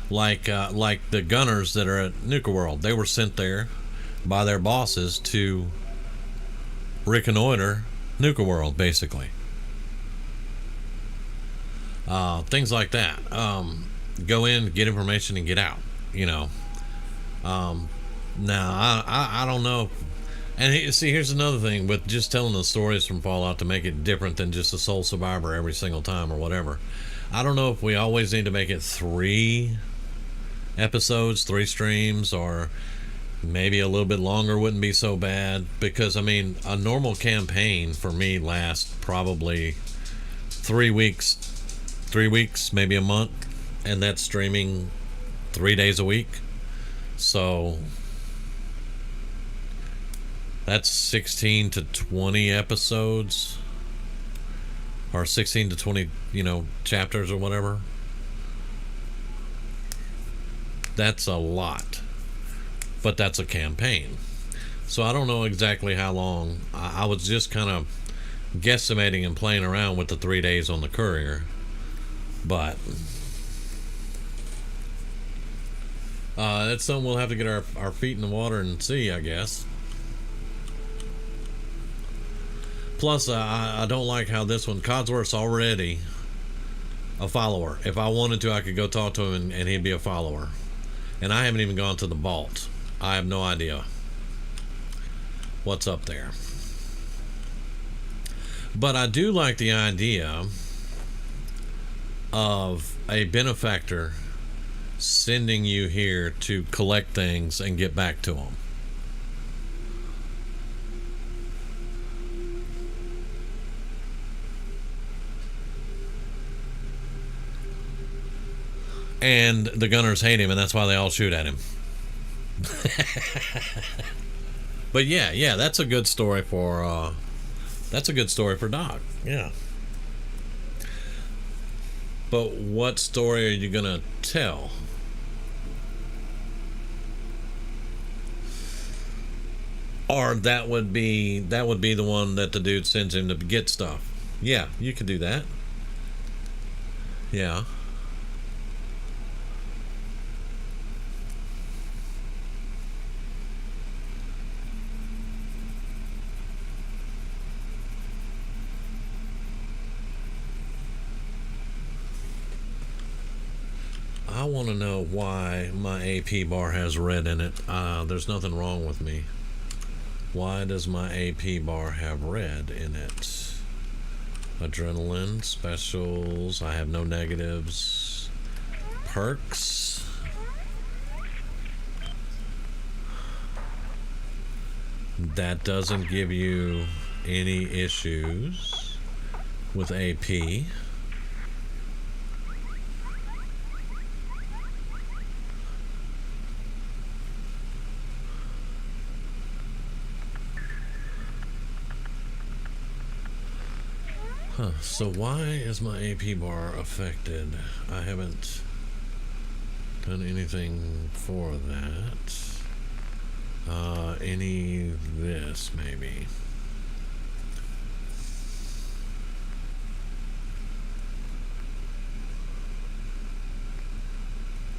like the gunners that are at Nuka World. They were sent there by their bosses to reconnoiter Nuka World, basically. Things like that. Go in, get information, and get out. You know. Now I don't know. And see, here's another thing with just telling the stories from Fallout to make it different than just a sole survivor every single time or whatever. I don't know if we always need to make it 3 episodes, 3 streams, or maybe a little bit longer wouldn't be so bad. Because, I mean, a normal campaign for me lasts probably 3 weeks, maybe a month, and that's streaming 3 days a week. So that's 16 to 20 episodes, or 16 to 20, chapters or whatever. That's a lot, but that's a campaign. So I don't know exactly how long. I was just kind of guesstimating and playing around with the 3 days on the courier, but that's something we'll have to get our feet in the water and see, I guess. Plus, I don't like how this one, Codsworth's already a follower. If I wanted to, I could go talk to him and he'd be a follower. And I haven't even gone to the vault. I have no idea what's up there. But I do like the idea of a benefactor sending you here to collect things and get back to them. And the gunners hate him, and that's why they all shoot at him. But yeah, that's a good story for Doc. Yeah. But what story are you gonna tell? Or that would be the one that the dude sends him to get stuff. Yeah, you could do that. Yeah. I want to know why my AP bar has red in it. There's nothing wrong with me. Why does my AP bar have red in it? Adrenaline, specials, I have no negatives. Perks. That doesn't give you any issues with AP. So why is my AP bar affected? I haven't done anything for that. This maybe.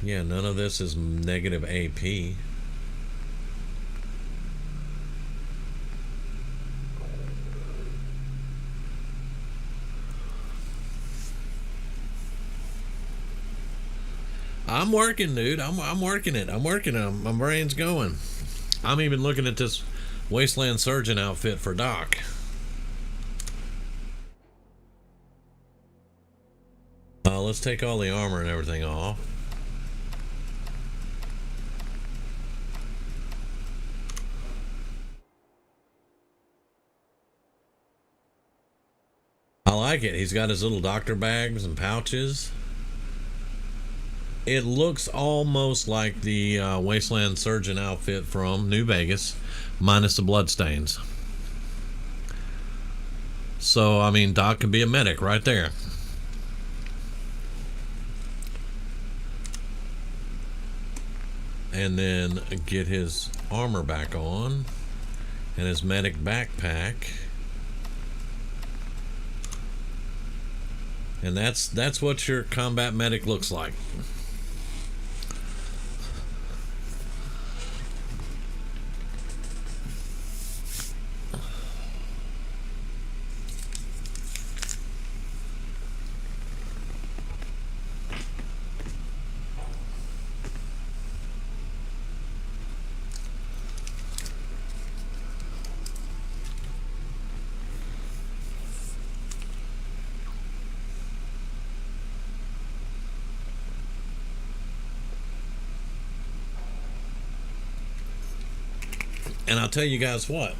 Yeah, none of this is negative AP. I'm working, dude. I'm working it. I'm working it. My brain's going. I'm even looking at this Wasteland Surgeon outfit for Doc. Let's take all the armor and everything off. I like it. He's got his little doctor bags and pouches. It looks almost like the Wasteland Surgeon outfit from New Vegas, minus the bloodstains. So, I mean, Doc could be a medic right there. and then get his armor back on and his medic backpack. And that's what your combat medic looks like. And I'll tell you guys what.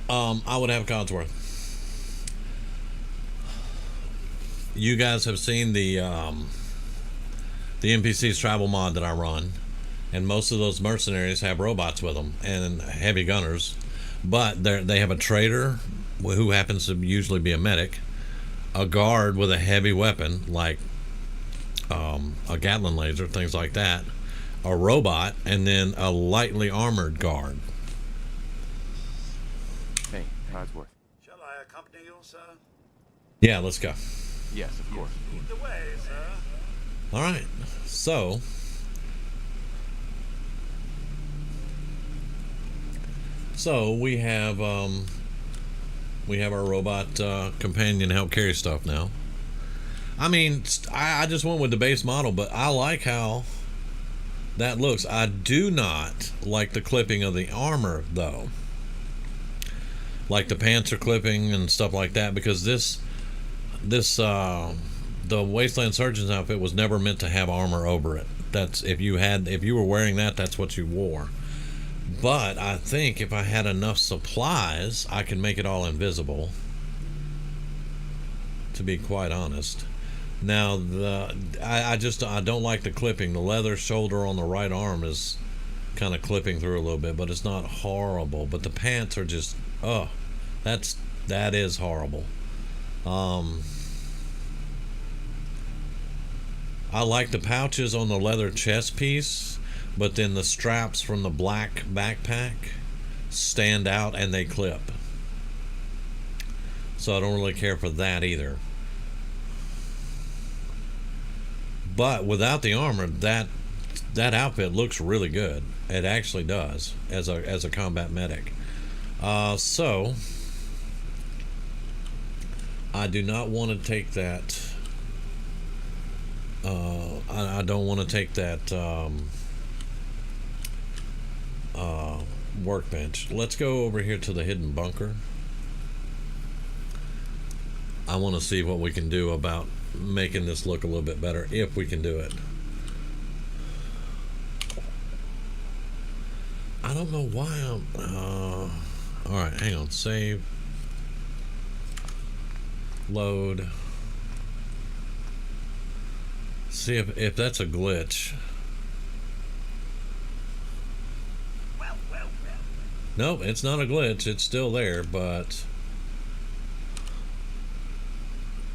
I would have Codsworth. You guys have seen the NPC's travel mod that I run, and most of those mercenaries have robots with them and heavy gunners, but they have a trader who happens to usually be a medic, a guard with a heavy weapon like a Gatling laser, things like that, a robot, and then a lightly armored guard. Hey, Codsworth. Shall I accompany you, sir? Yeah, let's go. Yes, of course. Lead the way, sir. All right, so we have our robot companion help carry stuff now. I mean, I just went with the base model, but I like how that looks. I do not like the clipping of the armor, though. Like the panzer clipping and stuff like that, because the Wasteland Surgeon's outfit was never meant to have armor over it. That's if you were wearing that, that's what you wore. But I think if I had enough supplies, I can make it all invisible, to be quite honest. Now I don't like the clipping. The leather shoulder on the right arm is kind of clipping through a little bit, but it's not horrible. But the pants are just that is horrible. I like the pouches on the leather chest piece, but then the straps from the black backpack stand out and they clip. So I don't really care for that either. But without the armor, that outfit looks really good. It actually does as a combat medic. So I do not want to take that. I don't want to take that workbench. Let's go over here to the hidden bunker. I want to see what we can do about making this look a little bit better, if we can do it. I don't know why I'm alright, hang on. Save, load, see if that's a glitch. Nope, it's not a glitch, it's still there, but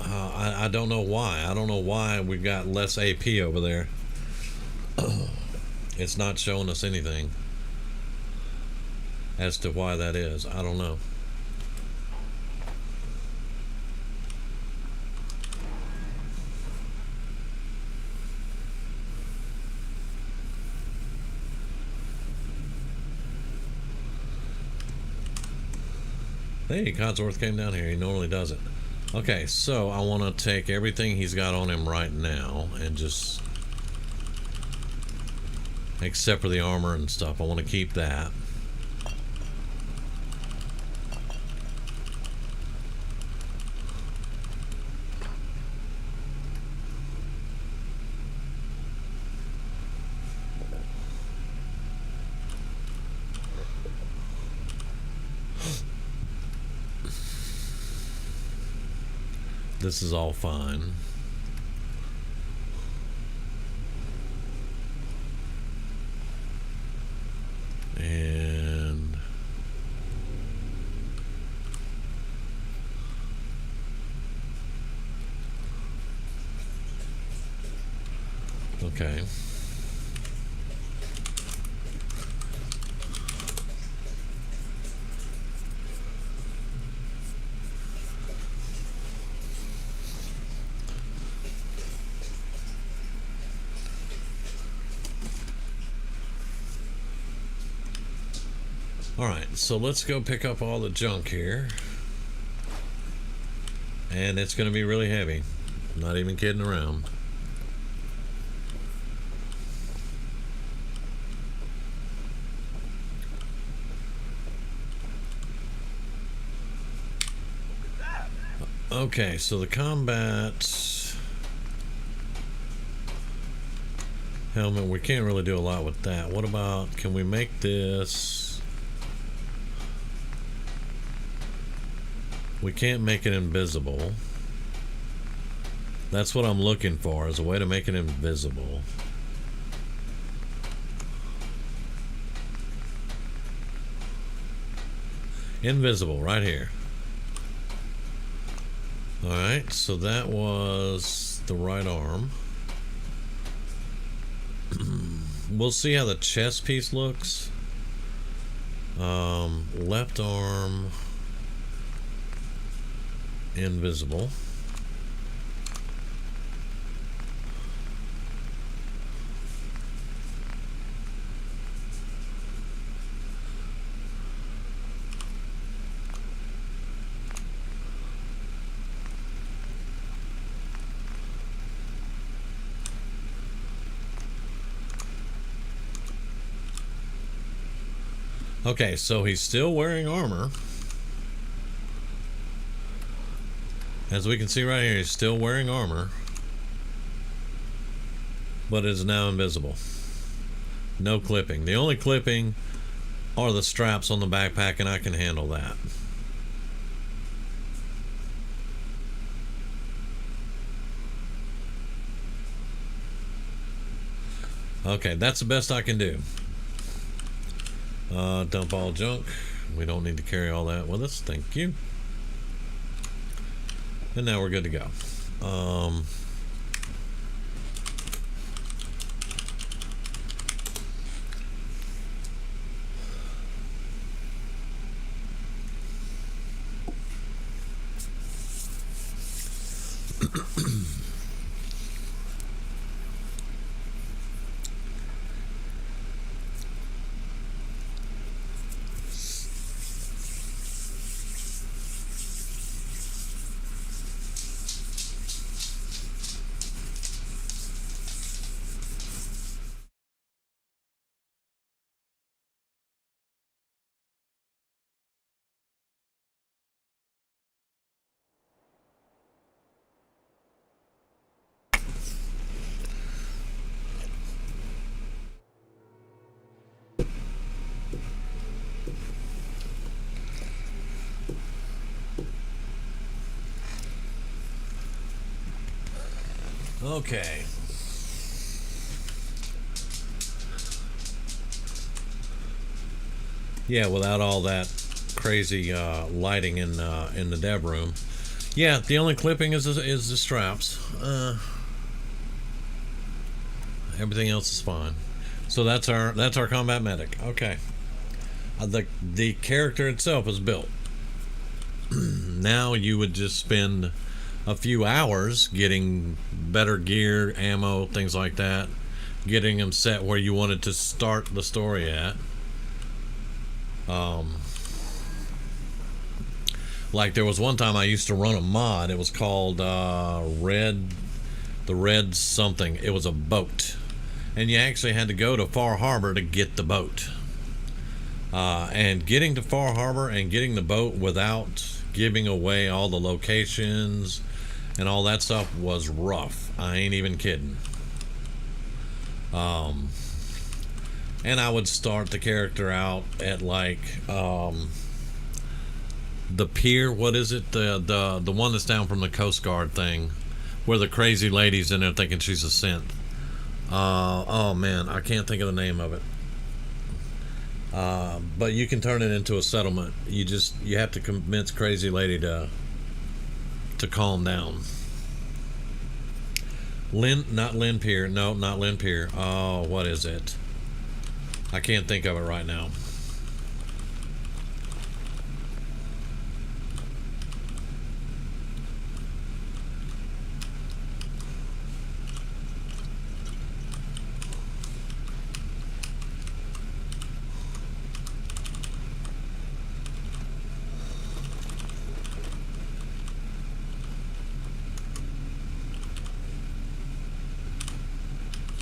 I don't know why. I don't know why we've got less AP over there. It's not showing us anything as to why that is. I don't know. Hey, Codsworth came down here. He normally doesn't. Okay, so I want to take everything he's got on him right now and just, except for the armor and stuff, I want to keep that. This is all fine. And Okay. Alright, so let's go pick up all the junk here. And it's going to be really heavy. I'm not even kidding around. Okay, so the combat helmet, we can't really do a lot with that. What about, can we make this? We can't make it invisible. That's what I'm looking for, is a way to make it invisible. Invisible, right here. Alright, so that was the right arm. We'll see how the chest piece looks. Left arm, invisible. Okay, so he's still wearing armor. As we can see right here, he's still wearing armor, but is now invisible. No clipping. The only clipping are the straps on the backpack, and I can handle that. Okay, that's the best I can do. Dump all junk. We don't need to carry all that with us. Thank you. And now we're good to go. Okay. Yeah, without all that crazy lighting in the dev room. Yeah, the only clipping is the straps. Everything else is fine. So that's our combat medic. Okay. The character itself is built. Now you would just spend a few hours getting better gear, ammo, things like that, getting them set where you wanted to start the story at. Like there was one time I used to run a mod. It was called the Red something. It was a boat, and you actually had to go to Far Harbor to get the boat. And getting to Far Harbor and getting the boat without giving away all the locations and all that stuff was rough. I ain't even kidding. And I would start the character out at like the pier. What is it? The one that's down from the Coast Guard thing, where the crazy lady's in there thinking she's a synth. Oh man, I can't think of the name of it. But you can turn it into a settlement. You have to convince crazy lady to calm down. Not Lynn Pier. No, not Lynn Pier. Oh, what is it? I can't think of it right now.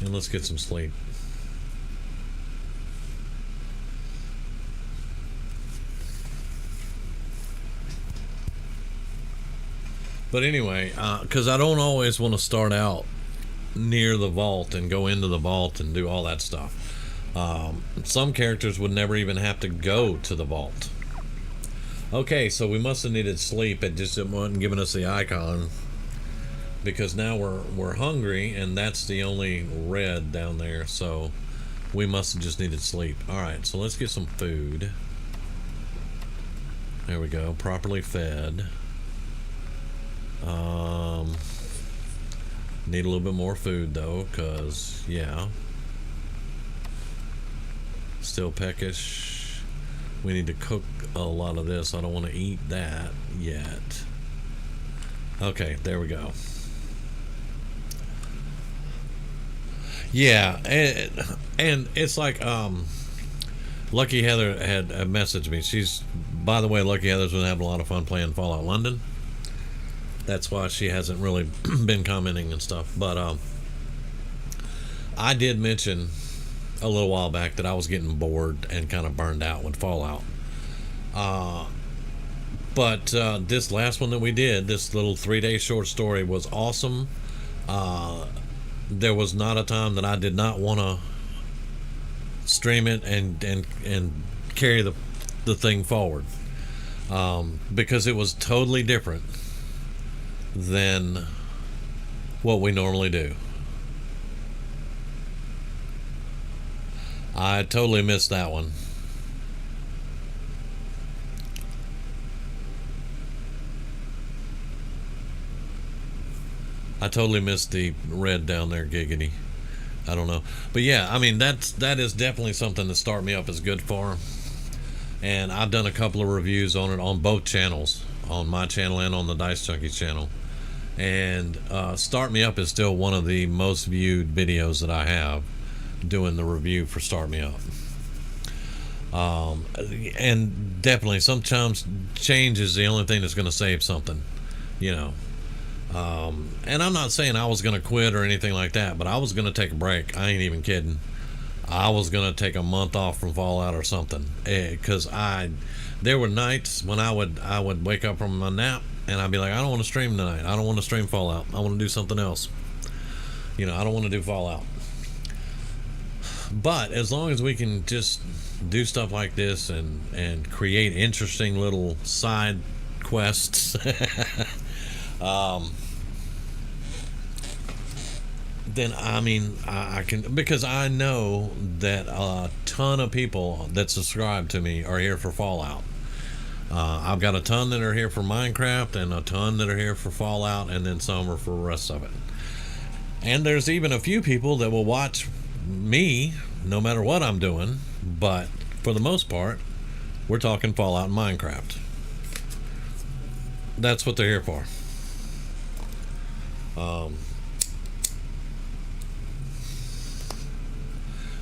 And let's get some sleep. But anyway, because I don't always want to start out near the vault and go into the vault and do all that stuff. Some characters would never even have to go to the vault. Okay, so we must have needed sleep. It just wasn't giving us the icon. Because now we're hungry, and that's the only red down there, so we must have just needed sleep. Alright, so let's get some food. There we go, properly fed. Need a little bit more food though, because yeah, still peckish. We need to cook a lot of this. I don't want to eat that yet. Okay, there we go. Yeah, and it's like Lucky Heather had messaged me. She's, by the way, Lucky Heather's been having a lot of fun playing Fallout London. That's why she hasn't really been commenting and stuff. But I did mention a little while back that I was getting bored and kind of burned out with Fallout. But this last one that we did, this little 3-day short story, was awesome. There was not a time that I did not want to stream it and carry the thing forward, because it was totally different than what we normally do. I totally missed that one. I totally missed the red down there, giggity. I don't know. But yeah, I mean, that is definitely something that Start Me Up is good for. And I've done a couple of reviews on it on both channels, on my channel and on the Dice Junkies channel. And Start Me Up is still one of the most viewed videos that I have, doing the review for Start Me Up. And definitely, sometimes change is the only thing that's going to save something, you know. And I'm not saying I was going to quit or anything like that, but I was going to take a break. I ain't even kidding. I was going to take a month off from Fallout or something, because there were nights when I would wake up from my nap and I'd be like, I don't want to stream tonight. I don't want to stream Fallout. I want to do something else. You know, I don't want to do Fallout. But as long as we can just do stuff like this and create interesting little side quests, then I mean, I can, because I know that a ton of people that subscribe to me are here for Fallout. I've got a ton that are here for Minecraft and a ton that are here for Fallout, and then some are for the rest of it. And there's even a few people that will watch me no matter what I'm doing, but for the most part, we're talking Fallout and Minecraft. That's what they're here for.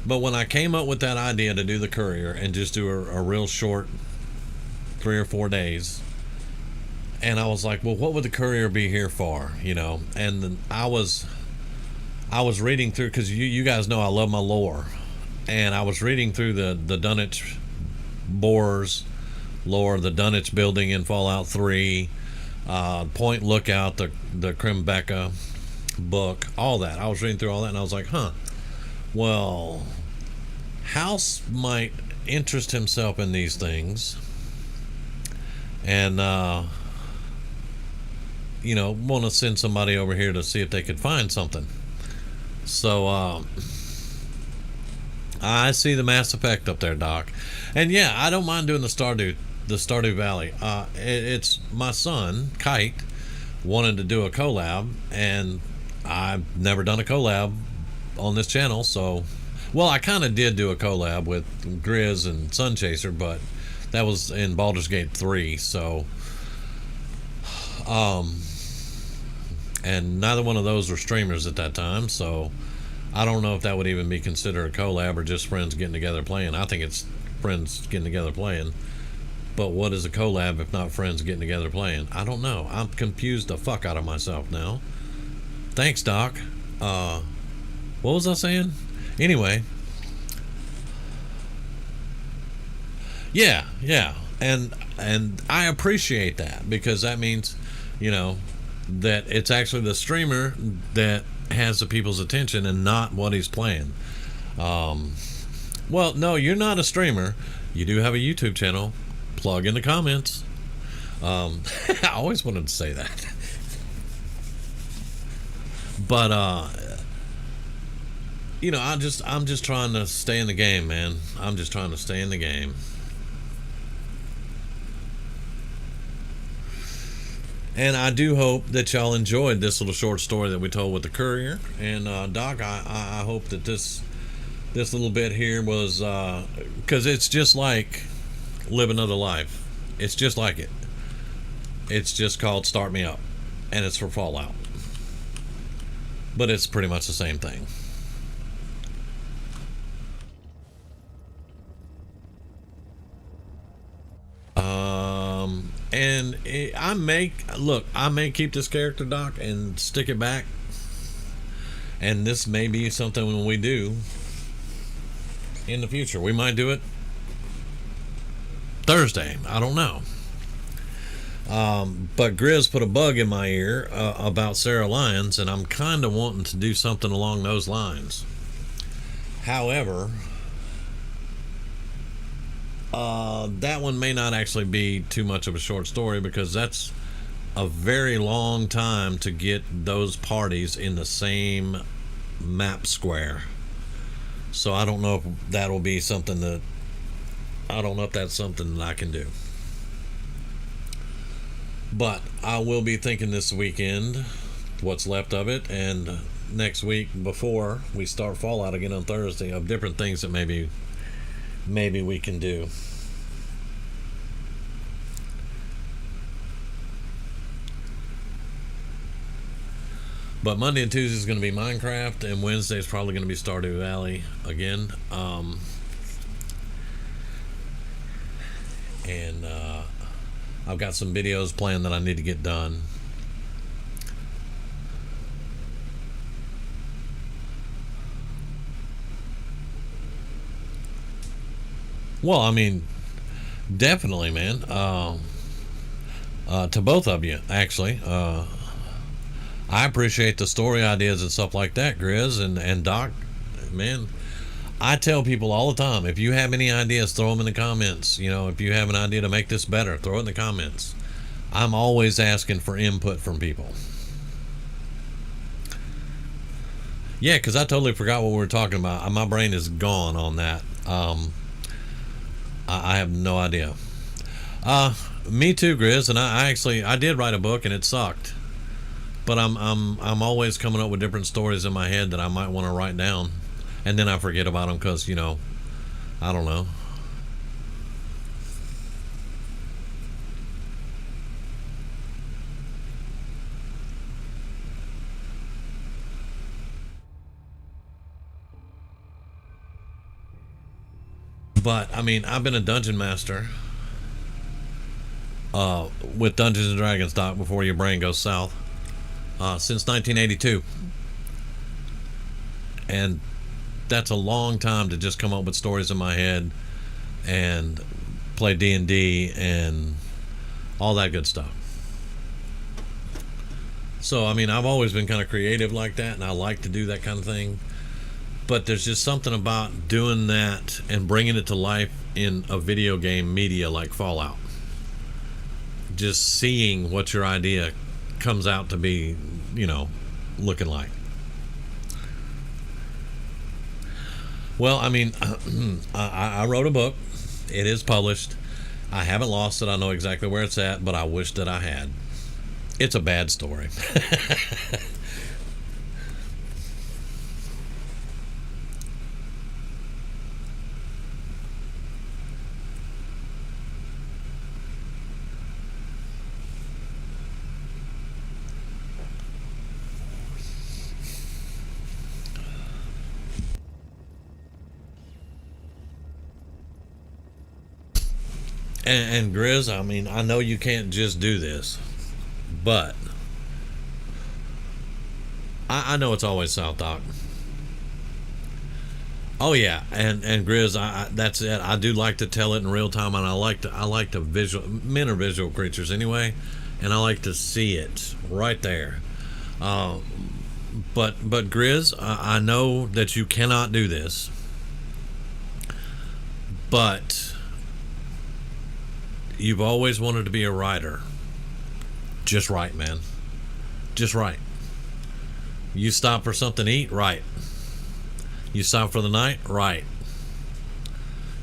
But when I came up with that idea to do the courier and just do a real short 3 or 4 days, and I was like, well, what would the courier be here for, you know? And then I was reading through, because you guys know I love my lore, and I was reading through the Dunwich Boars lore, the Dunwich building in Fallout 3, Point Lookout, the Krimbeka book, all that. I was reading through all that, and I was like, well, House might interest himself in these things, and you know, want to send somebody over here to see if they could find something. So I see the Mass Effect up there, Doc, and yeah, I don't mind doing the Stardew Valley. It's my son Kite wanted to do a collab, and I've never done a collab on this channel, so well, I kind of did do a collab with Grizz and Sunchaser, but that was in Baldur's Gate 3, so and neither one of those were streamers at that time, so I don't know if that would even be considered a collab or just friends getting together playing. I think it's friends getting together playing. But what is a collab if not friends getting together playing? I don't know. I'm confused the fuck out of myself now. Thanks, Doc. What was I saying? Anyway. Yeah. And I appreciate that, because that means, you know, that it's actually the streamer that has the people's attention and not what he's playing. Well, no, you're not a streamer. You do have a YouTube channel. Plug in the comments. I always wanted to say that. But you know, I'm just trying to stay in the game, man. I'm just trying to stay in the game. And I do hope that y'all enjoyed this little short story that we told with the courier. And Doc, I hope that this little bit here was, because it's just like Live Another Life. It's just like it. It's just called Start Me Up, and it's for Fallout. But it's pretty much the same thing. And I may keep this character, Doc, and stick it back. And this may be something when we do in the future. We might do it Thursday. I don't know. But Grizz put a bug in my ear about Sarah Lyons, and I'm kind of wanting to do something along those lines. However, that one may not actually be too much of a short story, because that's a very long time to get those parties in the same map square. So I don't know if that'll be something that I don't know if that's something that I can do. But I will be thinking this weekend, what's left of it, and next week before we start Fallout again on Thursday, of different things that maybe we can do. But Monday and Tuesday is going to be Minecraft, and Wednesday is probably going to be Stardew Valley again. And I've got some videos planned that I need to get done. Well, I mean, definitely, man. To both of you, actually. I appreciate the story ideas and stuff like that, Grizz and Doc. Man, I tell people all the time, if you have any ideas, throw them in the comments. You know, if you have an idea to make this better, throw it in the comments. I'm always asking for input from people. Yeah, because I totally forgot what we were talking about. My brain is gone on that. I have no idea. Me too, Grizz. And I did write a book, and it sucked. But I'm always coming up with different stories in my head that I might want to write down, and then I forget about them because, you know, I don't know. But I mean, I've been a dungeon master with Dungeons and Dragons, Doc, before your brain goes south, since 1982, and that's a long time to just come up with stories in my head and play D&D and all that good stuff. So I mean, I've always been kind of creative like that, and I like to do that kind of thing. But there's just something about doing that and bringing it to life in a video game media like Fallout. Just seeing what your idea comes out to be, you know, looking like. Well, I mean, I wrote a book. It is published. I haven't lost it. I know exactly where it's at, but I wish that I had. It's a bad story. And Grizz, I mean, I know you can't just do this, but I know it's always South Doc. Oh yeah, and Grizz, that's it. I do like to tell it in real time, and I like to visual. Men are visual creatures anyway, and I like to see it right there. But Grizz, I know that you cannot do this, but you've always wanted to be a writer. Just right, man. Just right. You stop for something to eat, right. You stop for the night, right.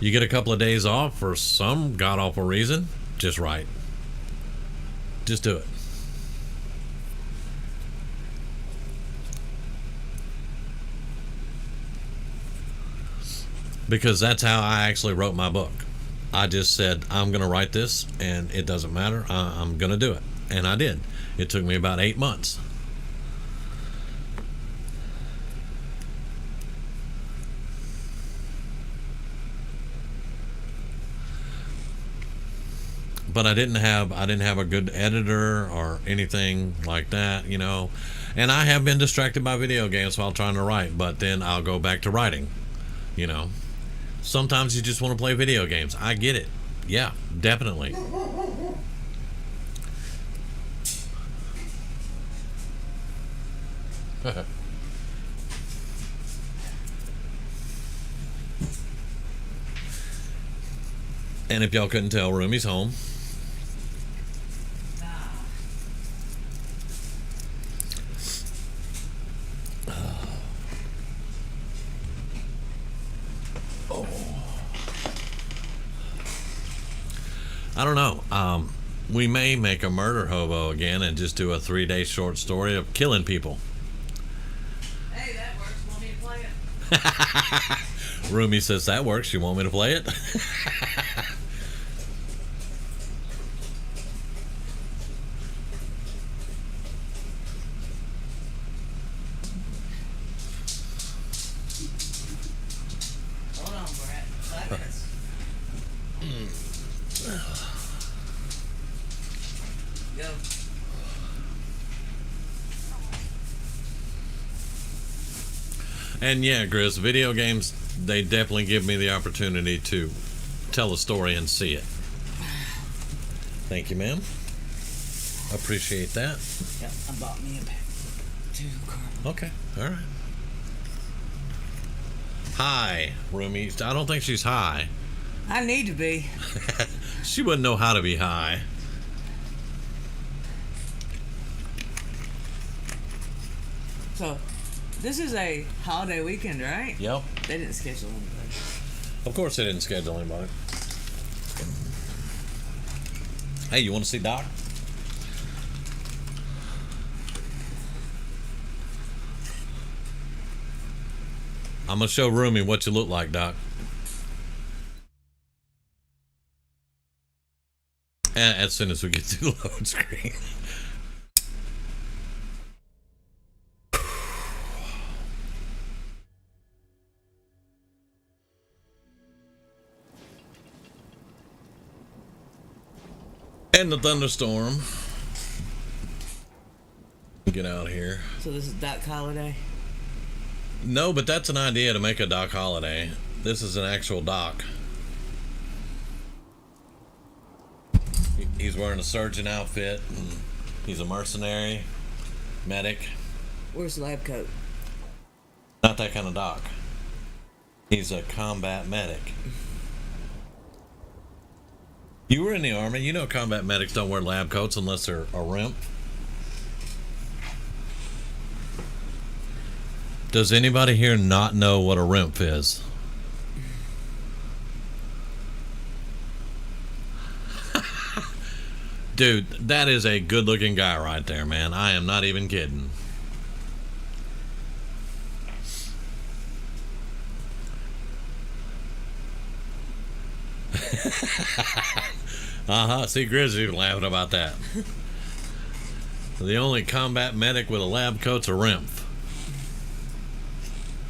You get a couple of days off for some god-awful reason, just right. Just do it. Because that's how I actually wrote my book. I just said, I'm going to write this, and it doesn't matter. I'm going to do it. And I did. It took me about 8 months. But I didn't have a good editor or anything like that, you know. And I have been distracted by video games while trying to write, but then I'll go back to writing, you know. Sometimes you just want to play video games. I get it. Yeah, definitely. And if y'all couldn't tell, Roomy's home. I don't know. We may make a murder hobo again and just do a 3-day short story of killing people. Hey, that works. Want me to play it? Roomy says that works. You want me to play it? Hold on, Brett. 5 minutes. Go. And yeah, Grizz, video games, they definitely give me the opportunity to tell a story and see it. Thank you, ma'am. Appreciate that. Yep, I bought me a pack. 2 caramel. Okay, all right. Hi, Roomy. I don't think she's high. I need to be. She wouldn't know how to be high. So, this is a holiday weekend, right? Yep. They didn't schedule anybody. Of course they didn't schedule anybody. Hey, you want to see Doc? I'm going to show Roomy what you look like, Doc. As soon as we get to the load screen. And the thunderstorm. Get out here. So this is Doc Holiday? No, but that's an idea to make a Doc Holiday. This is an actual Doc. He's wearing a surgeon outfit. And he's a mercenary, medic. Where's the lab coat? Not that kind of Doc. He's a combat medic. You were in the Army. You know combat medics don't wear lab coats unless they're a RIMP. Does anybody here not know what a RIMP is? Dude, that is a good-looking guy right there, man. I am not even kidding. See, Grizzly laughing about that. The only combat medic with a lab coat's a RIMP.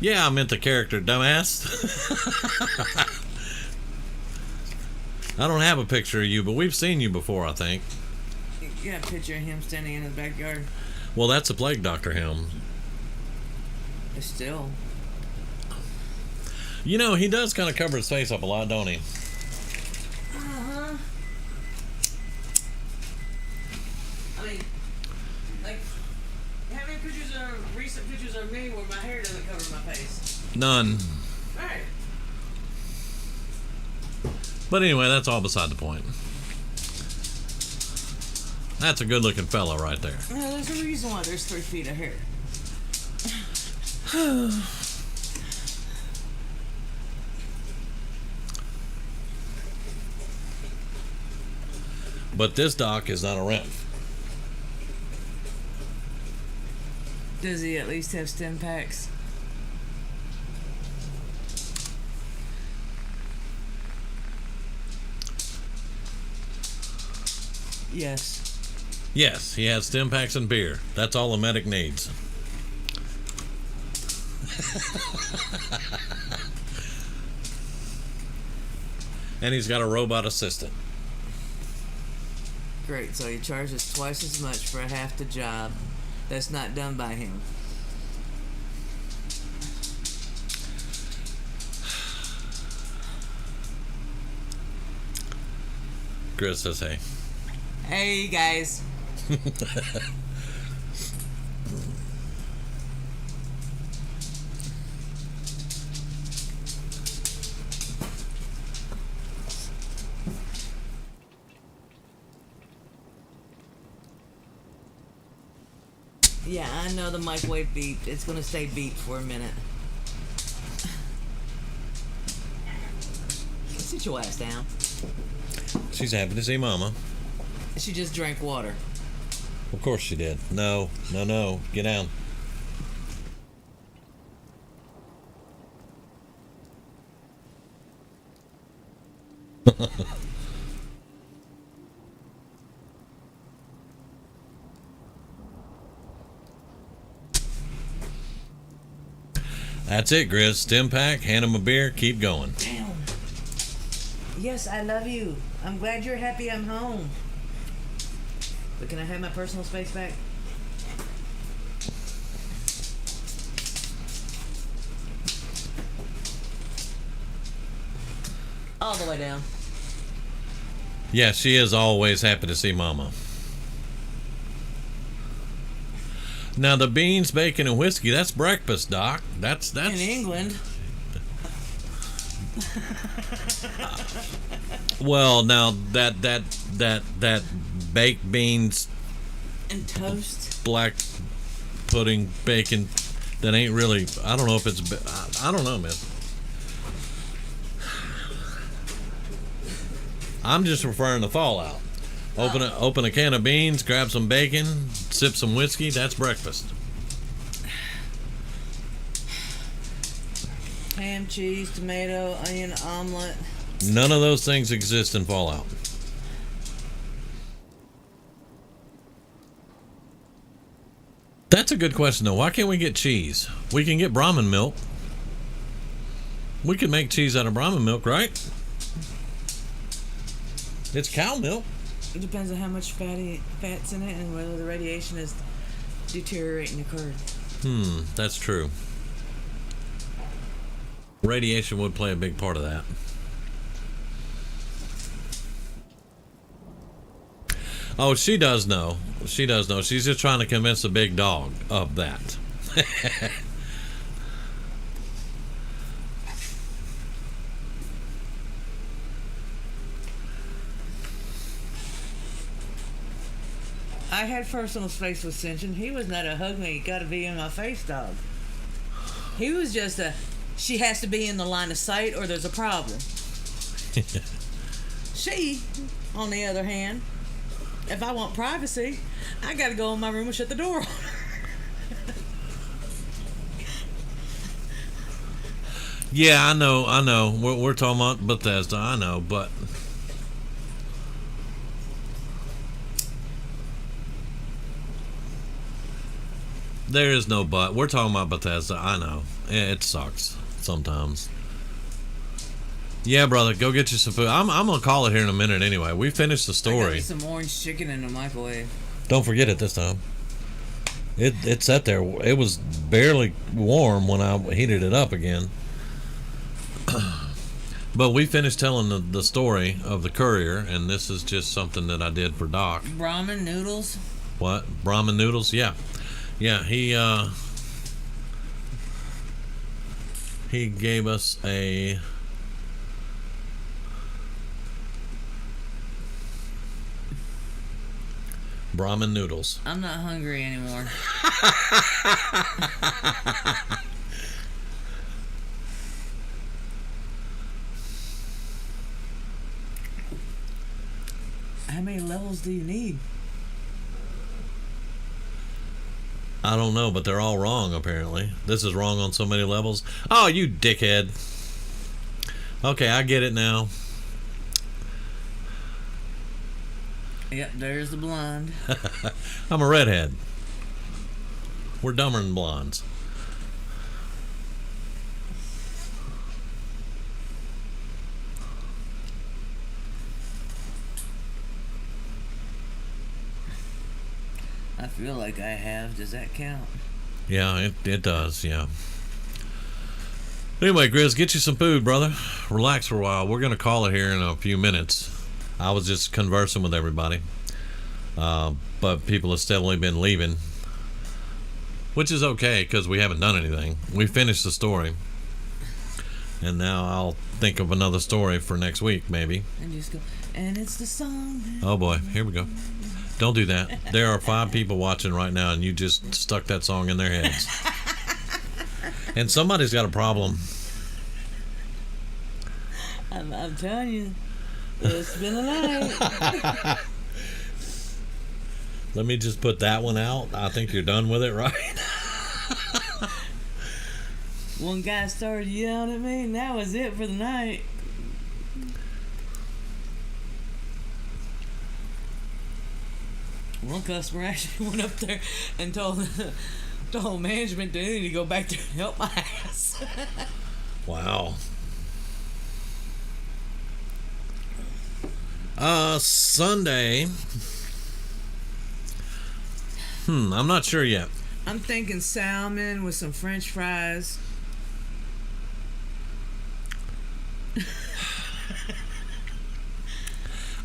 Yeah, I meant the character, dumbass. I don't have a picture of you, but we've seen you before, I think. You got a picture of him standing in his backyard. Well, that's a plague doctor him. But still. You know, he does kind of cover his face up a lot, don't he? Uh-huh. I mean, like, how many pictures are recent pictures of me where my hair doesn't cover my face? None. Right. But anyway, that's all beside the point. That's a good-looking fella right there. Well, there's a reason why there's 3 feet of hair. But this doc is not a rent. Does he at least have stem packs? Yes. Yes, he has stim packs and beer. That's all a medic needs. And he's got a robot assistant. Great, so he charges twice as much for half the job that's not done by him. Chris says, hey. Hey, guys. Yeah, I know the microwave beeped. It's gonna stay beeped for a minute. Sit your ass down. She's happy to see Mama. She just drank water. Of course she did. No. Get down. That's it, Grizz. Stim pack, hand him a beer, keep going. Damn. Yes, I love you. I'm glad you're happy I'm home. But can I have my personal space back? All the way down. Yeah, she is always happy to see Mama. Now the beans, bacon, and whiskey, that's breakfast, Doc. That's In England. Well, now that baked beans, And toast. black pudding, bacon, that ain't really. I don't know if it's. I don't know, man. I'm just referring to Fallout. Open a can of beans, grab some bacon, sip some whiskey. That's breakfast. Ham, cheese, tomato, onion, omelet. None of those things exist in Fallout. That's a good question, though. Why can't we get cheese? We can get Brahmin milk. We can make cheese out of Brahmin milk, right? It's cow milk. It depends on how much fat's in it and whether the radiation is deteriorating the curd. That's true. Radiation would play a big part of that. Oh, she does know. She does know. She's just trying to convince the big dog of that. I had personal space with Simpson. He was not a hug me, gotta be in my face dog. He was just a, she has to be in the line of sight or there's a problem. She, on the other hand, if I want privacy, I gotta go in my room and shut the door on her. Yeah, I know. We're talking about Bethesda, I know, but there is no but. We're talking about Bethesda, I know. It sucks sometimes. Yeah, brother, go get you some food. I'm gonna call it here in a minute anyway. We finished the I got story. me some orange chicken in the microwave. Don't forget it this time. It sat there. It was barely warm when I heated it up again. But we finished telling the story of the courier, and this is just something that I did for Doc. Ramen noodles. What? Ramen noodles? Yeah. Yeah, he gave us a ramen noodles. I'm not hungry anymore. How many levels do you need? I don't know, but they're all wrong apparently. This is wrong on so many levels. Oh, you dickhead. Okay, I get it now. Yep, there's the blonde. I'm a redhead. We're dumber than blondes. I feel like I have. Does that count? Yeah, it does, yeah. Anyway, Grizz, get you some food, brother. Relax for a while. We're going to call it here in a few minutes. I was just conversing with everybody. But people have steadily been leaving. Which is okay, because we haven't done anything. We finished the story. And now I'll think of another story for next week, maybe. And just go, and it's the song. Oh boy, here we go. Don't do that. There are 5 people watching right now, and you just stuck that song in their heads. And somebody's got a problem. I'm telling you, it's been a night. Let me just put that one out. I think you're done with it, right? One guy started yelling at me, and that was it for the night. One customer actually went up there and told management they need to go back there and help my ass. Wow. Sunday. I'm not sure yet. I'm thinking salmon with some French fries.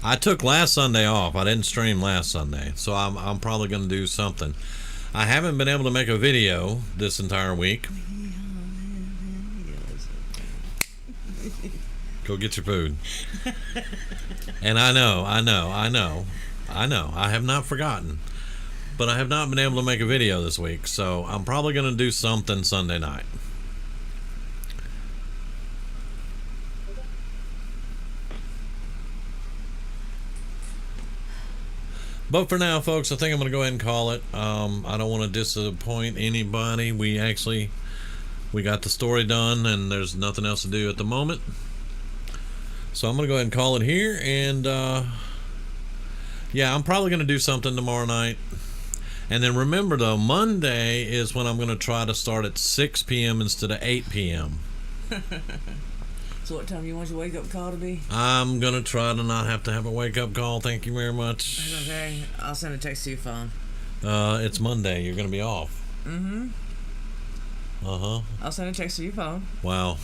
I took last Sunday off. I didn't stream last Sunday, so I'm probably going to do something. I haven't been able to make a video this entire week. Go get your food. And I know. I have not forgotten. But I have not been able to make a video this week, so I'm probably going to do something Sunday night. But for now, folks, I think I'm going to go ahead and call it. I don't want to disappoint anybody. We got the story done, and there's nothing else to do at the moment. So I'm going to go ahead and call it here. And, yeah, I'm probably going to do something tomorrow night. And then remember, though, Monday is when I'm going to try to start at 6 p.m. instead of 8 p.m. So what time you want your wake-up call to be? I'm going to try to not have to have a wake-up call. Thank you very much. That's okay. I'll send a text to your phone. It's Monday. You're going to be off. Mm-hmm. Uh-huh. I'll send a text to your phone. Wow.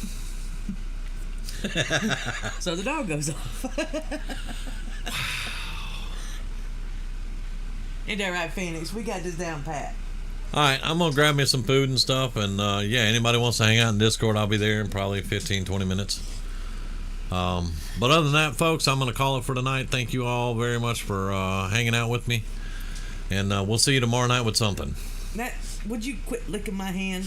So the dog goes off. Ain't that right, Phoenix? We got this down pat. Alright, I'm going to grab me some food and stuff. And, yeah, anybody wants to hang out in Discord, I'll be there in probably 15, 20 minutes. But other than that, folks, I'm going to call it for tonight. Thank you all very much for hanging out with me. And we'll see you tomorrow night with something. Would you quit licking my hand?